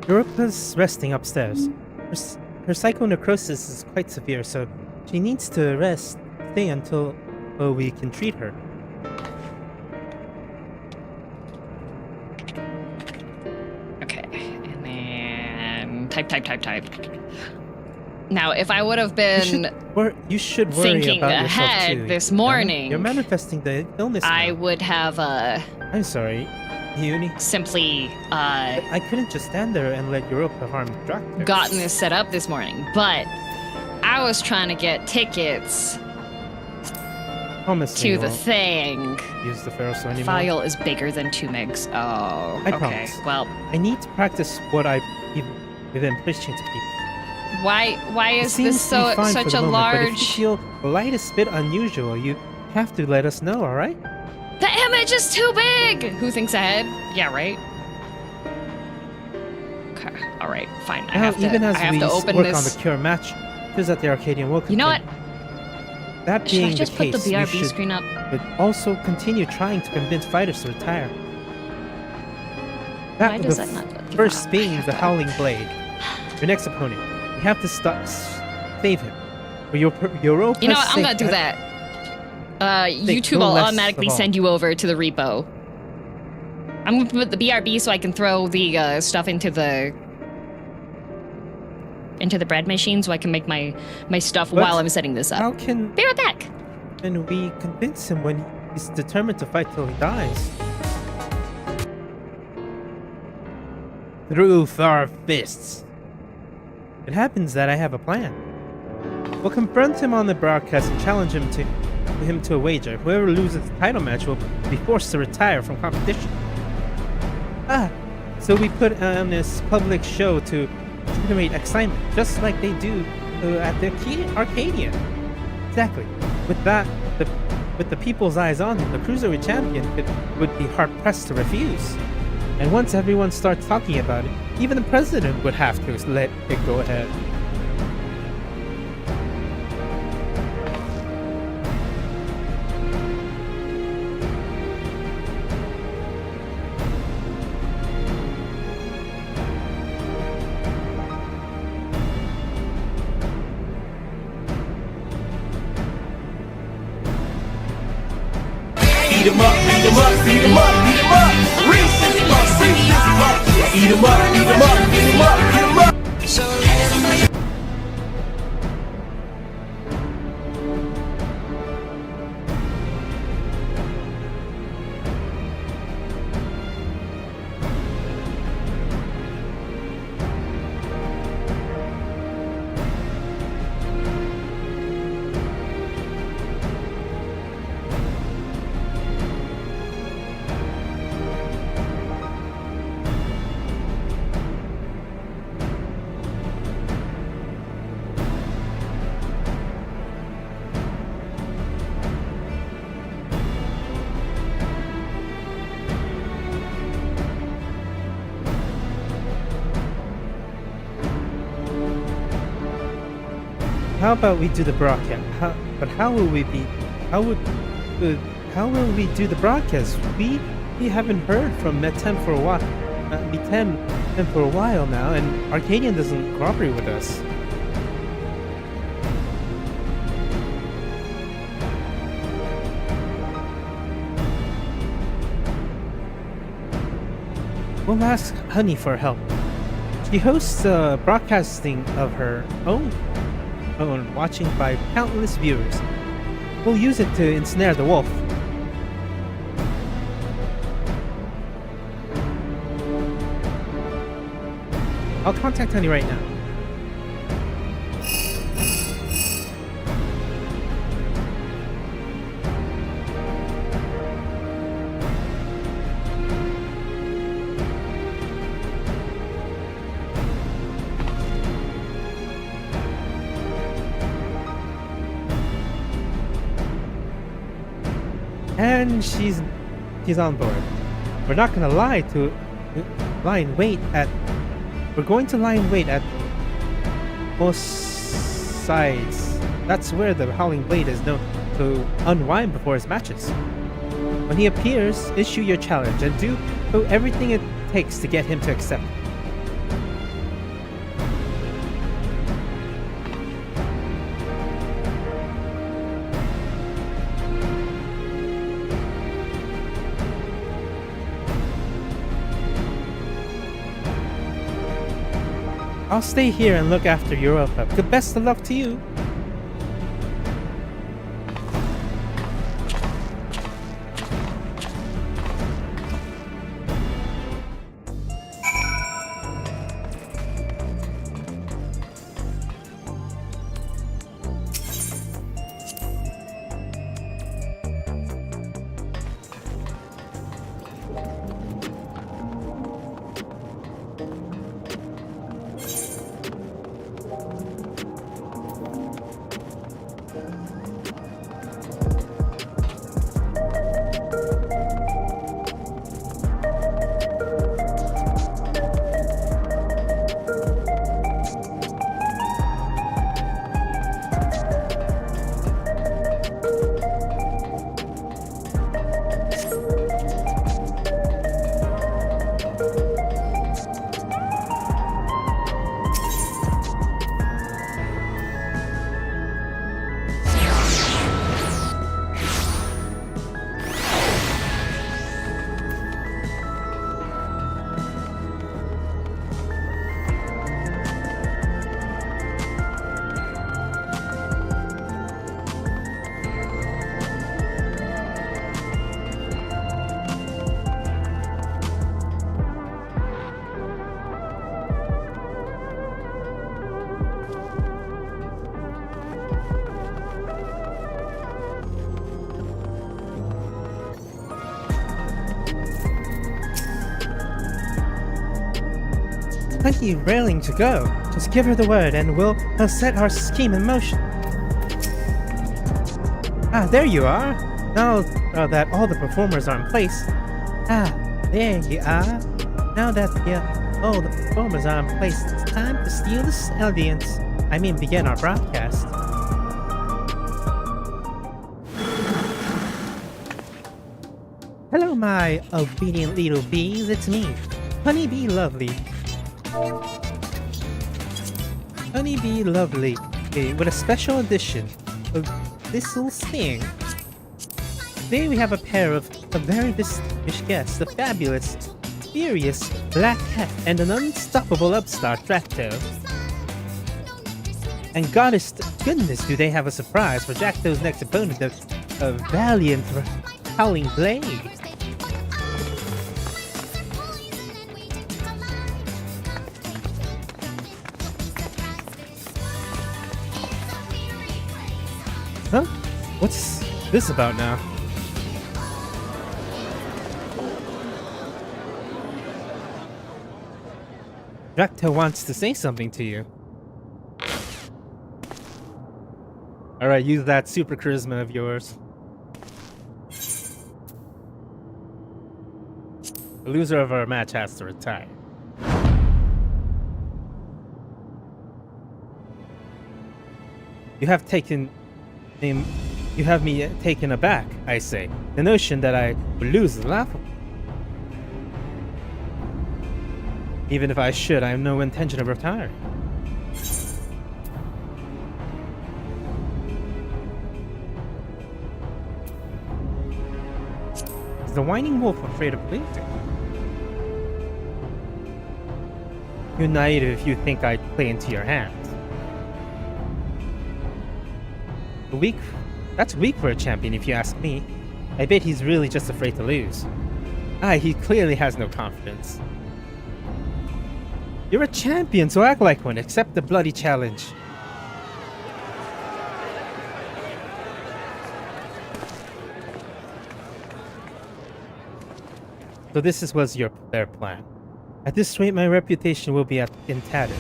Europa's resting upstairs. Her psychonecrosis is quite severe, so she needs to stay until we can treat her. Okay, and then type. Now, if I would have been You should worry thinking about yourself ahead too. this morning, You're manifesting the illness. I now. would have I'm sorry, Uni. simply I couldn't just stand there and let Europa harm Drac'to. gotten this set up this morning, but I was trying to get tickets Promise to me the you thing. won't use the Pharaoh anymore. File is bigger than 2 megs. Oh, I okay. promise. Well, I need to practice what I've been preaching to people. why It is seems this to be fine such for the a moment, but if you large? feel the lightest bit unusual, you have to let us know, alright? The image is too big. Who thinks ahead? Yeah, right. Okay, all right, fine. I Now, have to. even as I have we to open work this. on the cure match, is at the Arcadian will You know what? That Should being I just the put case, the we BRB should screen up? but also continue trying to convince fighters to retire. Why does the that not give first up? being I have the to- Howling Blade. Your next opponent. You have to save him. For Europa's You know what? I'm sake, gonna do that. YouTube no will less automatically of all. send you over to the repo. I'm gonna put the BRB so I can throw the stuff into the bread machine so I can make my stuff But while I'm setting this up. How can Be right back. we convince him when he's determined to fight till he dies? Through our fists. It happens that I have a plan. We'll confront him on the broadcast and challenge him to a wager. Whoever loses the title match will be forced to retire from competition. So we put on this public show to generate excitement, just like they do at the Arcadian. Exactly. With that, with the people's eyes on him, the Cruiserweight champion would be hard-pressed to refuse. And once everyone starts talking about it, even the president would have to let it go ahead. Eat 'em up, beat 'em up, beat 'em up, beat 'em up. Reese this much, Reese this much. Eat 'em up, beat 'em up, beat 'em up, beat 'em up. How about we do the broadcast? How will we do the broadcast? We haven't heard from Metem for a while. Metem for a while now, and Arcadian doesn't cooperate with us. We'll ask Honey for help. She hosts a broadcasting of her own, watching by countless viewers. We'll use it to ensnare the wolf. I'll contact Honey right now. And she's on board. We're not gonna lie in wait at. We're going to lie in wait at both sides. That's where the Howling Blade is known to unwind before his matches. When he appears, issue your challenge and do everything it takes to get him to accept. I'll stay here and look after Europa. Good best of luck to you. Plenty railing to go. Just give her the word and we'll set our scheme in motion. Ah, there you are. Now that all the performers are in place. Ah, there you are. Now that all the performers are in place, it's time to steal this audience. I mean, begin our broadcast. Hello, my obedient little bees. It's me, Honeybee Lovely. Honeybee Lovely, with a special edition of this little thing. Today we have a pair of very distinguished guests, the fabulous, furious Black Cat and an unstoppable upstart Drac'to. And goddess goodness do they have a surprise for Drac'to's next opponent, a valiant Howling Blade. Huh? What's this about now? Drac'to wants to say something to you. Alright, use that super charisma of yours. The loser of our match has to retire. You have me taken aback, I say. The notion that I would lose is laughable. Even if I should, I have no intention of retiring. Is the whining wolf afraid of bleeding? You're naive if you think I'd play into your hands. Weak? That's weak for a champion if you ask me. I bet he's really just afraid to lose. He clearly has no confidence. You're a champion, so act like one. Accept the bloody challenge. So this was their plan. At this rate, my reputation will be in tatters.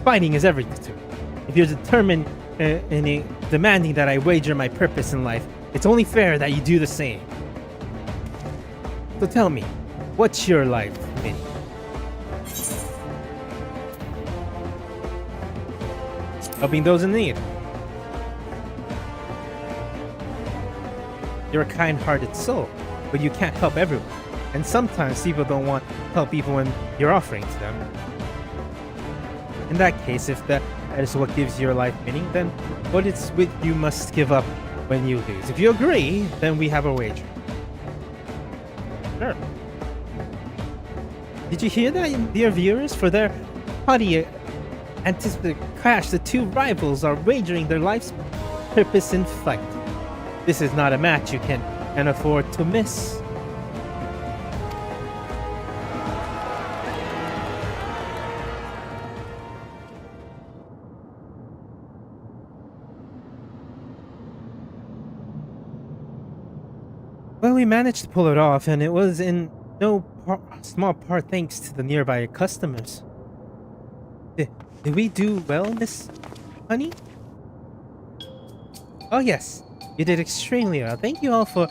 Fighting is everything to me. If you're determined and demanding that I wager my purpose in life, it's only fair that you do the same. So tell me, what's your life, Minnie? Helping those in need. You're a kind-hearted soul, but you can't help everyone. And sometimes people don't want help even when you're offering to them. In that case, if that is what gives your life meaning, then what it's with you must give up when you lose. If you agree, then we have a wager. Sure. Did you hear that, dear viewers? For their haughty anticipated clash, the two rivals are wagering their life's purpose in fight. This is not a match you can afford to miss. Well, we managed to pull it off, and it was in no small part thanks to the nearby customers. Did we do well, Miss Honey? Oh yes, you did extremely well. Thank you all for...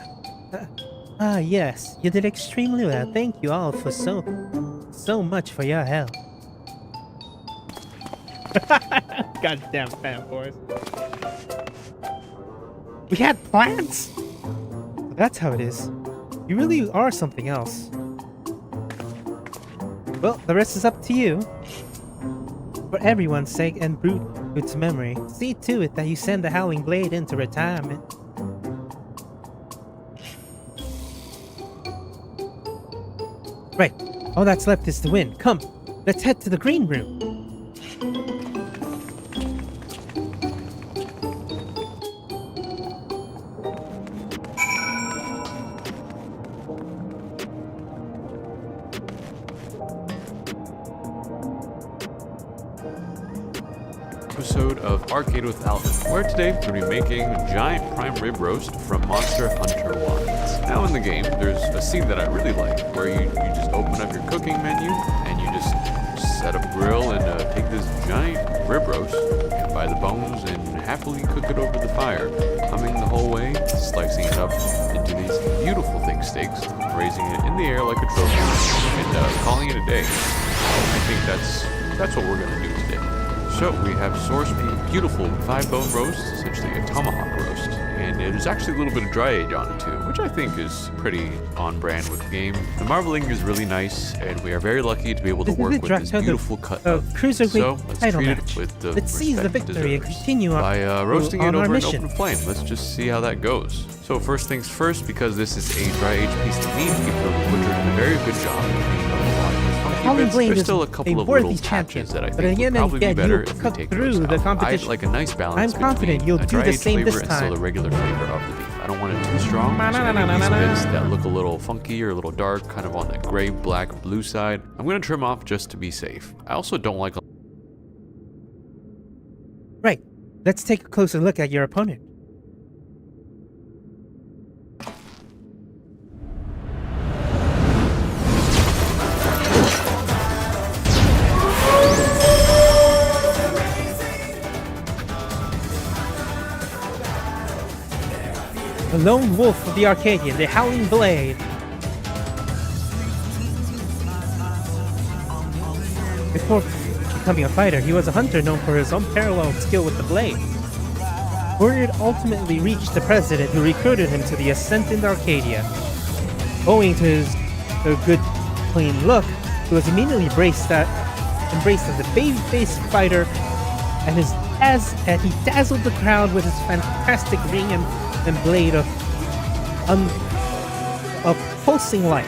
yes, you did extremely well. Thank you all for so much for your help. Goddamn fanboys. We had plans? That's how it is. You really are something else. Well, the rest is up to you. For everyone's sake and Brute's memory, see to it that you send the Howling Blade into retirement. Right. All that's left is to win. Come, let's head to the green room. Episode of Arcade with Alvin, where today we're going to be making giant prime rib roast from Monster Hunter Wilds. Now in the game, there's a scene that I really like, where you just open up your cooking menu, and you just set up a grill and take this giant rib roast, and buy the bones, and happily cook it over the fire, humming the whole way, slicing it up into these beautiful thick steaks, raising it in the air like a trophy, and calling it a day. I think that's what we're going to do today. So we have sourced a beautiful 5-bone roast, essentially a tomahawk roast, and there's actually a little bit of dry age on it too, which I think is pretty on brand with the game. The marbling is really nice, and we are very lucky to be able to work with this beautiful cut of Cruiserweight so let's title treat match. it with the Let's seize the victory and continue by roasting it on our over an mission. open flame. Let's just see how that goes. So first things first, because this is a dry aged piece of meat, even though the butcher did a very good job of cleaning up the body. Howling Blade There's is still a couple a of worthy little champion, patches that I but think would again probably be and better again, if we cut take through those the out. competition. I'd like a nice balance I'm confident between you'll a do the dry-aged same flavor this and still time. the regular flavor of the beef. I don't want it too strong, so any of these bits that look a little funky or a little dark, kind of on the gray, black, blue side, I'm going to trim off just to be safe. I also don't like... Right. Let's take a closer look at your opponent. The lone wolf of the Arcadian, the Howling Blade. Before becoming a fighter, he was a hunter known for his unparalleled skill with the blade. Word ultimately reached the president, who recruited him to the Ascent in Arcadia. Owing to his good, clean look, he was immediately embraced as a baby-faced fighter, and he dazzled the crowd with his fantastic ring and blade of pulsing light.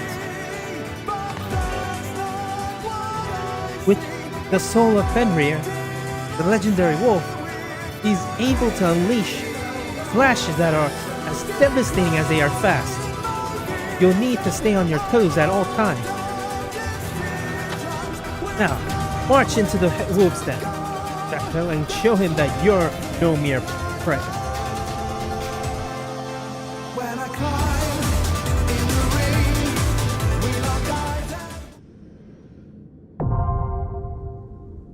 With the soul of Fenrir, the legendary wolf, he's able to unleash flashes that are as devastating as they are fast. You'll need to stay on your toes at all times. Now, march into the wolf's den, Drac'to, and show him that you're no mere prey.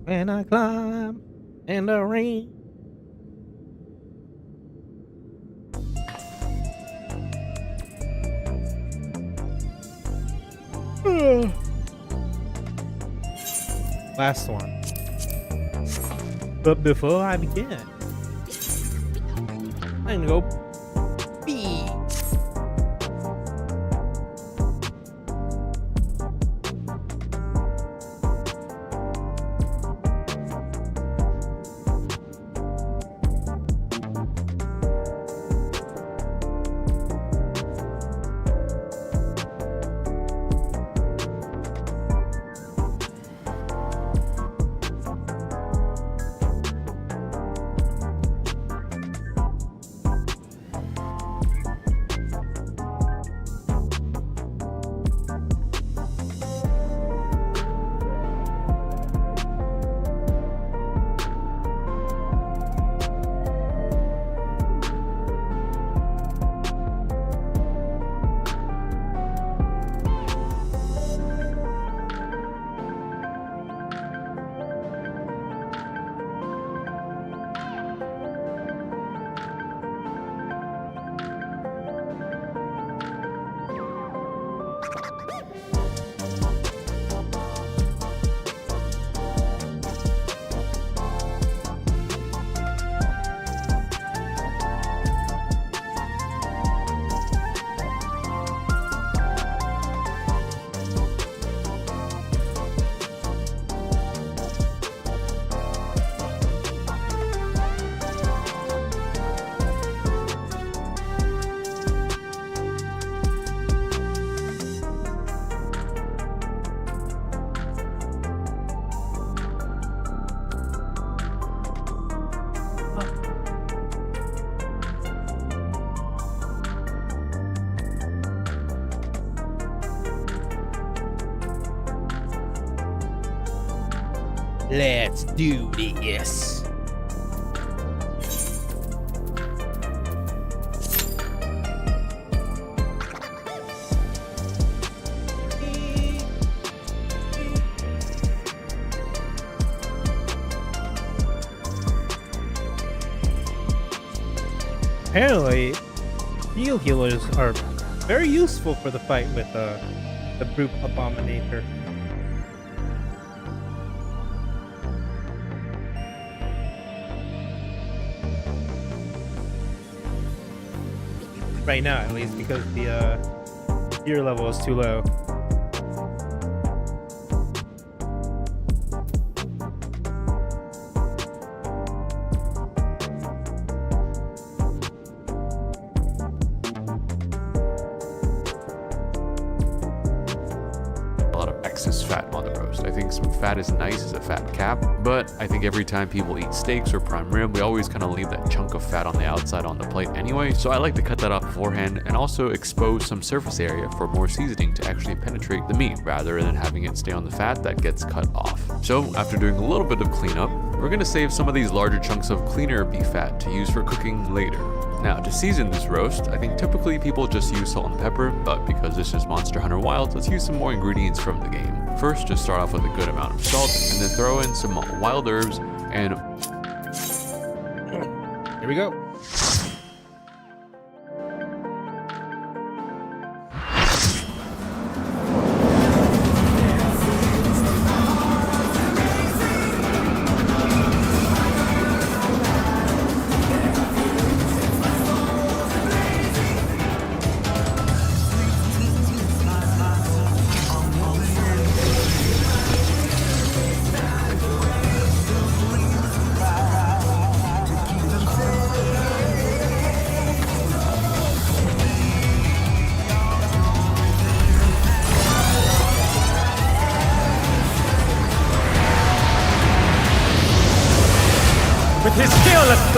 When I climb in the rain. Last one. But before I begin, I'm gonna go pee. Let's do this. Apparently, shield healers are very useful for the fight with the brute abominator. Right now, at least, because the gear level is too low. Excess fat on the roast. I think some fat is nice as a fat cap, but I think every time people eat steaks or prime rib, we always kind of leave that chunk of fat on the outside on the plate anyway, so I like to cut that off beforehand and also expose some surface area for more seasoning to actually penetrate the meat rather than having it stay on the fat that gets cut off. So after doing a little bit of cleanup, we're going to save some of these larger chunks of cleaner beef fat to use for cooking later. Now, to season this roast, I think typically people just use salt and pepper, but because this is Monster Hunter Wilds, let's use some more ingredients from the game. First, just start off with a good amount of salt, and then throw in some wild herbs and... Here we go.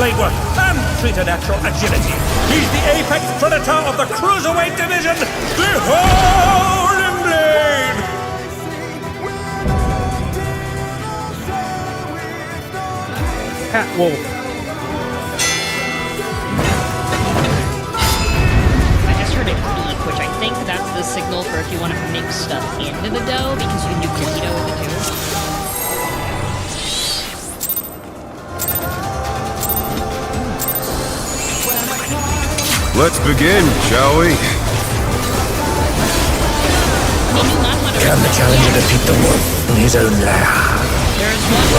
blade work and preternatural agility. He's the apex predator of the Cruiserweight division, the Holding Blade! Cat Wolf. I just heard it beep, which I think that's the signal for if you want to mix stuff into the dough, because you can do cookie dough with it too. Let's begin, shall we? Can the challenger defeat the wolf in his own lair? There's one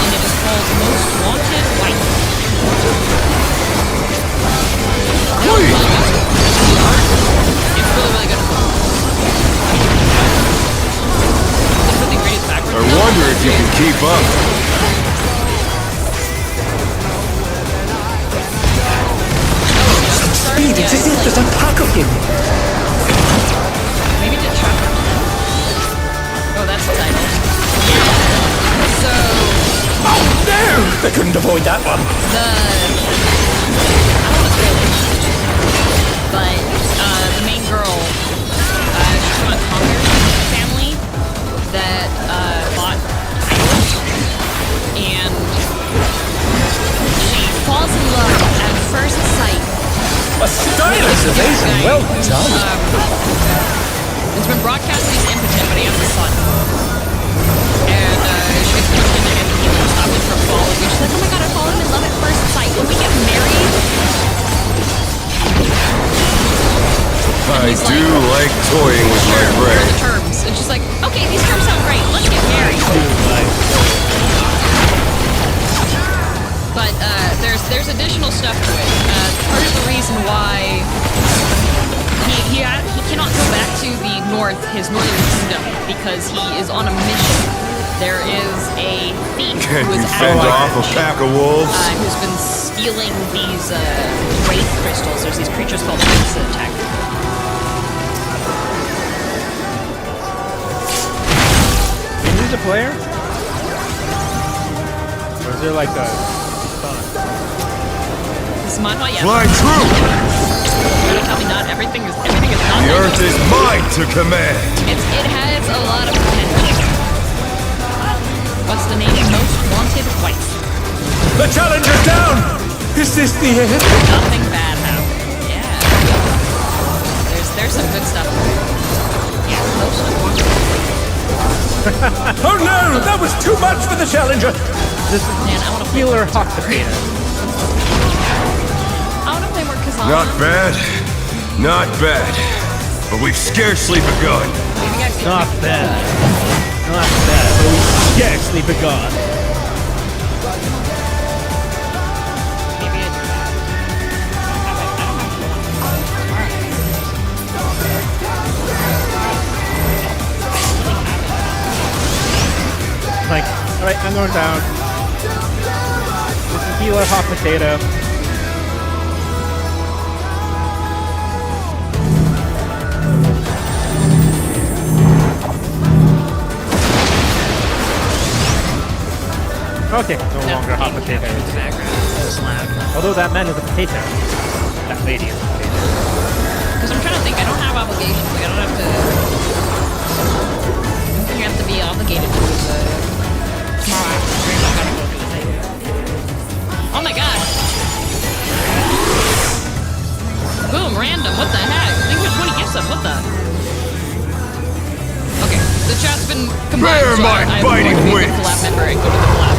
and it is called Most Wanted White. Wait! It's really, really good. It's really great backwards. I wonder if you can keep up. Speed, it's as if there's a pack of him. Maybe to Trapper. Oh, that's the title. Yeah. So, Oh no! They couldn't avoid that one. I don't know what's really, but the main girl, she's from a Conquer family that bought idols, and she falls in love at first sight. A stylish evasion, well done. It's been broadcast that he's impotent, but he has a son. And she gets pushed into him and he won't stop it from falling. And she's like, oh my god, I've fallen in love at first sight. When we get married... I do like toying with my Sure, what are prey. the terms? And she's like, okay, these terms sound great. Let's get married. But there's additional stuff to it. Part of the reason why he cannot go back to the north, his northern kingdom, because he is on a mission. There is a thief Can who you is fend out off a pack of wolves? who's been stealing these wraith crystals. There's these creatures called wraiths that attack. Can you use a player? Or is there like a... This is manhwa, yeah. Fly true! Tell me not everything is not. The earth is mine to command! It has a lot of potential. What's the name? Most Wanted White. The challenger's down! Is this the end? Nothing bad happened. Yeah. There's some good stuff. Yeah, most wanted. Oh no! That was too much for the challenger! This is Man, I want to play Healer Hot Potato. I want to play more Kazan. Not bad. Not bad. But we've scarcely begun. Maybe guys can Not bad. Not bad, but we scarcely begun. Maybe I do that. I don't have to. Like, alright, I'm going down. This is Healer Hot Potato. Okay, no longer hot potato. Although that man is a potato. That lady is a potato. Because I'm trying to think, I don't have obligations. Like, I don't have to. You have to be obligated to tomorrow afternoon. I gotta go do a thing. Oh my god! Boom, random. What the heck? I think there's 20 gifts up. What the? Okay, the chat's been combined. Bear So my I'm biting going to be wings. the collab member and go to the collab.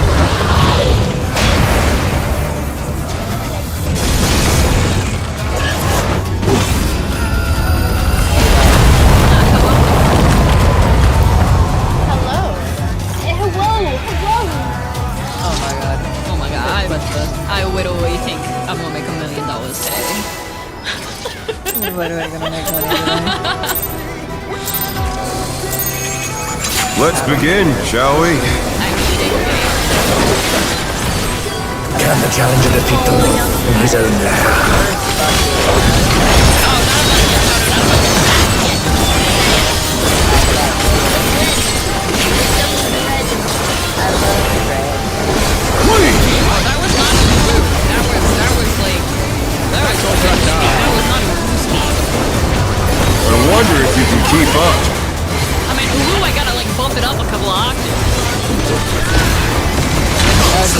I literally think I'm gonna make $1 million today. Literally gonna make money today. Let's begin, shall we? I'm eating Can the challenger defeat the wolf in his own lair?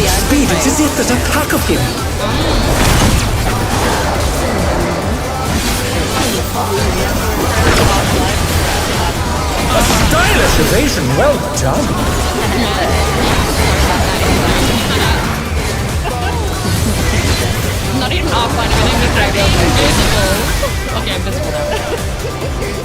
Speed, it is it, there's a pack of him. A stylish evasion, well done. Not even offline, I'm invisible. Okay, I'm visible now.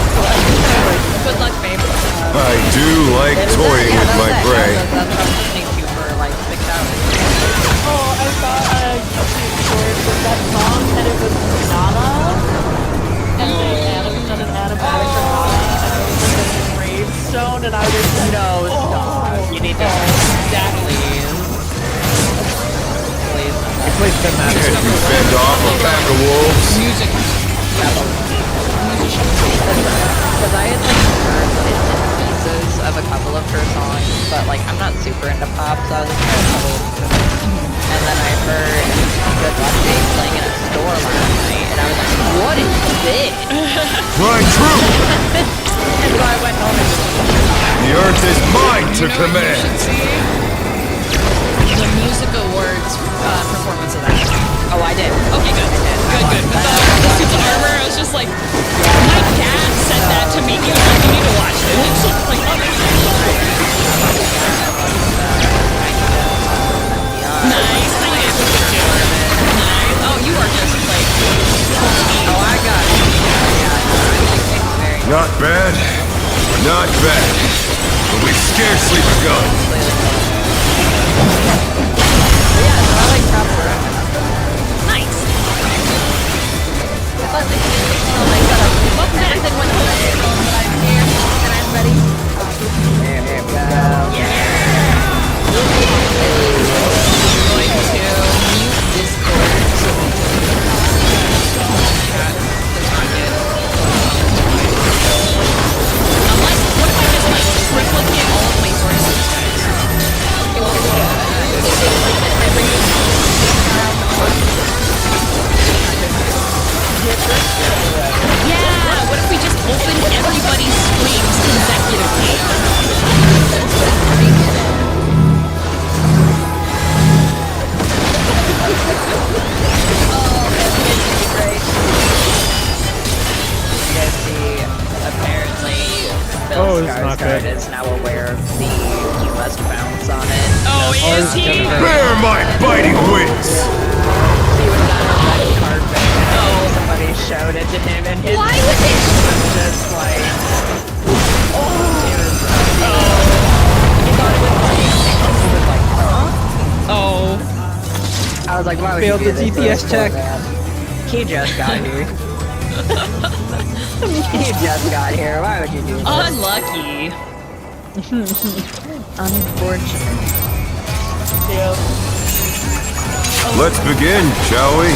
Good luck, babe. I do like toying with my prey. That's what I was listening to for like 6 hours. Oh, I saw a YouTube short with that song and it was Nana. And they done an animatic for Nana and it was like a gravestone and I was like, No, stop. You need to exactly. please. Can't you fend off a pack of wolves? Music. Because I had like heard bits and pieces of a couple of her songs, but like I'm not super into pop, so I was like, and then I heard Good Luck Day playing in a store last night, and I was like, what is this? My troop! And so I went home and The earth is mine to command! The music awards performance of that. oh, I did. Okay, good. Good. The suits of armor, I was just like, my dad said that to me. He was like, you need to watch this. Like, oh, nice. I need to watch it too. Nice. Oh, you are just like, Oh, I got it. Not bad. Not bad. But we've scarcely begun. I like proper. nice. But like, welcome to everything went away, but I'm here and I'm ready. There we go. Going to mute Discord. Chat does not get. I'm like, what if I just like triplicate all of my sources, guys? Yeah, what if we just opened everybody's streams consecutively? You guys see, apparently, Bill Oh, it's not Skarsgård good. is now aware of the US bounce on it. Oh, is he? Bear my biting wings! He was on a red carpet. Oh, somebody showed it to him, and his Why would they? was just like, he thought it was funny. He was like, huh? Oh. I was like, why would Failed you do the this GPS to a poor check. man? He just got here. He just got here. Why would you do this? Unlucky. Unfortunate. Let's begin, shall we?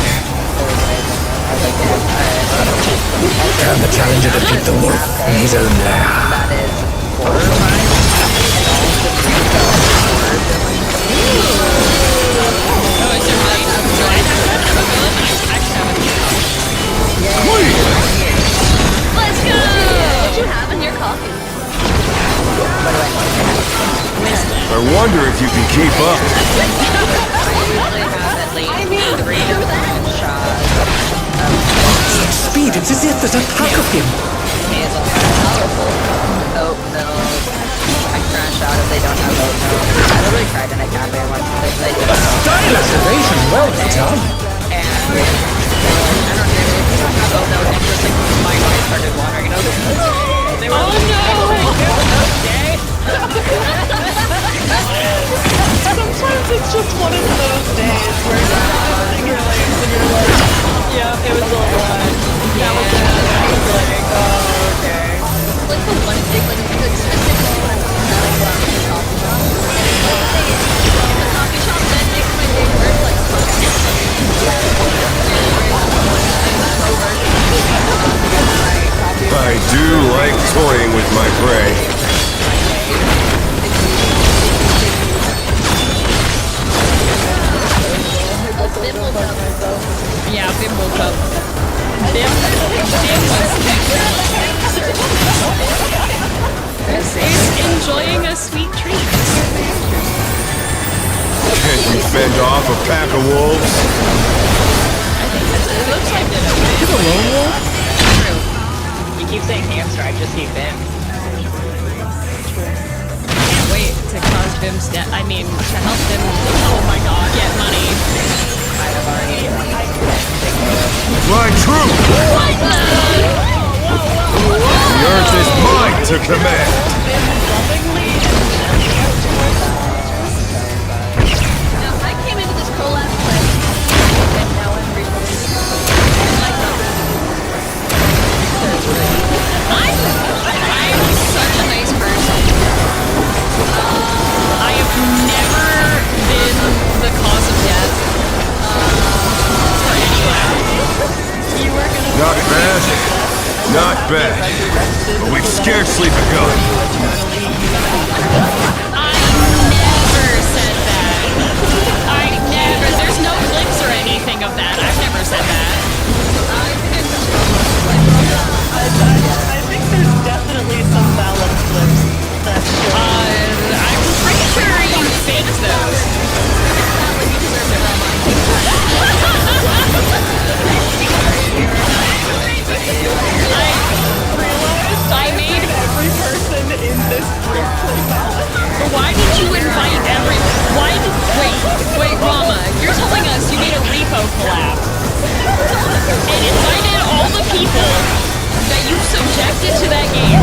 Can the challenger defeat the wolf in his own lair? That is quarter time. Oh, is it right? Do I have that? I have a villain? I actually have a Let's go! What you have in your coffee? I wonder if you can keep up. I usually have at least 3 different shots of Speed, it is it, there's a pack of him. hazel powerful oat milk. I crash out if they don't have oat milk. I literally cried in a cafe once because they didn't have Stylish evasion, well done. and I don't know if you don't have oat milk and just like my eyes started watering and I was like, they were Oh no! Sometimes it's just one of those days where you're closing your legs and you're like, yeah, it was a lot. That was like, like toying with my prey. Yeah, Bim woke up. Bim is enjoying a sweet treat. Can't you fend off a pack of wolves? It looks like it. He's a lone wolf? True. You keep saying hamster, I just see Bim. Can't wait to cause Bim's death. I mean, to help Bim, oh my god, get money. I've already. My troop! The earth is mine to command! Now, I came into this collab play, and now I'm I'm such a nice person. I have never been the cause of death for anyone. Not bad. Not bad. But we've scarcely begun. I never said that. I never. There's no clips or anything of that. I've never said that. I think there's definitely some valid clips that show. I'm pretty sure you faked those. I made every person in this group play valid. But why did you invite wait, Rama, you're telling us you made a repo collab and invited all the people that you subjected to that game?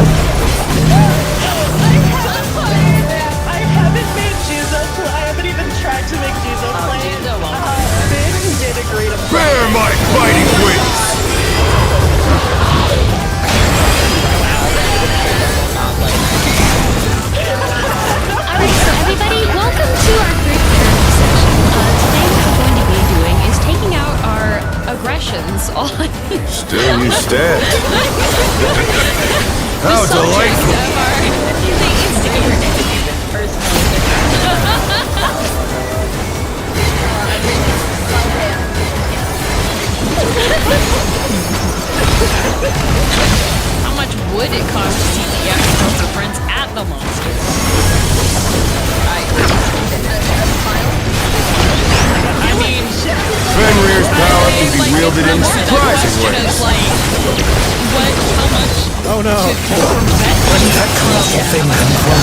I haven't made Jizo play. I haven't even tried to make Jizo play. Jizo won't. Finn did agree to play. Bear my fighting wings! Alright, so everybody, welcome to our group therapy session. Today what we're going to be doing is taking out our aggressions on Still you stand. the How subject delightful! of our the instigator. How much would it cost to CTF fingerprints at the monster? I mean, Fenrir's power can be wielded in surprising ways. How much? Oh no. That colossal thing come from?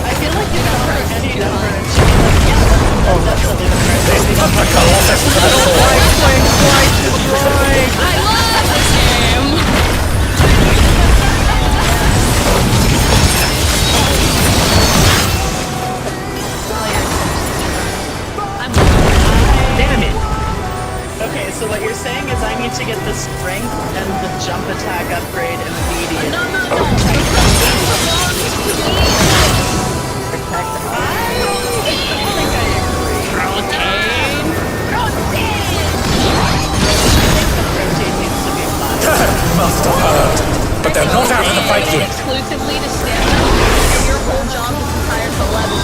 I feel like you cover any number and she's like, yeah, that's a little crazy. Not the colossus vessel. I love this game. Damn it. Okay, so what you're saying is I need to get the strength and the jump attack upgrade immediately. Must have heard. But they're not out of the fight yet. Exclusively to stamina, and your whole job is entire to level.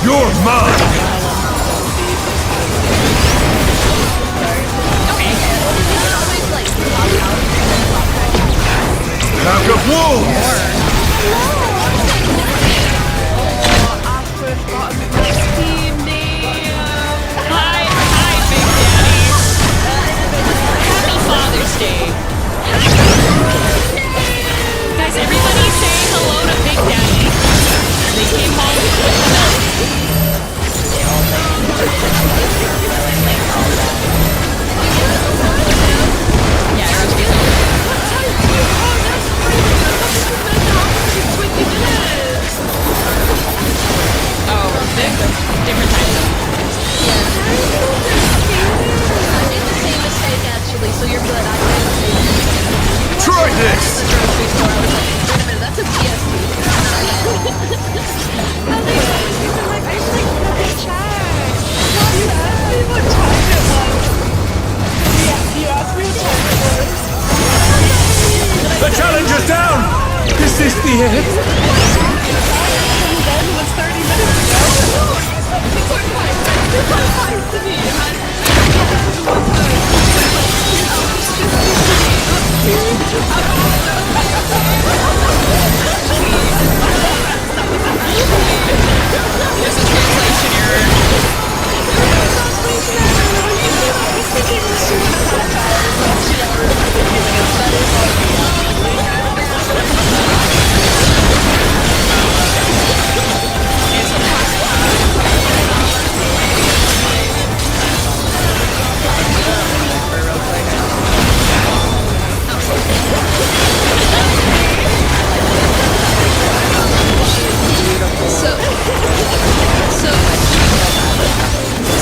You're mine! Pack of wolves! Shit! Then was 30 minutes There's a translation error.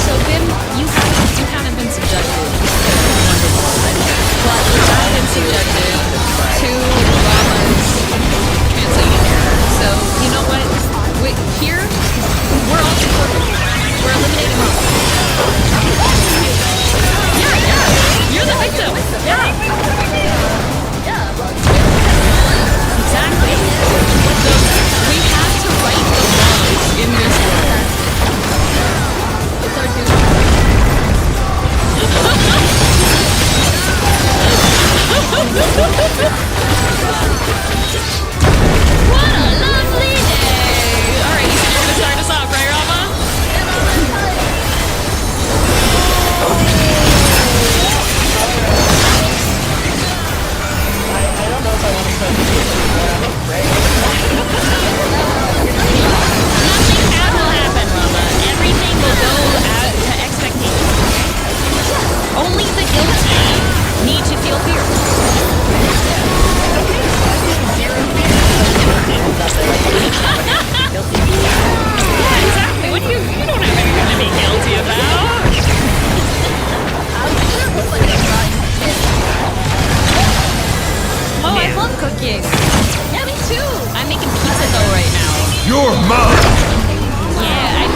So Bim, you haven't been subjected to but you have been subjected to Rama's translating error. So you know what? Here, we're all supporting. We're eliminating Rama. Yeah, you're the victim. Yeah. Exactly. So we have to right the wrongs in this world. It's our What a lovely day! Alright, you said you're gonna start us off, right, Rama? I don't know if I want to put Nothing bad will happen, Rama. Everything will go out to expectation. Only the guilty need to feel fear. Yeah, exactly. What you don't have anything to be guilty about. Oh, I love cooking. Yeah, me too. I'm making pizza dough right now. You're mine! Yeah, I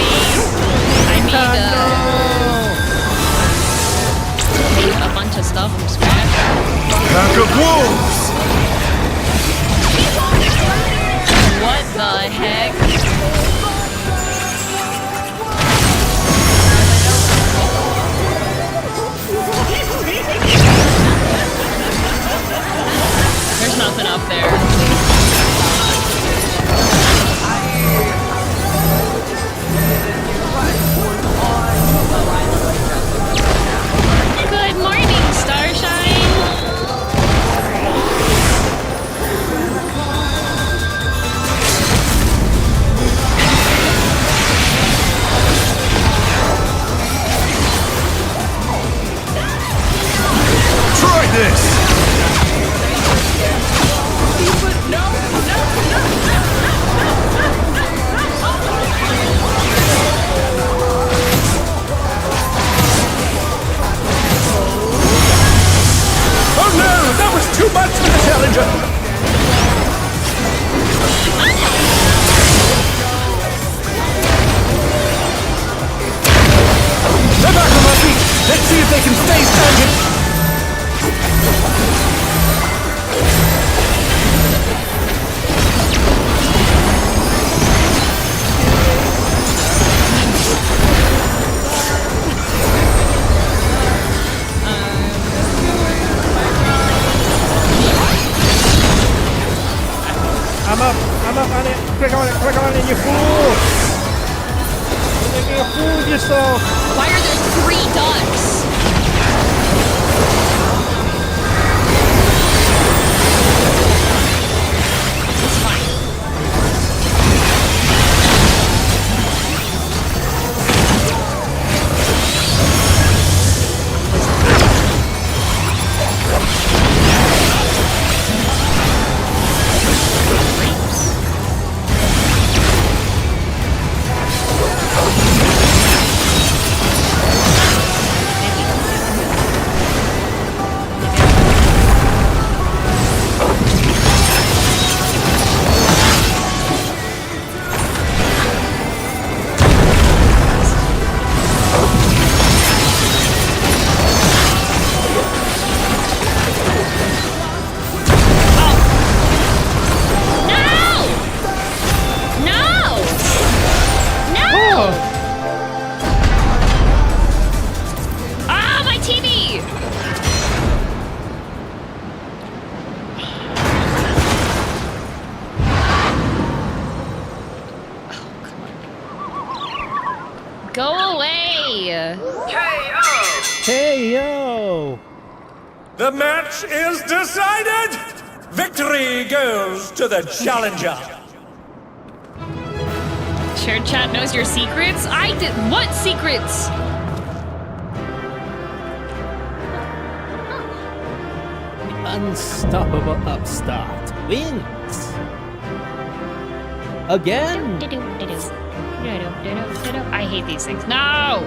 made a bunch of stuff from scratch. Pack of wolves! What the heck? There's nothing up there. Good morning, Starshine! Try this! Oh no! That was too much for the challenger! They're back on my feet! Let's see if they can stay standing! I'm up on it! Click on it, you fool! You're making a fool of yourself! Why are there 3 ducks? It's fine. TV! Go away! Hey yo! The match is decided! Victory goes to the challenger! Shared chat knows your secrets? I did. What secrets? Unstoppable upstart wins. Again. I hate these things. No!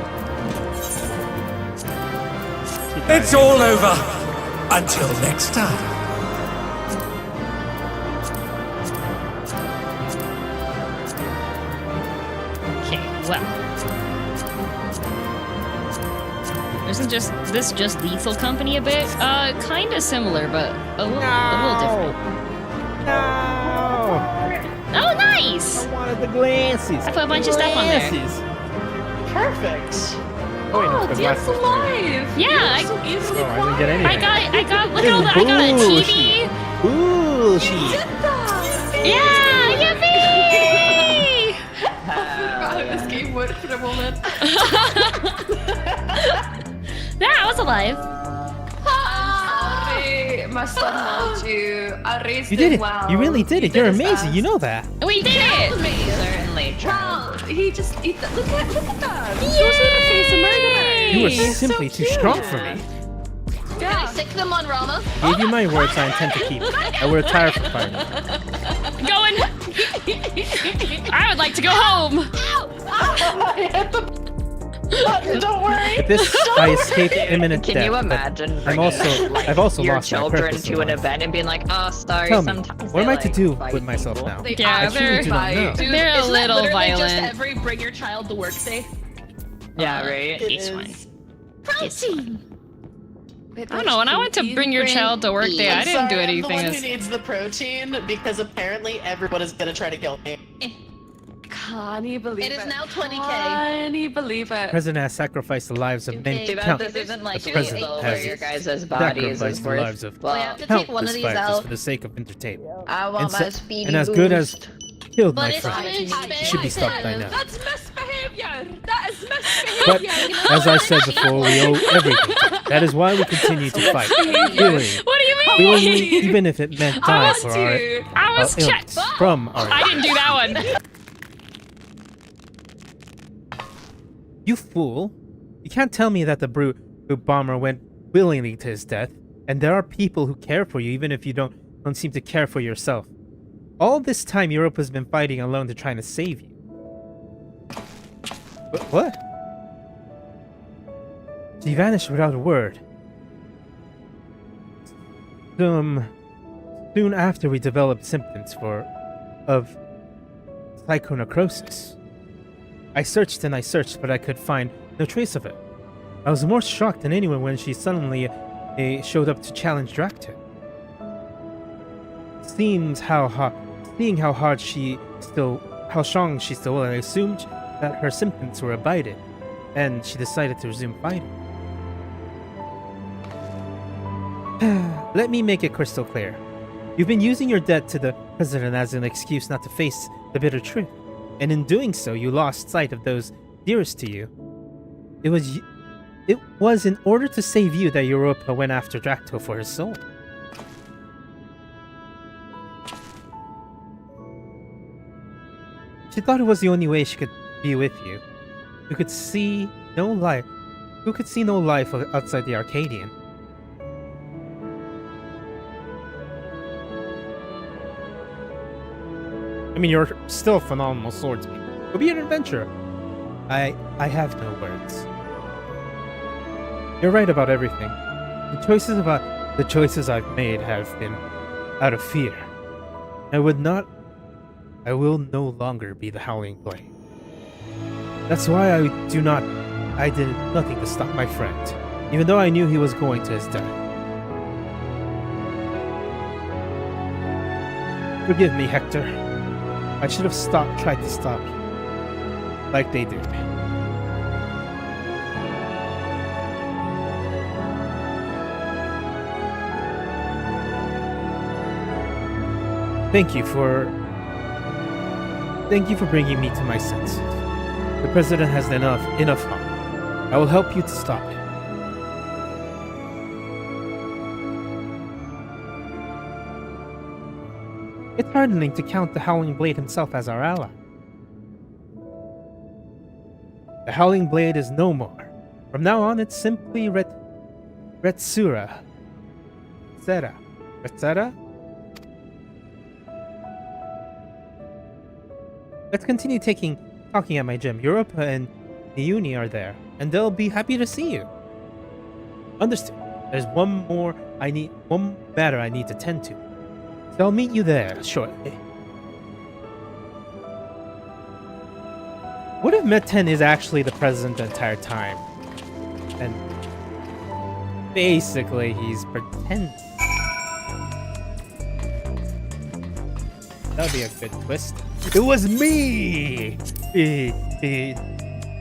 It's all over! Until next time. Okay, well. Isn't this just Lethal Company a bit? Kinda similar, but a little different. No! Oh, nice! I wanted the glasses. I put a bunch of stuff on there. Perfect. Oh, wait, no, Oh, the Dance glasses. Alive! Yeah, You're so easily Oh, I didn't get anything. I got, look at all the, I got a TV! Bullshit. Yeah, yippee! This game would for a moment. Yeah, I was alive. I must have loved you. I raised You did it. well. You really did it. You're his amazing. ass. You know that. We did it! Certainly true. Well, he just look at that. Those are the face of murderers. You were Yay! simply too strong for me. Yeah. Sick them on Rama. Gave you my words I intend to keep. I will retire from fighting. Going. I would like to go home. Don't worry. With this, I escaped imminent Can death. you but imagine I'm bringing, also, like, I've also your lost my children purpose in to an life. event and being like, oh, sorry, Tell me, sometimes what am they, I to like, do fight with myself people. now? Yeah, I truly do not know. Dude, They're a isn't that little literally violent. Just every bring your child to work day. Yeah, right? It's fine. Protein. I don't know. When I went to bring your child to work day, I didn't do I'm the anything. one who As... needs the protein because apparently everyone is gonna try to kill me. Can you believe it? It is now 20K. Can you believe The it? president has sacrificed the lives of many Too bad countless. this isn't like The president illegal has where your guys' bodies is sacrificed the lives worth. of Well, have to take one of countless these fighters out. for the sake of entertainment. I want And, my so- speedy and as good as boost. killed But my it's friend, misbehavior. he should be stopped by now. That's misbehavior. That is misbehavior. But You know as I what? said before, we owe everything. That is why we continue to fight. Willingly, What do you mean? willingly, even if it meant I dying want for to. I was our checked. ills, from our I didn't do that one. You fool! You can't tell me that the brute bomber went willingly to his death, and there are people who care for you even if you don't seem to care for yourself. All this time, Europe has been fighting alone to try to save you. What? She vanished without a word. Soon after we developed symptoms of psychonecrosis. I searched and I searched, but I could find no trace of it. I was more shocked than anyone when she suddenly showed up to challenge Drac'to. Seeing how strong she still was, I assumed that her symptoms were abated, and she decided to resume fighting. Let me make it crystal clear. You've been using your debt to the president as an excuse not to face the bitter truth. And in doing so, you lost sight of those dearest to you. It was in order to save you that Europa went after Drac'to for his soul. She thought it was the only way she could be with you. Who could see no life outside the Arcadian. I mean, you're still a phenomenal swordsman. Go be an adventurer. I have no words. You're right about everything. The choices I've made have been out of fear. I will no longer be the Howling Blade. That's why I did nothing to stop my friend, even though I knew he was going to his death. Forgive me, Hector. I should have tried to stop you, like they did. Thank you for bringing me to my senses. The president has enough harm. I will help you to stop it. It's heartening to count the Howling Blade himself as our ally. The Howling Blade is no more. From now on, it's simply Retsura. Retsura? Let's continue talking at my gym. Europa and Niuni are there, and they'll be happy to see you. Understood. There's one matter I need to tend to. So I'll meet you there shortly. What if Meten is actually the president the entire time? And basically he's pretending. That'd be a good twist. It was me! The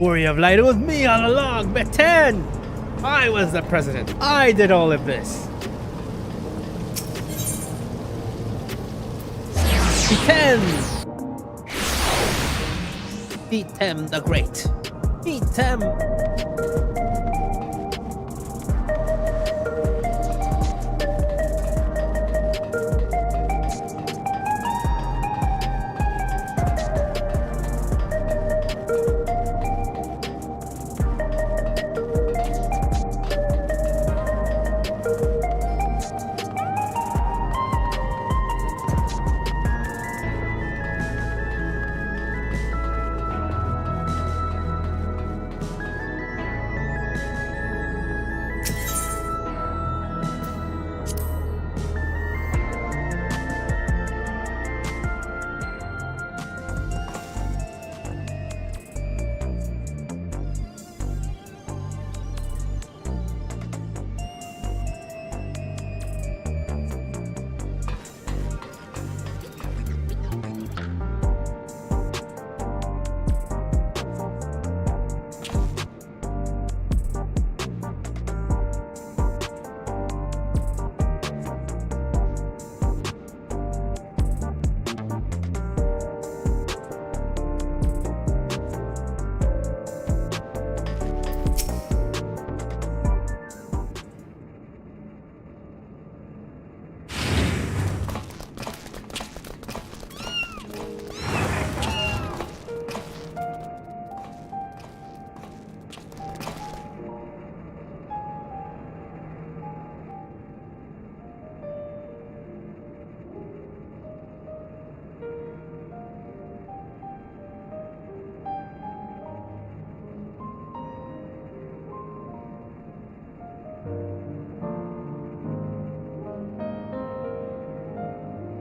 Warrior of Light, it was me all along, Meten! I was the president. I did all of this. Beatem the Great. Beatem.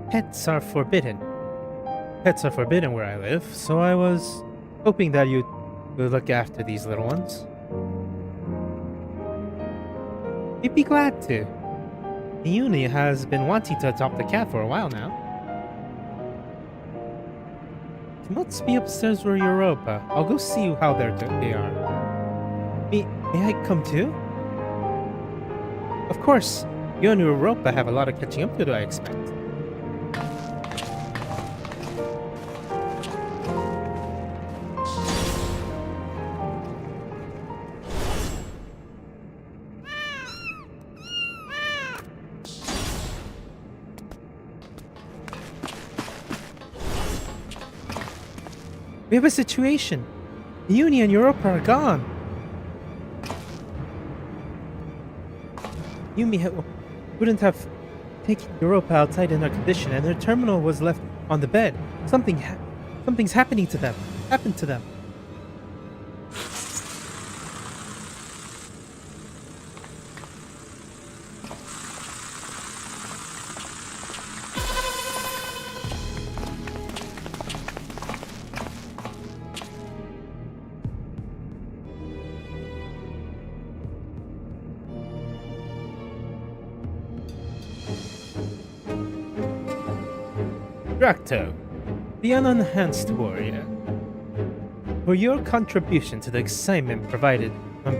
Pets are forbidden. Pets are forbidden where I live, so I was hoping that you would look after these little ones. You'd be glad to. Niuni has been wanting to adopt a cat for a while now. You must be upstairs where Europa. I'll go see how they are. May I come too? Of course. You and Europa have a lot of catching up to do, I expect. We have a situation. Niuni and Europa are gone. Yumi wouldn't have taken Europa outside in her condition, and her terminal was left on the bed. Something's happening to them. Happened to them. Drac'to, the unenhanced warrior. For your contribution to the excitement provided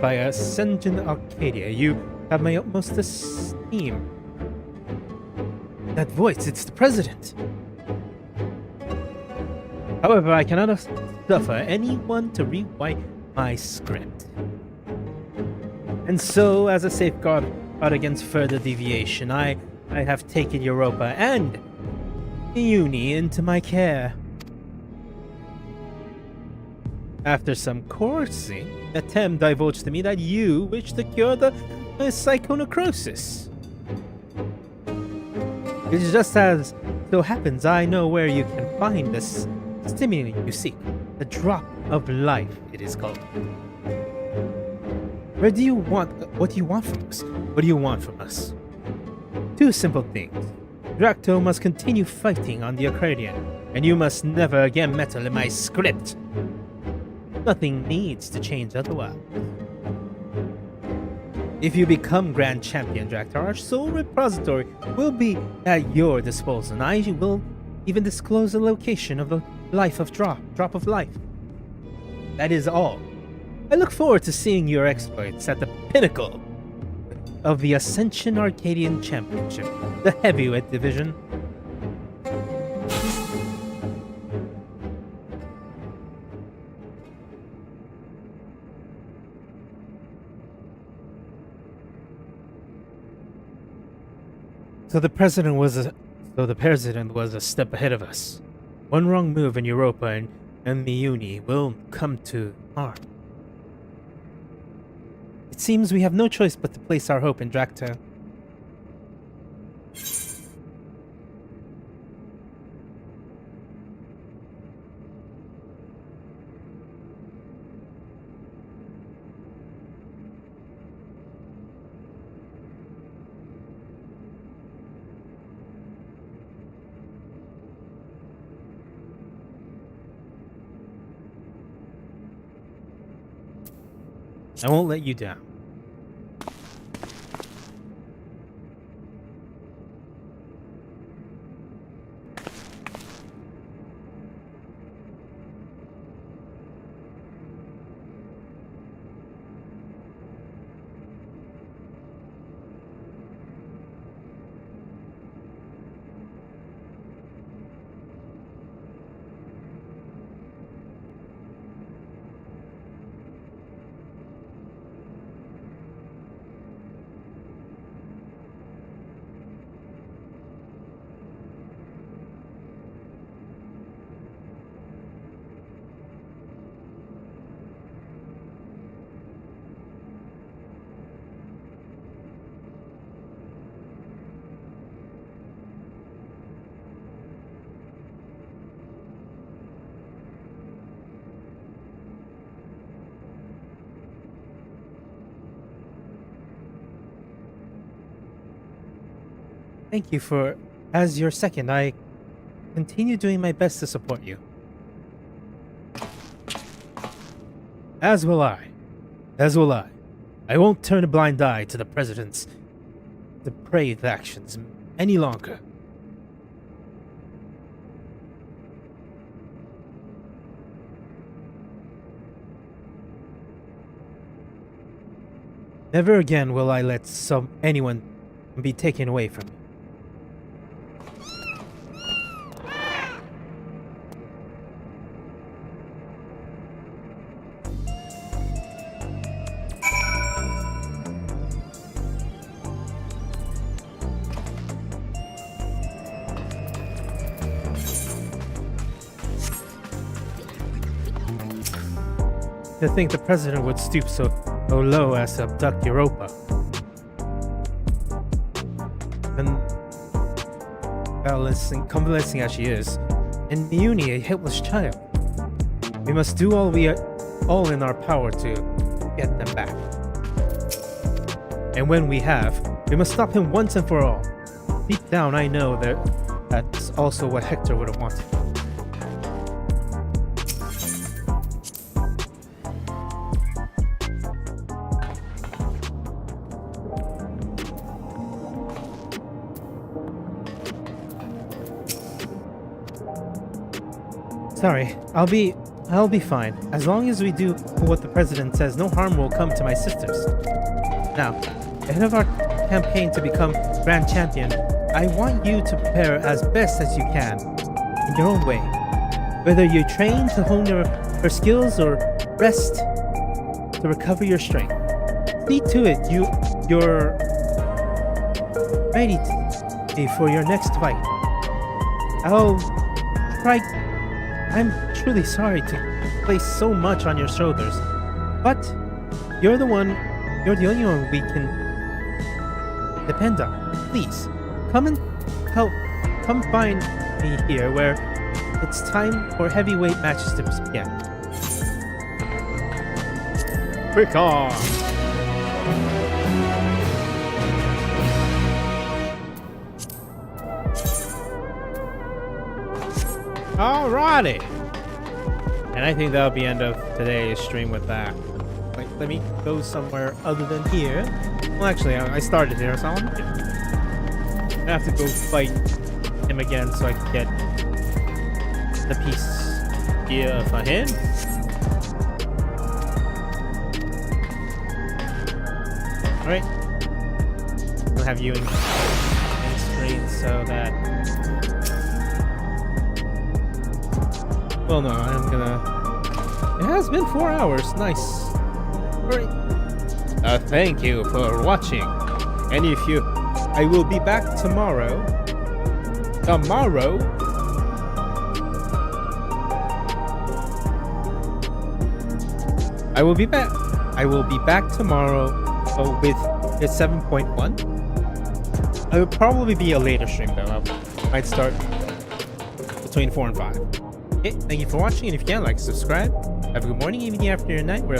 by Ascension Arcadia, you have my utmost esteem. That voice, it's the president. However, I cannot suffer anyone to rewrite my script. And so, as a safeguard against further deviation, I have taken Europa and Uni into my care. After some coercing, Atem divulged to me that you wish to cure the psychonecrosis. It just as so happens I know where you can find this stimulant you seek. The drop of life, it is called. What do you want from us? What do you want from us? Two simple things. Drac'to must continue fighting on the Arcadion, and you must never again meddle in my script. Nothing needs to change otherwise. If you become Grand Champion Drac'to, our sole repository will be at your disposal, and I will even disclose the location of the life of drop of life. That is all. I look forward to seeing your exploits at the pinnacle of the Ascension Arcadian Championship, the heavyweight division. So the president was a step ahead of us. One wrong move in Europa and the Uni will come to harm. It seems we have no choice but to place our hope in Drac'to. I won't let you down. Thank you for, as your second, I continue doing my best to support you. As will I. As will I. I won't turn a blind eye to the President's depraved actions any longer. Never again will I let anyone be taken away from me. To think the president would stoop so low as to abduct Europa. And convalescing as she is, and Uni a helpless child. We must do all in our power to get them back. And when we have, we must stop him once and for all. Deep down, I know that that's also what Hector would have wanted. Sorry, I'll be fine. As long as we do what the president says, no harm will come to my sisters. Now, ahead of our campaign to become Grand Champion, I want you to prepare as best as you can, in your own way. Whether you train to hone your skills or rest to recover your strength. See to it you're ready for your next fight. I'm truly sorry to place so much on your shoulders, but you're the only one we can depend on. Please, come find me here where it's time for heavyweight matches to begin. Quick on! Alrighty! And I think that'll be end of today's stream with that. Like, let me go somewhere other than here. Well, actually, I started here, so I'm gonna have to go fight him again so I can get the piece here for him. Alright. I'll have you in straight so that... Well, no, I'm gonna... It has been 4 hours. Nice. Alright. Thank you for watching. And if you... I will be back tomorrow. I will be back tomorrow with 7.1. It will probably be a later stream though. I might start between 4 and 5. Okay, thank you for watching, and if you can, like, subscribe. Have a good morning, evening, afternoon, night, wherever